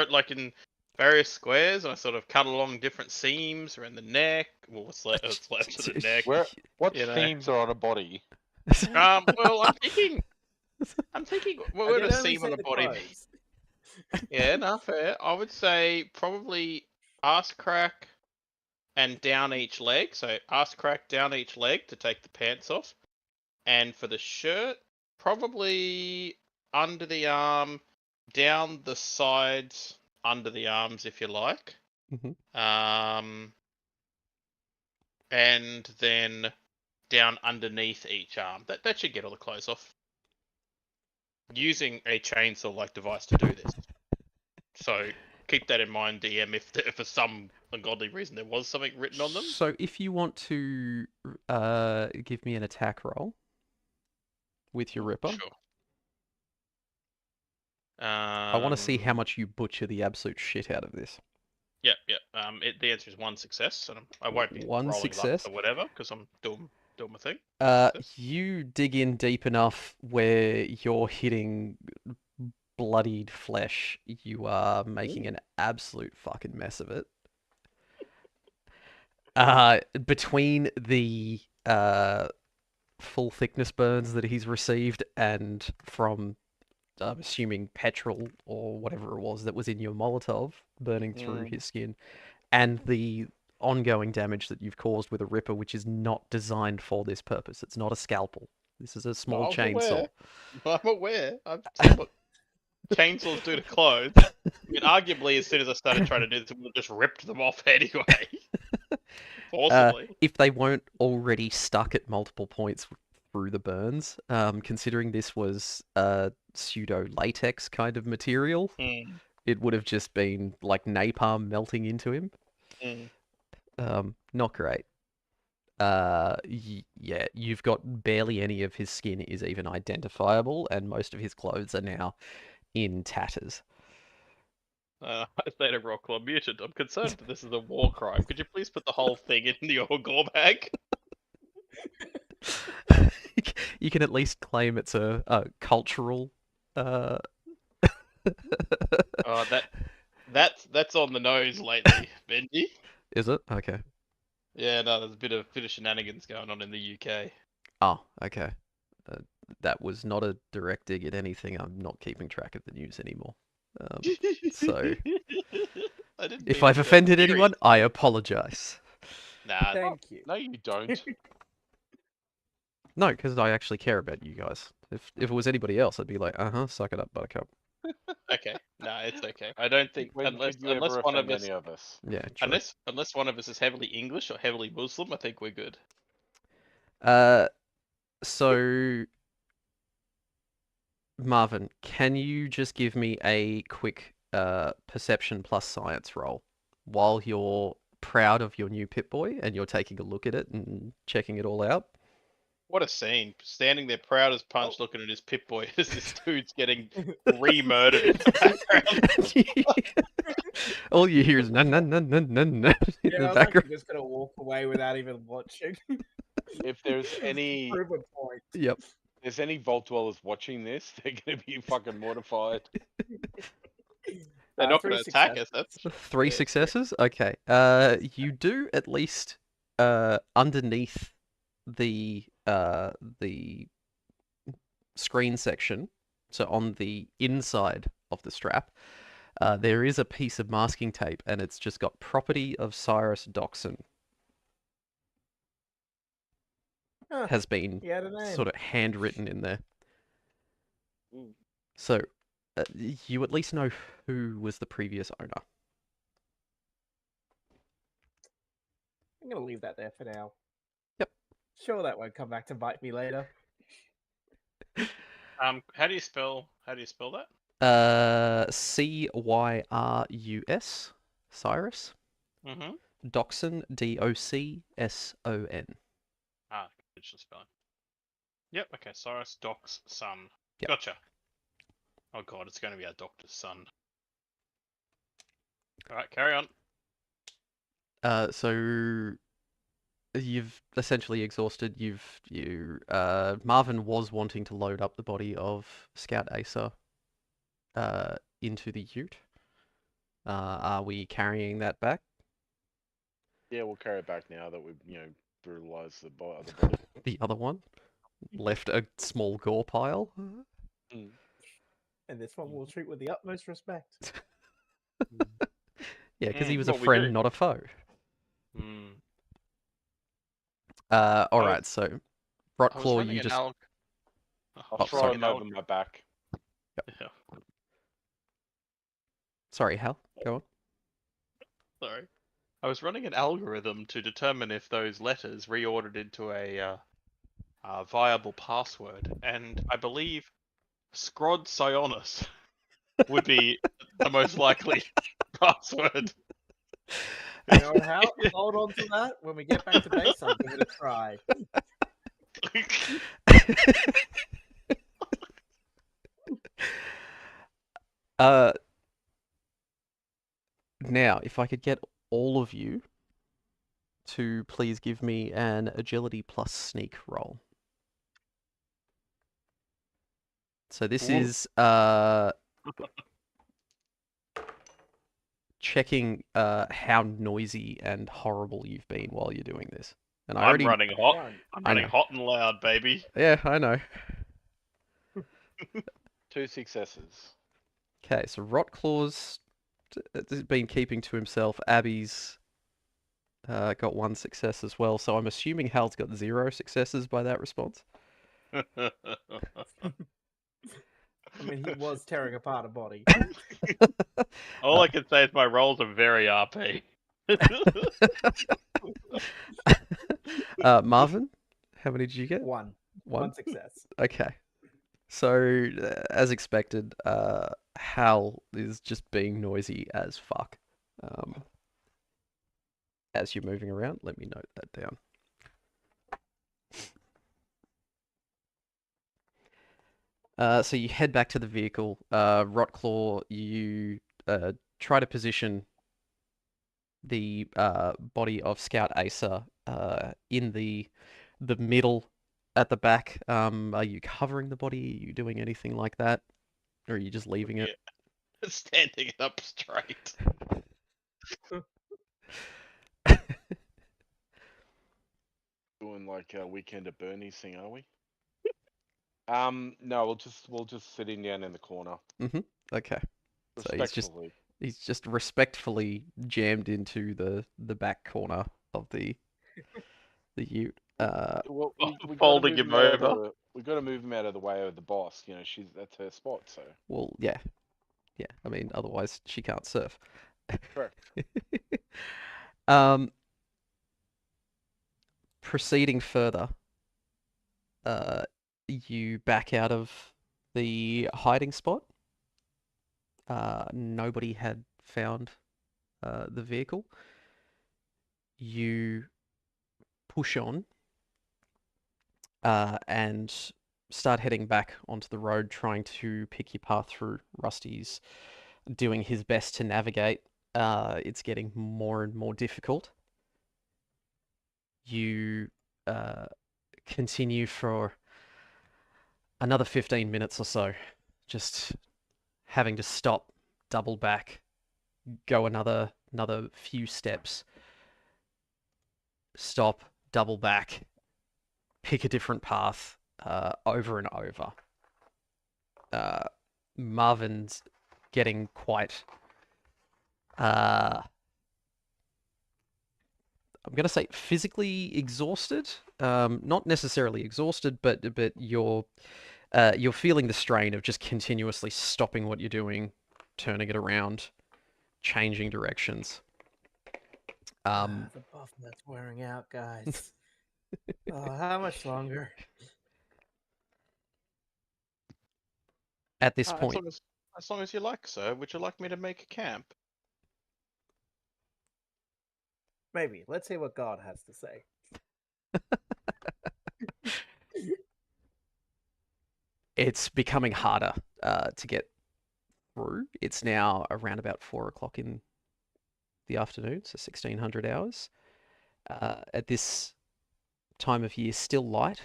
Like in various squares, and I sort of cut along different seams around the neck. Well, what's left of the neck? What You know. themes are on a body? Well, I'm thinking what I would did a only seam on say the the body be? clothes. Yeah, no, fair. I would say probably ass crack and down each leg. So ass crack down each leg to take the pants off. And for the shirt, probably under the arm, down the sides, under the arms, if you like. And then down underneath each arm. That should get all the clothes off. Using a chainsaw-like device to do this. So keep that in mind, DM, if for some ungodly reason there was something written on them. So if you want to give me an attack roll with your Ripper, Sure. I want to see how much you butcher the absolute shit out of this. Yep. The answer is 1 success, and I won't be One rolling success luck or whatever because I'm doing my thing. You dig in deep enough where you're hitting bloodied flesh, you are making an absolute fucking mess of it. Between the full thickness burns that he's received and from, I'm assuming, petrol or whatever it was that was in your Molotov burning through his skin, and the ongoing damage that you've caused with a Ripper, which is not designed for this purpose. It's not a scalpel. This is a small chainsaw. I'm aware. I've seen what chainsaws do to clothes. I mean, arguably, as soon as I started trying to do this, it would have just ripped them off anyway. Forcibly. If they weren't already stuck at multiple points through the burns, considering this was a pseudo latex kind of material, it would have just been like napalm melting into him. Not great. Yeah, you've got barely any of his skin is even identifiable, and most of his clothes are now in tatters. I say to Rocklaw, mutant, I'm concerned that this is a war crime. Could you please put the whole thing in your gore bag? You can at least claim it's a cultural. Oh, that's on the nose lately, Benji. Is it? Okay. Yeah, no, there's a bit of shenanigans going on in the UK. Oh, okay. That was not a direct dig at anything. I'm not keeping track of the news anymore. So, if I've offended anyone, I apologize. Nah, Thank you. No, you don't. No, because I actually care about you guys. If it was anybody else, I'd be like, suck it up, buttercup. Okay, no, it's okay. I don't think When unless could you ever one of offend us any of us? Yeah, true. unless one of us is heavily English or heavily Muslim, I think we're good. So Marvin, can you just give me a quick perception plus science roll while you're proud of your new Pip-Boy and you're taking a look at it and checking it all out? What a scene! Standing there, proud as punch, looking at his Pip-Boy as this dude's getting re-murdered in the background. All you hear is no, no, no, no, no, no in Yeah, the I was background. actually just gonna walk away without even watching. If there's any, Prove a point. Yep. there's any Vault Dwellers watching this, they're gonna be fucking mortified. They're not 3 going to attack us. successes. That's Three yeah. successes? Okay. You do at least underneath the screen section, so on the inside of the strap, there is a piece of masking tape, and it's just got property of Cyrus Doxson Huh, has been he had a name. sort of handwritten in there. Ooh. So you at least know who was the previous owner. I'm gonna leave that there for now. Yep. Sure, that won't come back to bite me later. How do you spell that? Cyrus, Cyrus. Mm-hmm. Doxson, Docson. Ah, digital spelling. Yep. Okay. Cyrus Doc's son. Yep. Gotcha. Oh god, it's going to be our doctor's son. All right, carry on. So you've essentially exhausted. Marvin was wanting to load up the body of Scout Asa into the ute. Are we carrying that back? Yeah, we'll carry it back now that we've, brutalized the body. The other one left a small gore pile. And this one we'll treat with the utmost respect. Yeah, because he was well, a we friend, do. not a foe. All right, so I was Rotclaw, running you an just alg. I'll throw sorry. him over my back. Yeah, sorry, Hal. Go on. sorry. I was running an algorithm to determine if those letters reordered into a viable password, and I believe Scrod Sionis would be the most likely password. You know how? Hold on to that. When we get back to base, I'll give it a try. Now, if I could get all of you to please give me an agility plus sneak roll. So this is checking how noisy and horrible you've been while you're doing this. And I I'm already, running hot. One. I'm I running know. hot and loud, baby. Yeah, I know. 2 successes. Okay, so Rotclaw's been keeping to himself. Abby's got 1 success as well. So I'm assuming Hal's got 0 successes by that response. I mean, he was tearing apart a body. All I can say is my rolls are very RP. Marvin, how many did you get? One. 1? One success. Okay. So, as expected, Hal is just being noisy as fuck. As you're moving around, let me note that down. So you head back to the vehicle. Rotclaw, you try to position the body of Scout Asa in the middle at the back. Are you covering the body? Are you doing anything like that? Or are you just leaving it? Standing it up straight. Doing like a weekend at Bernie's thing, are we? No, we'll just sitting down in the corner. Okay. So Respectfully. he's just respectfully jammed into the back corner of the ute. Well, we Folding him over. We got to move him out of the way of the boss. You know, that's her spot. So Well, yeah. I mean, otherwise she can't surf. correct. Proceeding further, you back out of the hiding spot. Nobody had found the vehicle. You push on and start heading back onto the road, trying to pick your path through. Rusty's doing his best to navigate. It's getting more and more difficult. You continue for another 15 minutes or so, just having to stop, double back, go another few steps, stop, double back, pick a different path, over and over. Marvin's getting quite I'm going to say physically exhausted. Not necessarily exhausted, but you're feeling the strain of just continuously stopping what you're doing, turning it around, changing directions. The buff that's wearing out, guys. Oh, how much longer? At this point, As long as you like, sir. Would you like me to make a camp? Maybe. Let's see what God has to say. it's becoming harder to get through. It's now around about 4 o'clock in the afternoon, so 1600 hours. At this time of year, still light.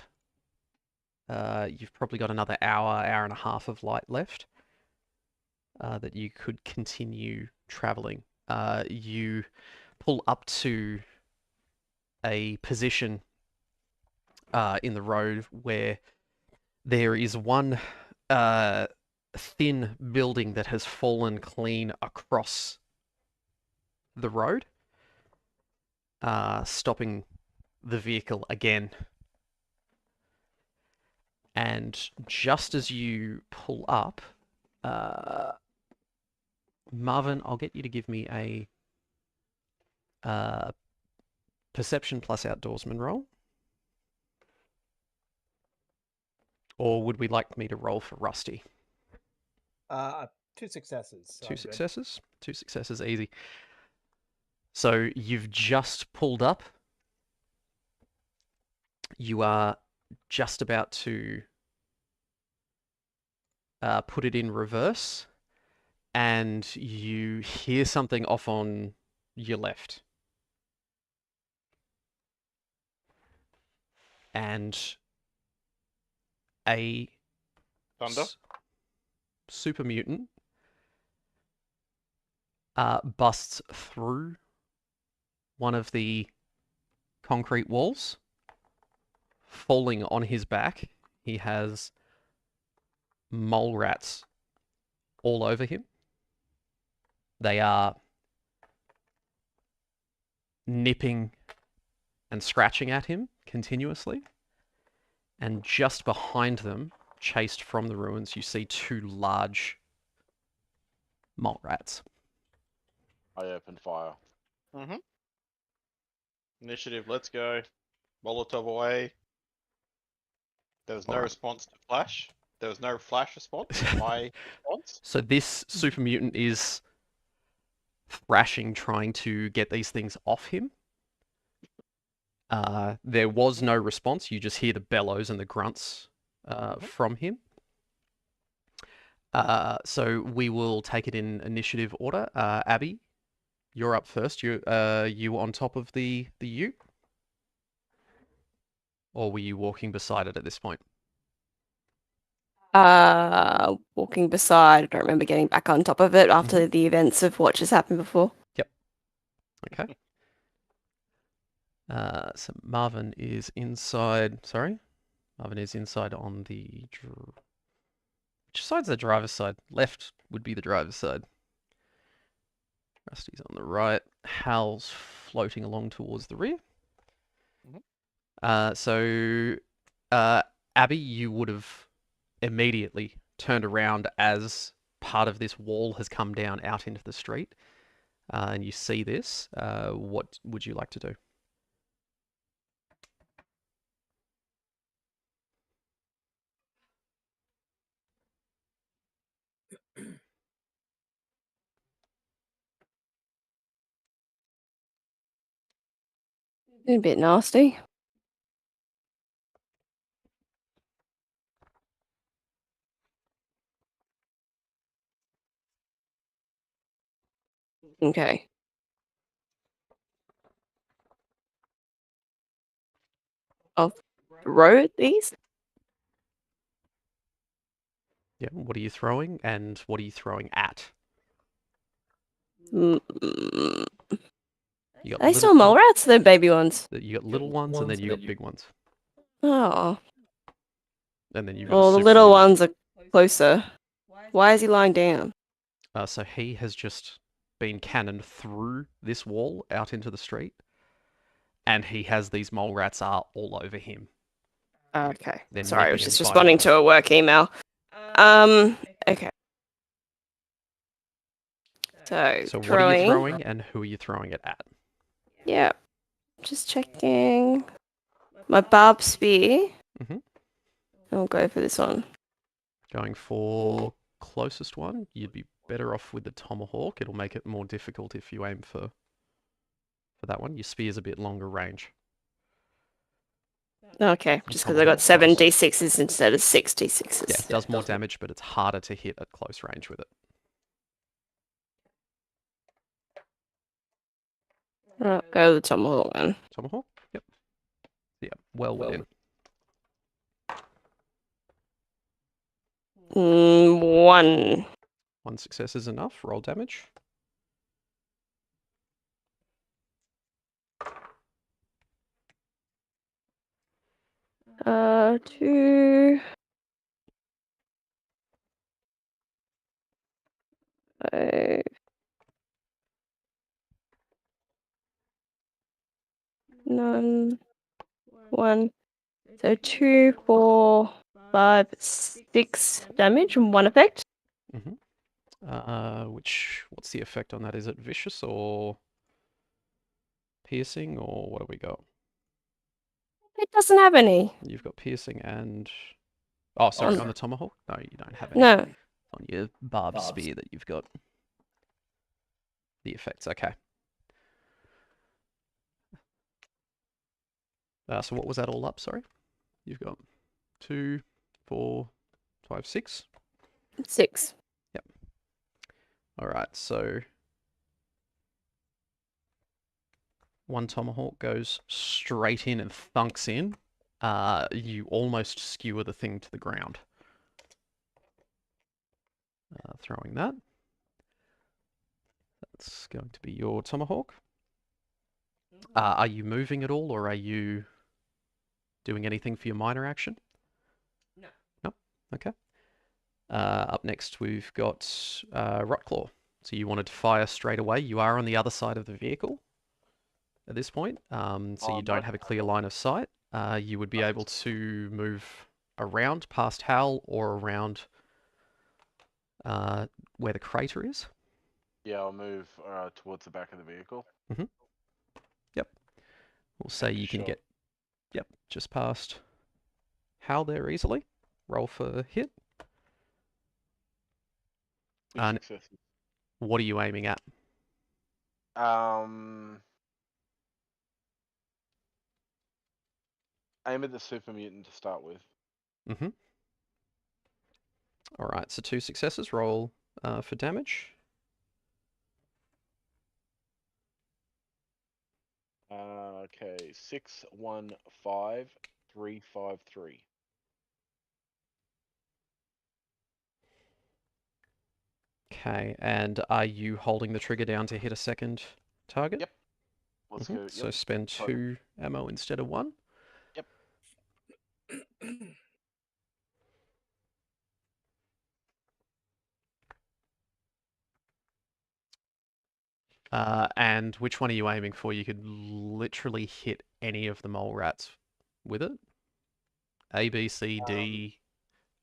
You've probably got another hour and a half of light left that you could continue traveling. You pull up to a position in the road where there is one thin building that has fallen clean across the road, stopping the vehicle again. And just as you pull up, Marvin, I'll get you to give me a perception plus outdoorsman roll. Or would we like me to roll for Rusty? 2 successes. So 2 I'm good. successes? 2 successes, easy. So you've just pulled up. You are just about to put it in reverse, and you hear something off on your left. And a Thunder? super mutant busts through one of the concrete walls, falling on his back. He has mole rats all over him. They are nipping and scratching at him continuously. And just behind them, chased from the ruins, you see 2 large mole rats. I open fire. Mm-hmm. Initiative, let's go. Molotov away. There was no Alright. response to flash. There was no flash response to my response. So this super mutant is thrashing, trying to get these things off him. There was no response. You just hear the bellows and the grunts from him. So we will take it in initiative order. Abby, you're up first. You on top of the ute? Or were you walking beside it at this point? Walking beside. I don't remember getting back on top of it after the events of what just happened before. Okay. So Marvin is inside. Sorry? Marvin is inside on the... Which side's the driver's side? Left would be the driver's side. Rusty's on the right. Hal's floating along towards the rear. So Abby, you would have immediately turned around as part of this wall has come down out into the street. And you see this. What would you like to do? A bit nasty. Okay. I'll throw these. Yeah, what are you throwing and what are you throwing at? Mm, You got Are they still mole rats? They're baby ones. You got little ones and then you got big ones. Oh. And then you've got Well, the little ones are closer. Why is he lying down? So he has just been cannoned through this wall out into the street. And he has these mole rats are all over him. Okay. They're Sorry, I was nipping just and responding biting. to a work email. Okay. So So what are throwing. you throwing and who are you throwing it at? Yeah. Just checking. My barb spear. Mhm. I'll go for this one. Going for closest one, you'd be better off with the tomahawk. It'll make it more difficult if you aim for that one. Your spear's a bit longer range. Okay, just because I got 7 d6s instead of 6 d6s. Yeah, it does more damage, but it's harder to hit at close range with it. Right, go with the tomahawk then. Tomahawk? Yep. Yeah, well within. 1. 1 success is enough. Roll damage. Two. 5. 9. 1. So 2, 4, 5, 6 damage and 1 effect. What's the effect on that? Is it vicious or piercing or what do we got? It doesn't have any. You've got piercing and... Oh, sorry, on the tomahawk? No, you don't have any. No. On your barbed spear that you've got. The effects, okay. So what was that all up, sorry? You've got 2, 4, 5, 6? 6. Yep. Alright, so... 1 tomahawk goes straight in and thunks in. You almost skewer the thing to the ground. Throwing that. That's going to be your tomahawk. Are you moving at all, or are you doing anything for your minor action? No. No? Okay. Up next, we've got Rotclaw. So you wanted to fire straight away. You are on the other side of the vehicle at this point, so you don't have a clear line of sight. You would be able to move around past Hal or around where the crater is. Yeah, I'll move towards the back of the vehicle. Yep. We'll say you can Sure. get, yep, just past Hal there easily. Roll for hit. Two And successes. what are you aiming at? Aim at the super mutant to start with. Mm-hmm. All right, so 2 successes. Roll for damage. Okay, 6, 1, 5, 3, 5, 3. Okay, and are you holding the trigger down to hit a second target? Yep. Let's Mhm. go. Yep. So spend Try- 2 ammo instead of 1. Yep. And which one are you aiming for? You could literally hit any of the mole rats with it. A, B, C, D,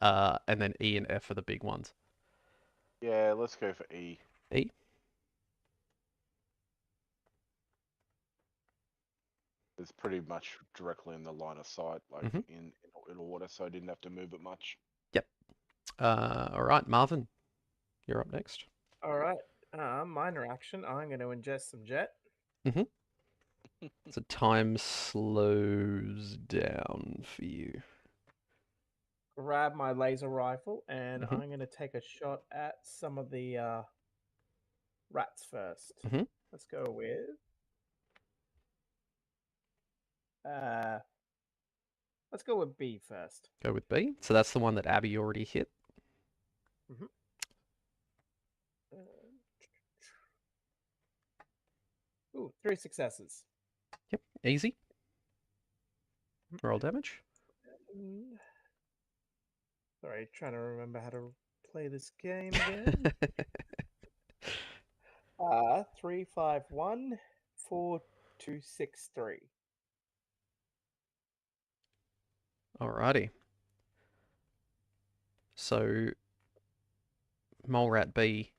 and then E and F are the big ones. Yeah, let's go for E. E? It's pretty much directly in the line of sight, like Mhm. in order, so I didn't have to move it much. Yep. All right, Marvin, you're up next. All right. Minor action. I'm going to ingest some jet. So time slows down for you. Grab my laser rifle, and Mhm. I'm going to take a shot at some of the rats first. Mhm. Let's go with. Let's go with B first. Go with B. So that's the one that Abby already hit. Ooh, 3 successes. Yep, easy. Roll damage. Sorry, trying to remember how to play this game again. 3, 5, 1, 4, 2, 6, 3. Alrighty. So Mole Rat B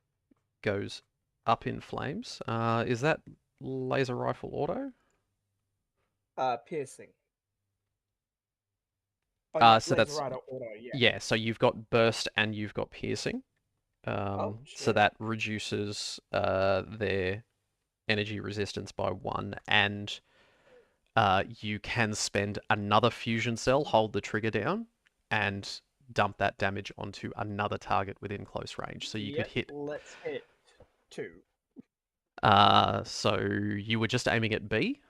goes up in flames. Is that laser rifle auto? Piercing. Oh, yeah, So laser that's rider auto, yeah. yeah. So you've got burst and you've got piercing. Oh, So shit. that reduces their energy resistance by 1, and you can spend another fusion cell, hold the trigger down, and dump that damage onto another target within close range. So you could hit. Let's hit 2. So you were just aiming at B.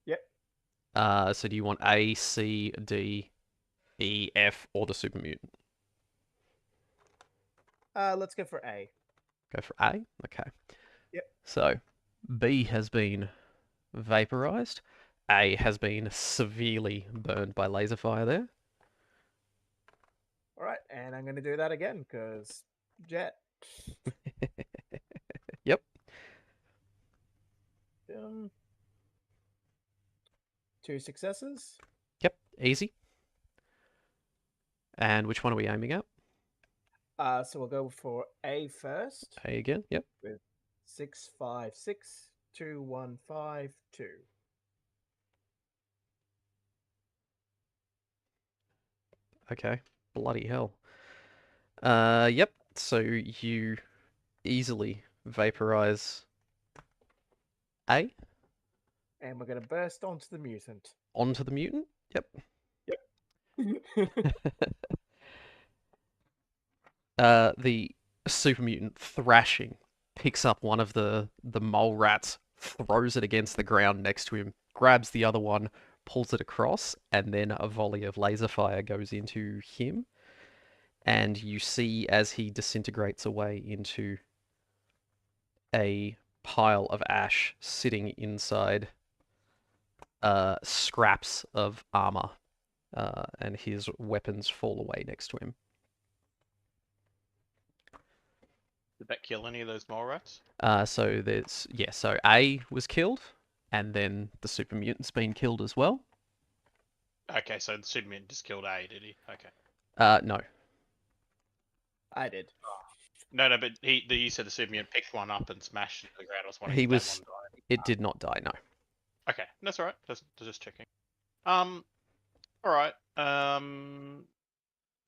Yep. So do you want A, C, D, E, F, or the super mutant? Let's go for A. Go for A. Okay. Yep. So B has been vaporized. A has been severely burned by laser fire there. All right, and I'm going to do that again because jet. Yep. 2 successes. Yep. Easy. And which one are we aiming at? So we'll go for A first. A again. Yep. With 6, 5, 6, 2, 1, 5, 2. Okay. Bloody hell. Yep. So you easily vaporize A And we're going to burst onto the mutant. onto the mutant. Yep. The super mutant thrashing picks up one of the mole rats, throws it against the ground next to him, grabs the other one, pulls it across, and then a volley of laser fire goes into him. And you see as he disintegrates away into a pile of ash sitting inside scraps of armor, and his weapons fall away next to him. Did that kill any of those mole rats? So A was killed, and then the super mutant's been killed as well. Okay, so the super mutant just killed A, did he? Okay. No. I did. No, but you said the super mutant picked one up and smashed it to the ground. I was wondering He if was. that one died. It did not die. No. Okay, that's all right. Just checking. All right.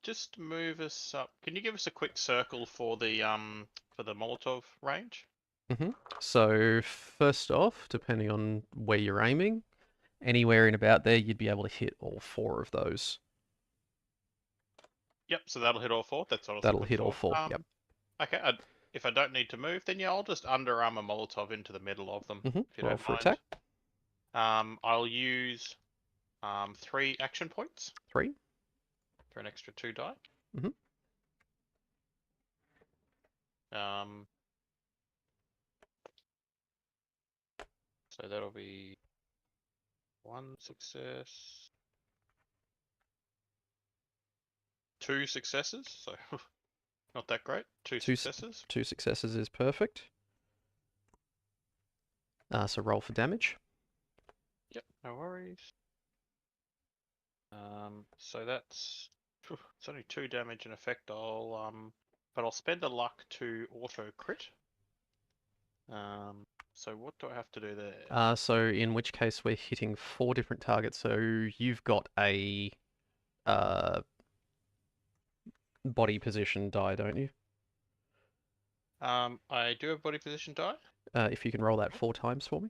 Just move us up. Can you give us a quick circle for the Molotov range? So first off, depending on where you're aiming, anywhere in about there, you'd be able to hit all 4 of those. Yep. So that'll hit all 4. That's what I was That'll looking hit all for. 4. Yep. Okay. If I don't need to move, then yeah, I'll just under armor Molotov into the middle of them. If you Roll don't for mind. attack. I'll use 3 action points 3. for an extra 2 die. Mhm. So that'll be 1 success, 2 successes. So not that great. 2 successes. 2 successes is perfect. So roll for damage. Yep, no worries. So that's it's only 2 damage in effect. But I'll spend a luck to auto crit. So what do I have to do there? So in which case we're hitting 4 different targets. So you've got a body position die, don't you? I do have body position die. If you can roll that 4 times for me.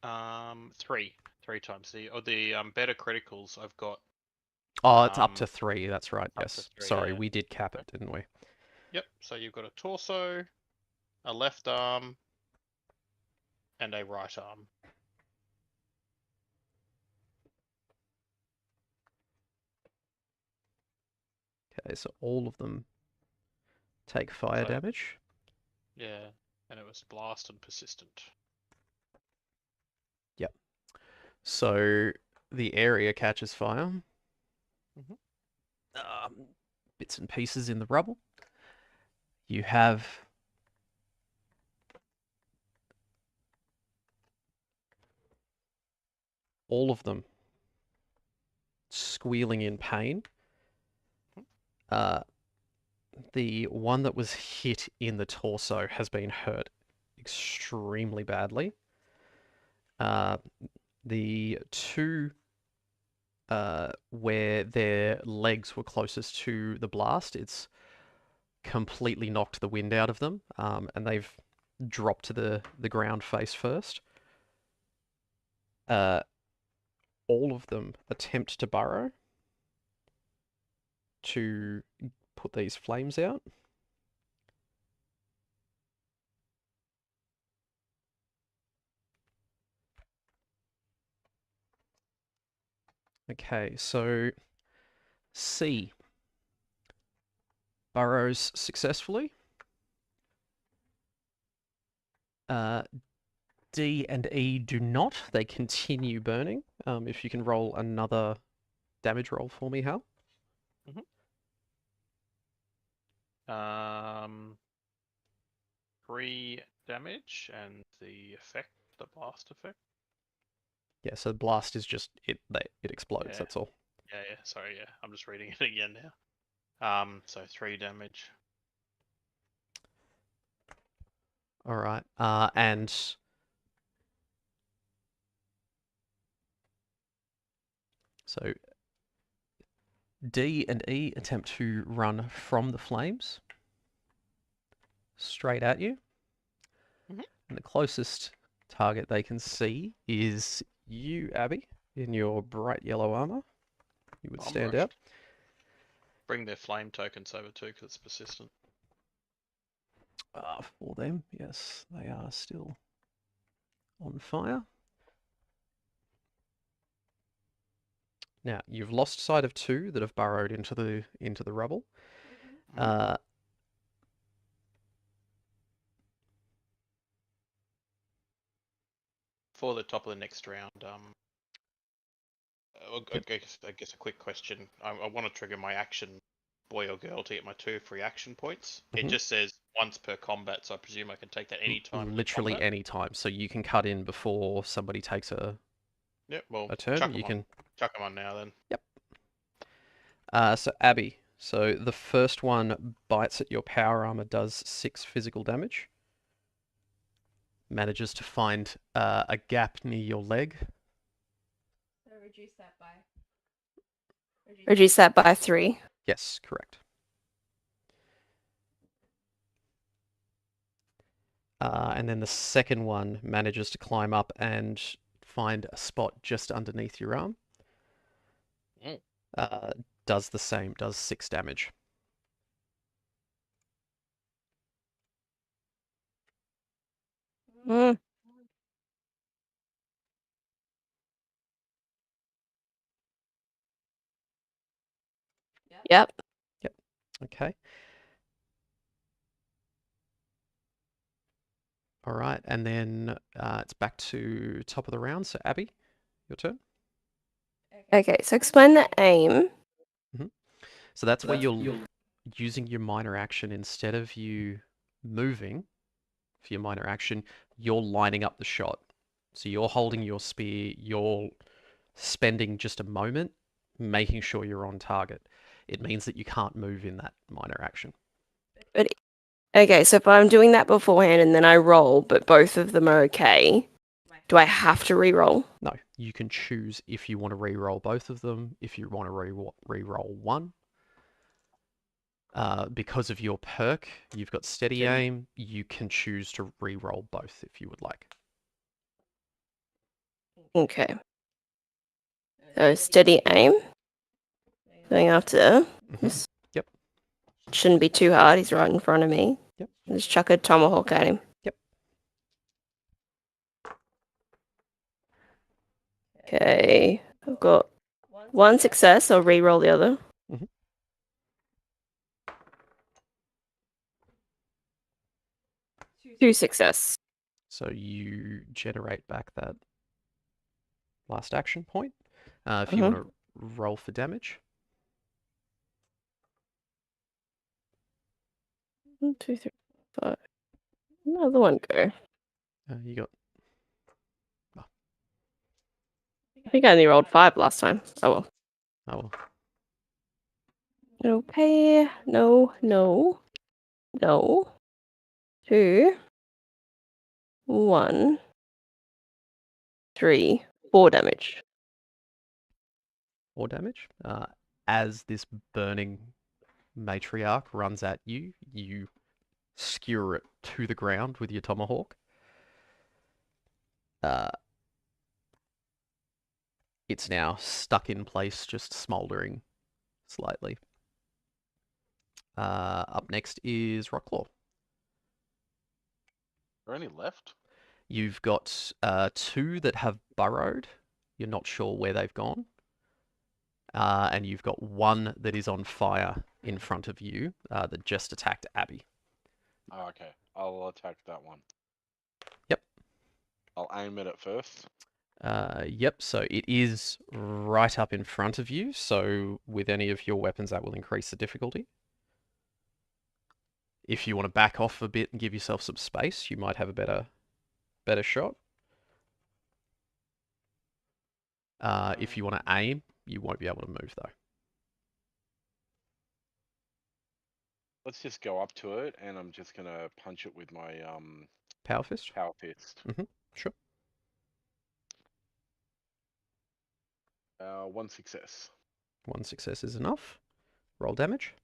3 times. The better criticals I've got. Oh, it's up to 3. That's right. up Yes. to 3, Sorry, yeah. we did cap it, didn't we? Yep. So you've got a torso, a left arm, and a right arm. Okay, so all of them take fire So- damage. Yeah, and it was blast and persistent. So the area catches fire. Mhm. Bits and pieces in the rubble. You have all of them squealing in pain. The one that was hit in the torso has been hurt extremely badly. The 2 where their legs were closest to the blast, it's completely knocked the wind out of them, and they've dropped to the ground face first. All of them attempt to burrow to put these flames out. Okay, so C burrows successfully. D and E do not. They continue burning. If you can roll another damage roll for me, Hal. 3 damage, and the effect, the blast effect. Yeah, so the blast is just it explodes, Yeah. that's all. Yeah. Sorry, yeah. I'm just reading it again now. So 3 damage. All right. And so D and E attempt to run from the flames straight at you. Mhm. And the closest target they can see is you, Abby, in your bright yellow armor. You would I'm stand rushed. out. Bring their flame tokens over too, because it's persistent. For them, yes, they are still on fire. Now, you've lost sight of 2 that have burrowed into the rubble. before the top of the next round, I guess a quick question. I want to trigger my action, boy or girl, to get my 2 free action points. It Mhm. just says once per combat, so I presume I can take that any time. in Literally combat? any time. So you can cut in before somebody takes a Yep. Well, turn. chuck You them can. on. Chuck them on now then. So Abby. So the first one bites at your power armor, does 6 physical damage. Manages to find a gap near your leg. So reduce that by 3. Yes, correct. And then the second one manages to climb up and find a spot just underneath your arm. Does the same, does 6 damage. Mm. Yep. Okay. All right, and then it's back to top of the round. So Abby, your turn. Okay, so explain the aim. So that's where you're using your minor action instead of you moving for your minor action, you're lining up the shot. So you're holding your spear, you're spending just a moment making sure you're on target. It means that you can't move in that minor action. But okay, so if I'm doing that beforehand and then I roll, but both of them are okay, do I have to re-roll? No, you can choose if you want to re-roll both of them, if you want to re-roll one. Because of your perk, you've got steady aim, you can choose to re-roll both if you would like. Okay. So steady aim. Going after. This Yep. shouldn't be too hard. He's right in front of me. Yep. Just chuck a tomahawk at him. Yep. Okay. I've got 1 success. I'll re-roll the other. Mhm. 2 success. So you generate back that last action point. If you want to roll for damage. 1, 2, 3, 4, 5. Another one go. You got. I think I only rolled 5 last time. Oh well. Oh well. Okay. No. 2, 1, 3, 4 damage. 4 damage. As this burning matriarch runs at you, you skewer it to the ground with your tomahawk. It's now stuck in place, just smouldering slightly. Up next is Rocklaw. Are any left? You've got 2 that have burrowed. You're not sure where they've gone. And you've got 1 that is on fire in front of you that just attacked Abby. Oh, okay. I'll attack that one. Yep. I'll aim it at first. Yep, so it is right up in front of you, so with any of your weapons that will increase the difficulty. If you want to back off a bit and give yourself some space, you might have a better shot. If you want to aim, you won't be able to move though. Let's just go up to it, and I'm just gonna punch it with my Power fist? power fist. Sure. 1 success. 1 success is enough. Roll damage.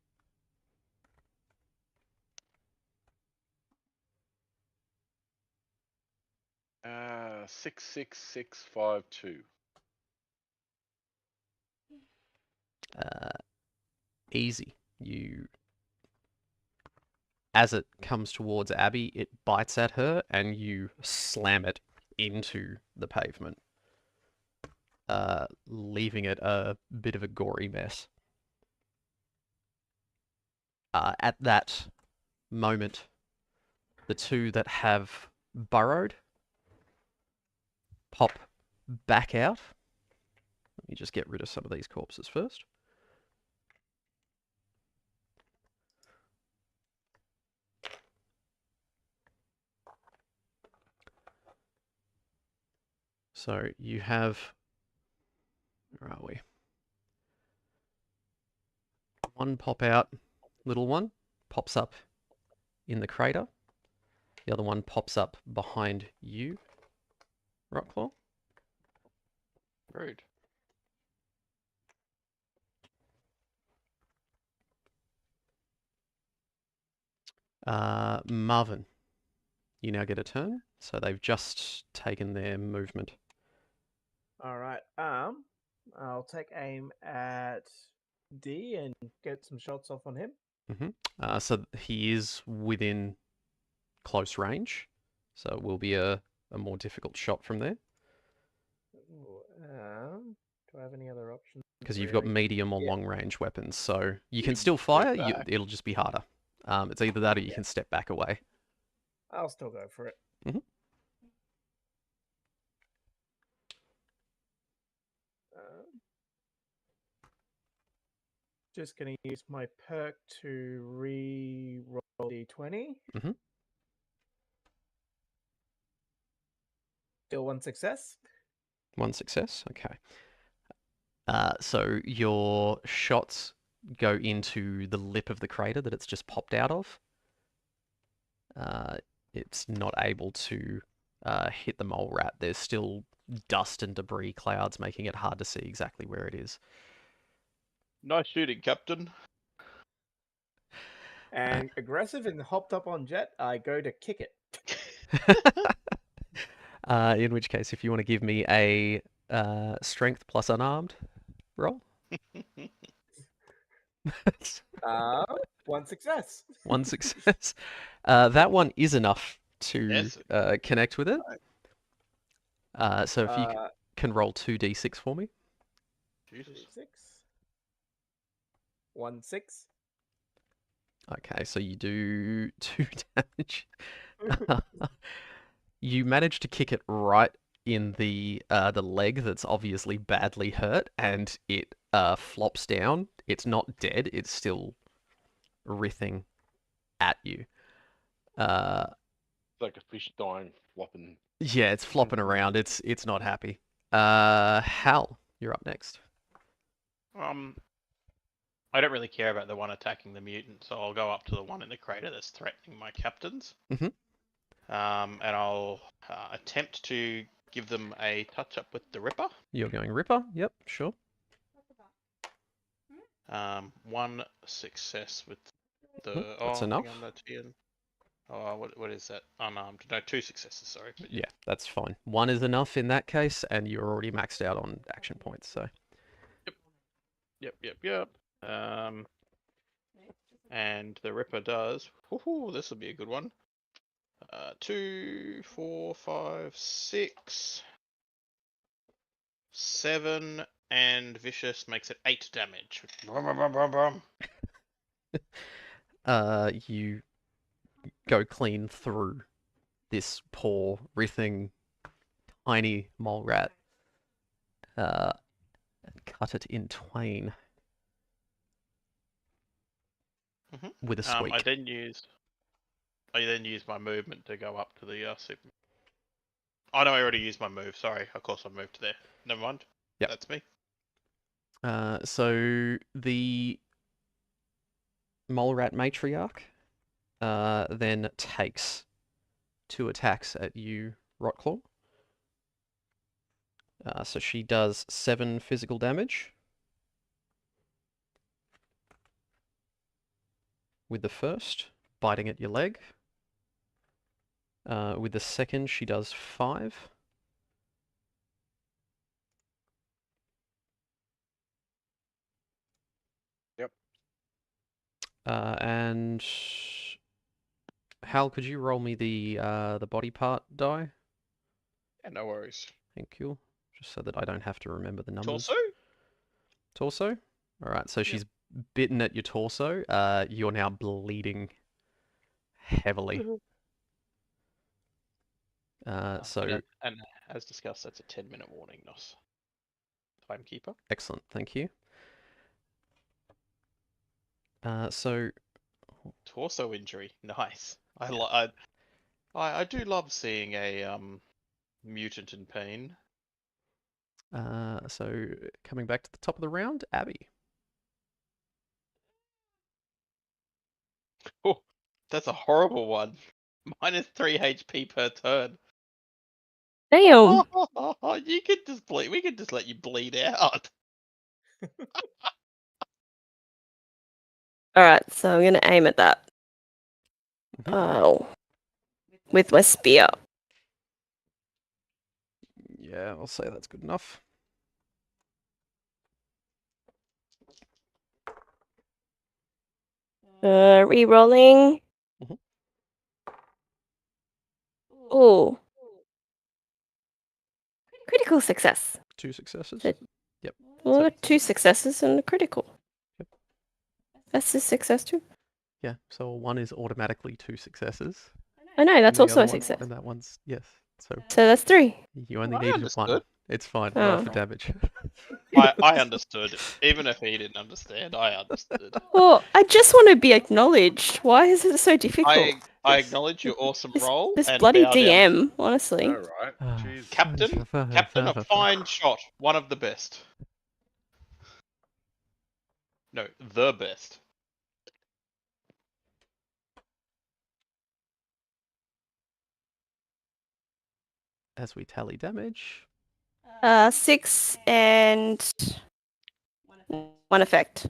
Uh, 66652. Easy. As it comes towards Abby, it bites at her, and you slam it into the pavement, leaving it a bit of a gory mess. At that moment, the 2 that have burrowed pop back out. Let me just get rid of some of these corpses first. So you have, where are we? One pop out, little one, pops up in the crater. The other one pops up behind you, Rockclaw. Rude. Marvin, you now get a turn. So they've just taken their movement. All right. I'll take aim at D and get some shots off on him. So he is within close range. So it will be a more difficult shot from there. Ooh, do I have any other options? Because you've got Really? medium or Yeah. long range weapons. So you can can still step fire, back. it'll just be harder. It's either that or you Yeah. can step back away. I'll still go for it. Mhm. Just gonna use my perk to re-roll d20. Mhm. Still one success. One success, okay. So your shots go into the lip of the crater that it's just popped out of. It's not able to hit the mole rat. There's still dust and debris clouds making it hard to see exactly where it is. Nice shooting, Captain. And aggressive and hopped up on Jet, I go to kick it. In which case, if you want to give me a strength plus unarmed roll. One success. One success. That one is enough to Yes. connect with it. So if you can roll 2d6 for me. Jesus. 6. 1 6. Okay, so you do 2 damage. You manage to kick it right in the leg that's obviously badly hurt, and it flops down. It's not dead. It's still writhing at you. It's like a fish dying, flopping. Yeah, it's flopping around. It's not happy. Hal, you're up next. I don't really care about the one attacking the mutant, so I'll go up to the one in the crater that's threatening my captains. Mhm. And I'll attempt to give them a touch up with the Ripper. You're going Ripper? Yep, sure. One success with the. That's I enough. think I'm not in. Oh, what is that? Unarmed. No, 2 successes. Sorry. But Yeah, that's fine. One is enough in that case, and you're already maxed out on action points, so. Yep. And the Ripper does. Woohoo! This will be a good one. 2, 4, 5, 6, 7, and Vicious makes it 8 damage. You go clean through this poor, writhing, tiny mole rat. And cut it in twain. With a squeak. I then use my movement to go up to the super. Oh no, I already used my move. Sorry, of course I moved to there. Never mind. Yep. That's me. So the mole rat matriarch then takes 2 attacks at you, Rotclaw. So she does 7 physical damage. With the first, biting at your leg. With the second, she does 5. Yep. And Hal, could you roll me the body part die? Yeah, no worries. Thank you. Just so that I don't have to remember the numbers. Torso? Torso? Alright, so she's bitten at your torso. You're now bleeding heavily. So and as discussed, that's a 10-minute warning, not timekeeper. excellent, thank you. So Torso injury, nice. I do love seeing a mutant in pain. so coming back to the top of the round, Abby. Oh, that's a horrible one. Minus 3 HP per turn. Damn. You could just bleed. We could just let you bleed out. All right, so I'm gonna aim at that. Mhm. Oh, with my spear. Yeah, I'll say that's good enough. Re-rolling. Mhm. Ooh. Critical success. 2 successes. So- Yep. Well, So- 2 successes and a critical. Yep. That's a success too. Yeah. So a 1 is automatically 2 successes. I know, and that's the also other a one- success. And that one's yes. So So that's 3. you only I needed 1. understood. It's fine. Roll for Oh. damage. I understood. Even if he didn't understand, I understood. Well, I just want to be acknowledged. Why is it so difficult? I acknowledge your awesome role This and bloody bow down. DM, honestly. All right. Ah, Jeez. Captain, a fine shot. One of the best. No, the best. As we tally damage. 6 and 1 effect.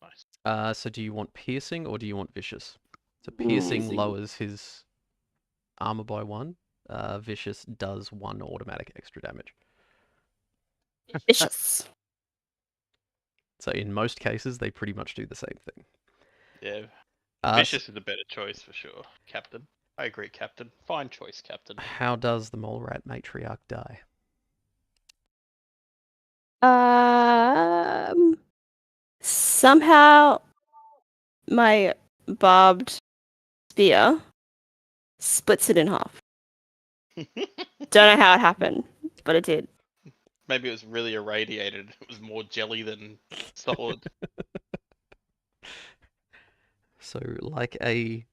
Nice. So do you want piercing or do you want vicious? So piercing Piercing. lowers his armor by 1. Vicious does 1 automatic extra damage. Vicious. So in most cases, they pretty much do the same thing. Yeah. Uh, Vicious is a better choice for sure, Captain. I agree, Captain. Fine choice, Captain. How does the mole rat matriarch die? Somehow my barbed spear splits it in half. Don't know how it happened, but it did. Maybe it was really irradiated. It was more jelly than solid. So, like a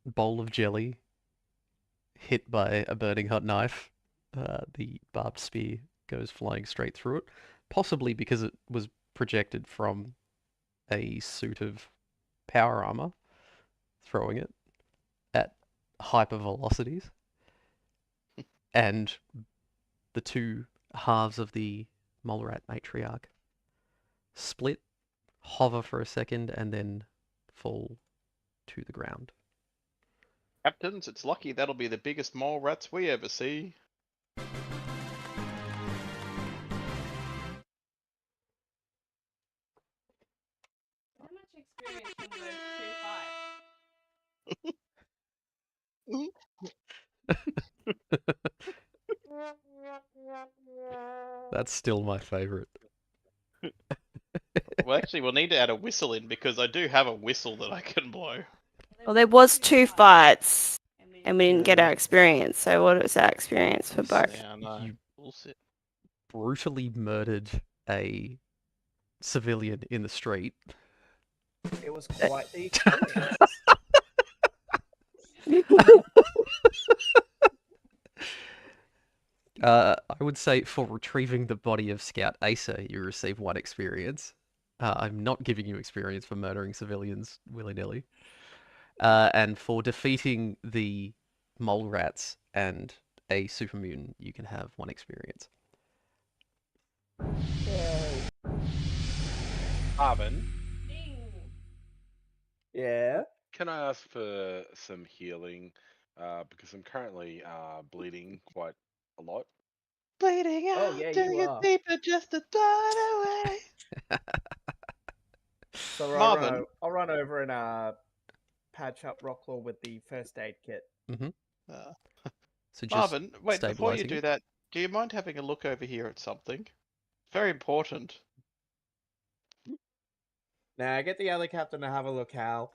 bowl of jelly hit by a burning hot knife, the barbed spear goes flying straight through it, possibly because it was projected from a suit of power armor, throwing it at hyper velocities. And the 2 halves of the mole rat matriarch split, hover for a second, and then fall to the ground. Captains, it's lucky that'll be the biggest mole rats we ever see. How much experience from those 2 That's still my favorite. Well, actually, we'll need to add a whistle in because I do have a whistle that I can blow. Well, there was 2 fights, and we didn't get our experience. So what was our experience for both? Yeah, no. You- Bullshit. Brutally murdered a civilian in the street. It was quite the experience. I would say for retrieving the body of Scout Asa, you receive 1 experience. I'm not giving you experience for murdering civilians willy-nilly. And for defeating the mole rats and a super mutant, you can have 1 experience. Marvin, Yeah. can I ask for some healing? Because I'm currently bleeding quite a lot. Bleeding Oh, out yeah, to you get are. deeper just to die away. So Marvin. I'll run over and patch up Rocklaw with the first aid kit. Uh, So just Marvin, wait, before you stabilizing do it. that, do you mind having a look over here at something? Very important. Now get the other captain to have a look, Hal.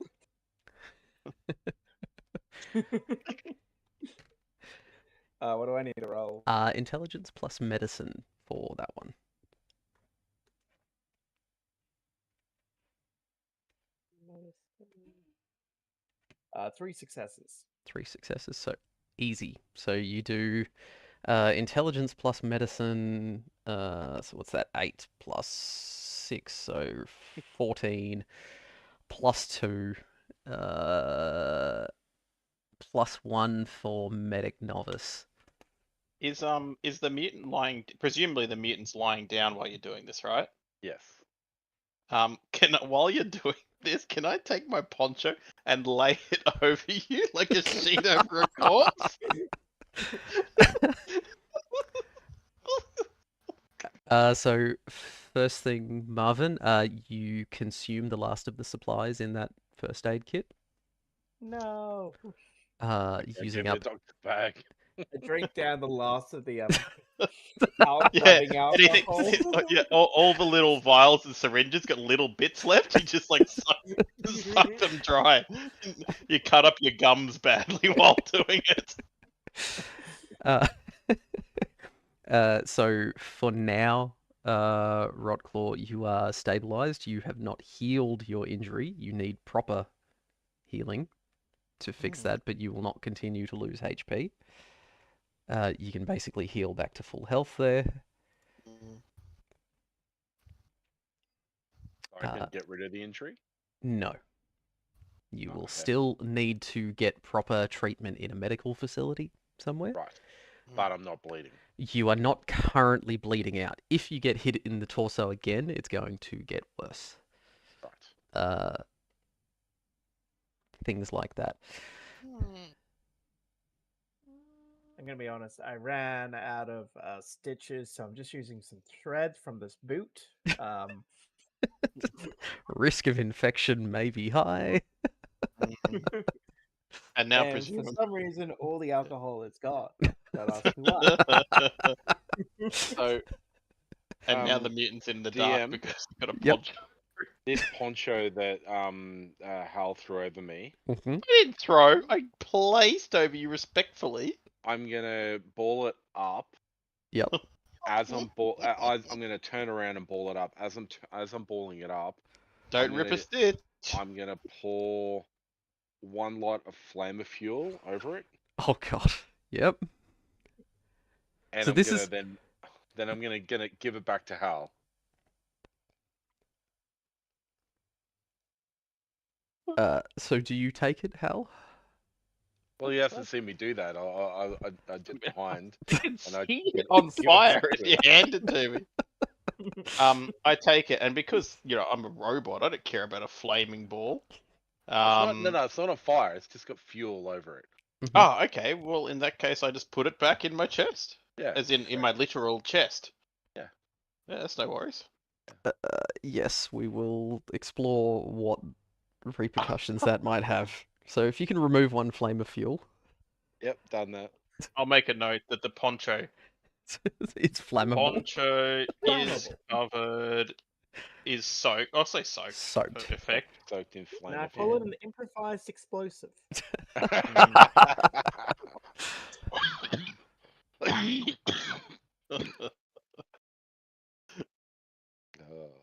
What do I need to roll? Intelligence plus medicine for that one. 3 successes. 3 successes, so easy. So you do intelligence plus medicine. So what's that? 8 plus 6, so 14 plus 2. Plus 1 for medic novice. Is the mutant lying? Presumably the mutant's lying down while you're doing this, right? Yes. While you're doing this, can I take my poncho and lay it over you like a sheet over a corpse? So first thing, Marvin, you consume the last of the supplies in that first aid kit. No. Using Give me up a doctor's bag. I drank down the last of the Yeah, rubbing anything, alcohol. yeah, all the little vials and syringes got little bits left. You just like suck them dry. You cut up your gums badly while doing it. So for now, Rotclaw, you are stabilized. You have not healed your injury. You need proper healing to fix that, but you will not continue to lose HP. You can basically heal back to full health there. I can get rid of the injury. No. You will Okay. still need to get proper treatment in a medical facility somewhere. Right. But I'm not bleeding. You are not currently bleeding out. If you get hit in the torso again, it's going to get worse. Right. Things like that. I'm gonna be honest. I ran out of stitches, so I'm just using some thread from this boot. Risk of infection may be high. And now, And for some reason, all the alcohol it's got. Don't ask me why. So, and now the mutant's in the DM, dark because he's got a Yep. poncho. this poncho that Hal threw over me, I didn't throw. I placed over you respectfully. I'm gonna ball it up. Yep. As I'm gonna turn around and ball it up. As I'm balling it up, Don't rip a stitch. I'm gonna pour 1 lot of flamer fuel over it. Oh god. Yep. And So I'm this gonna is- then I'm gonna give it back to Hal. So do you take it, Hal? Well, he hasn't seen me do that. I did behind. You can And I see it give on it fire back if to you him. hand it to me. I take it, and because I'm a robot, I don't care about a flaming ball. No, it's not on fire. It's just got fuel over it. Oh, okay. Well, in that case, I just put it back in my chest, Yeah. as in my literal chest. Yeah. Yeah, that's no worries. Yes, we will explore what repercussions that might have. So if you can remove 1 flame of fuel, Yep, done that. I'll make a note that the poncho it's flammable. is covered, is soaked. I'll say soaked. Soaked. For effect. Soaked in flame. Now I call it an improvised explosive.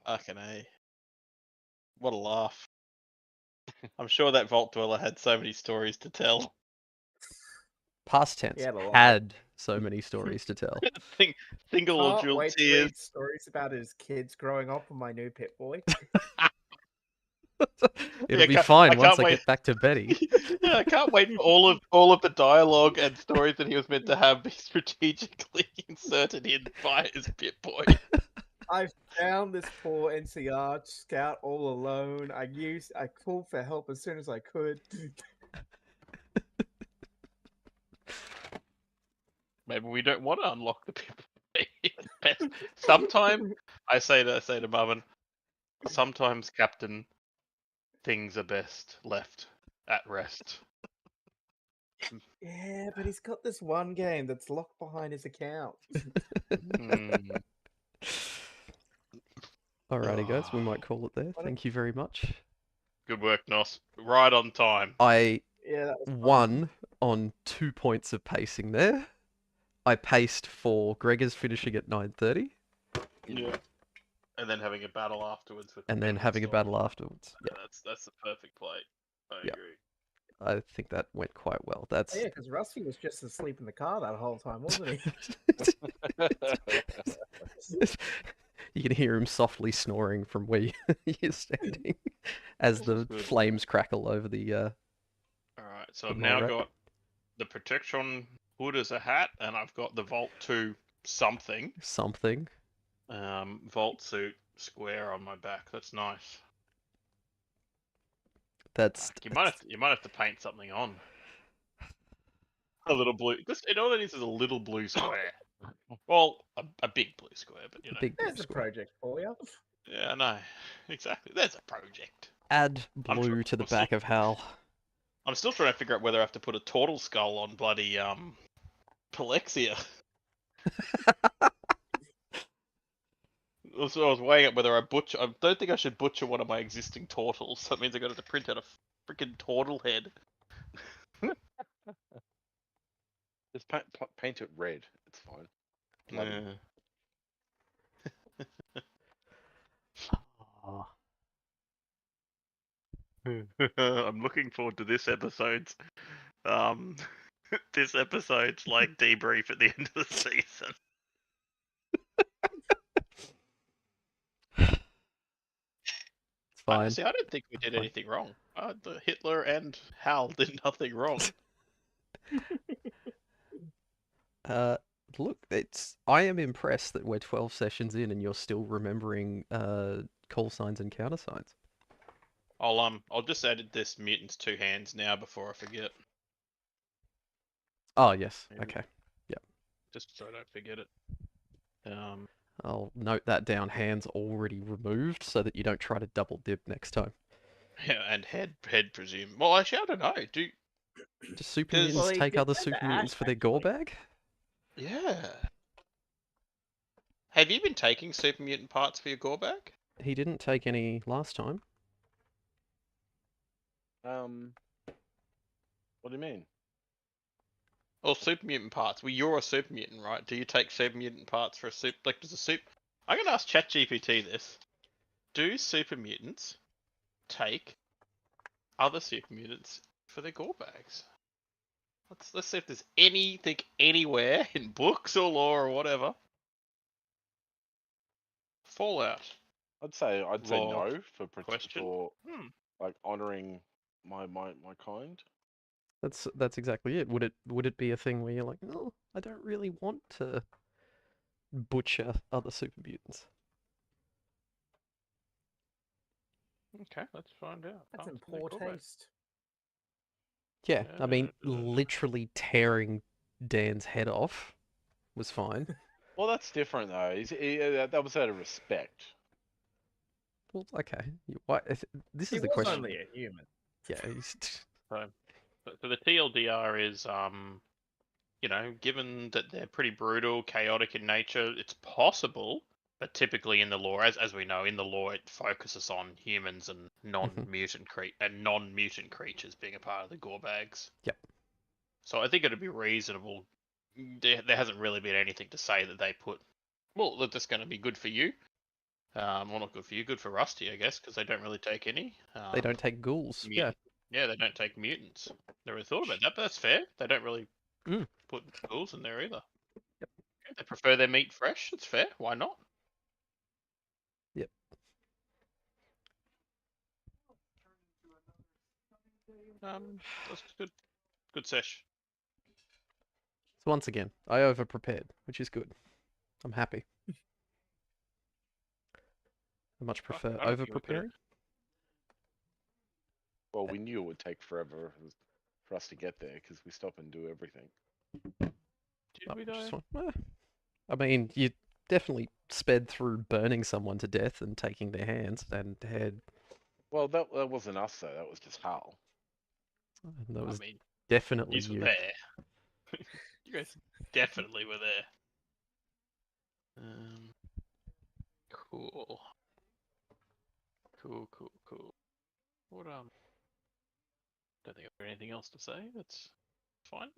Fucking A. What a laugh. I'm sure that Vault Dweller had so many stories to tell. Past tense. Yeah, the Had so many stories to tell. Single or Can't dual wait to tears. read stories about his kids growing up with my new pit boy. It'll be fine once I wait. get back to Betty. Yeah, I can't wait for all of the dialogue and stories that he was meant to have be strategically inserted in by his pit boy. I found this poor NCR scout all alone. I called for help as soon as I could. Maybe we don't want to unlock the pit boy. Sometimes I say to Marvin, sometimes Captain, things are best left at rest. Yeah, but he's got this one game that's locked behind his account. Alrighty, guys, we might call it there. What Thank you very much. Good work, Nos. Right on time. I Yeah, that was fun. won on 2 points of pacing there. I paced for Gregor's finishing at 9:30, Yeah. And then having a battle afterwards with. and then Penguin having a Storm. battle afterwards. Yeah, That's the perfect play. I Yeah. agree. I think that went quite well. Oh, That's yeah, because Rusty was just asleep in the car that whole time, wasn't he? You can hear him softly snoring from where you're standing as the Good. flames crackle over the. All right, so The I've now Morat. got the protection hood as a hat, and I've got the Vault 2 something. Something. Vault suit square on my back. That's nice. That's Fuck, you might have to paint something on. A little blue. All it is a little blue square. Well, a big blue square, but you a know. big blue There's a square. project for you. Yeah, I know. Exactly. There's a project. Add I'm blue to the I'm still- back of Hal. I'm still trying to figure out whether I have to put a turtle skull on bloody Palexia. So I was weighing up whether I butcher. I don't think I should butcher one of my existing turtles. That means I got to print out a freaking turtle head. Just paint it red. It's fine. Bloody. Oh, I'm looking forward to this episode's this episode's like debrief at the end of the season. it's fine. Honestly, I don't think we did Fine. anything wrong. The Hitler and Hal did nothing wrong. Look, I am impressed that we're 12 sessions in and you're still remembering call signs and countersigns. I'll just add this mutant's 2 hands now before I forget. Oh yes, Maybe. okay. Just so I don't forget it. I'll note that down. Hands already removed, so that you don't try to double dip next time. Yeah, and head presume. Well, actually, I don't know. Do super Does- mutants Well, he take did other say super to mutants Ash, for their gore actually. bag? yeah. Have you been taking super mutant parts for your gore bag? He didn't take any last time. What do you mean? Or super mutant parts? Well, you're a super mutant, right? Do you take super mutant parts for a super? Like, does a super? I'm gonna ask ChatGPT this. Do super mutants take other super mutants for their gore bags? Let's see if there's anything anywhere in books or lore or whatever. Fallout. I'd say Law no for question. for Hmm. like honoring my kind. That's exactly it. Would it be a thing where you're like, no, I don't really want to butcher other super mutants? Okay, let's find out. That's in Parts for their poor gore bag. taste. Yeah, I mean, Yeah. literally tearing Dan's head off was fine. Well, that's different though. That was out of respect. Well, okay. This He is the was question. only a human. Yeah, So the TLDR is, you know, given that they're pretty brutal, chaotic in nature, it's possible, but typically in the lore, as we know, in the lore, it focuses on humans and non-mutant creatures being a part of the gore bags. Yep. So I think it'd be reasonable. There hasn't really been anything to say that they put. Well, that that's going to be good for you. Well, not good for you, good for Rusty, I guess, because they don't really take any. they don't take ghouls. Yeah. Yeah, they don't take mutants. Never thought about that, but that's fair. They don't really Mm. put ghouls in there either. Yep. They prefer their meat fresh. It's fair. Why not? Yep. That's good. Good sesh. So once again, I over prepared, which is good. I'm happy. I much prefer I don't over think we could've- preparing. Well, we knew it would take forever for us to get there because we stop and do everything. Did we though? I mean, you definitely sped through burning someone to death and taking their hands and head. Well, that wasn't us though. That was just Hal. And that I was mean, definitely you were you. there. You guys definitely were there. Cool. Cool. What don't think I've got anything else to say, that's fine.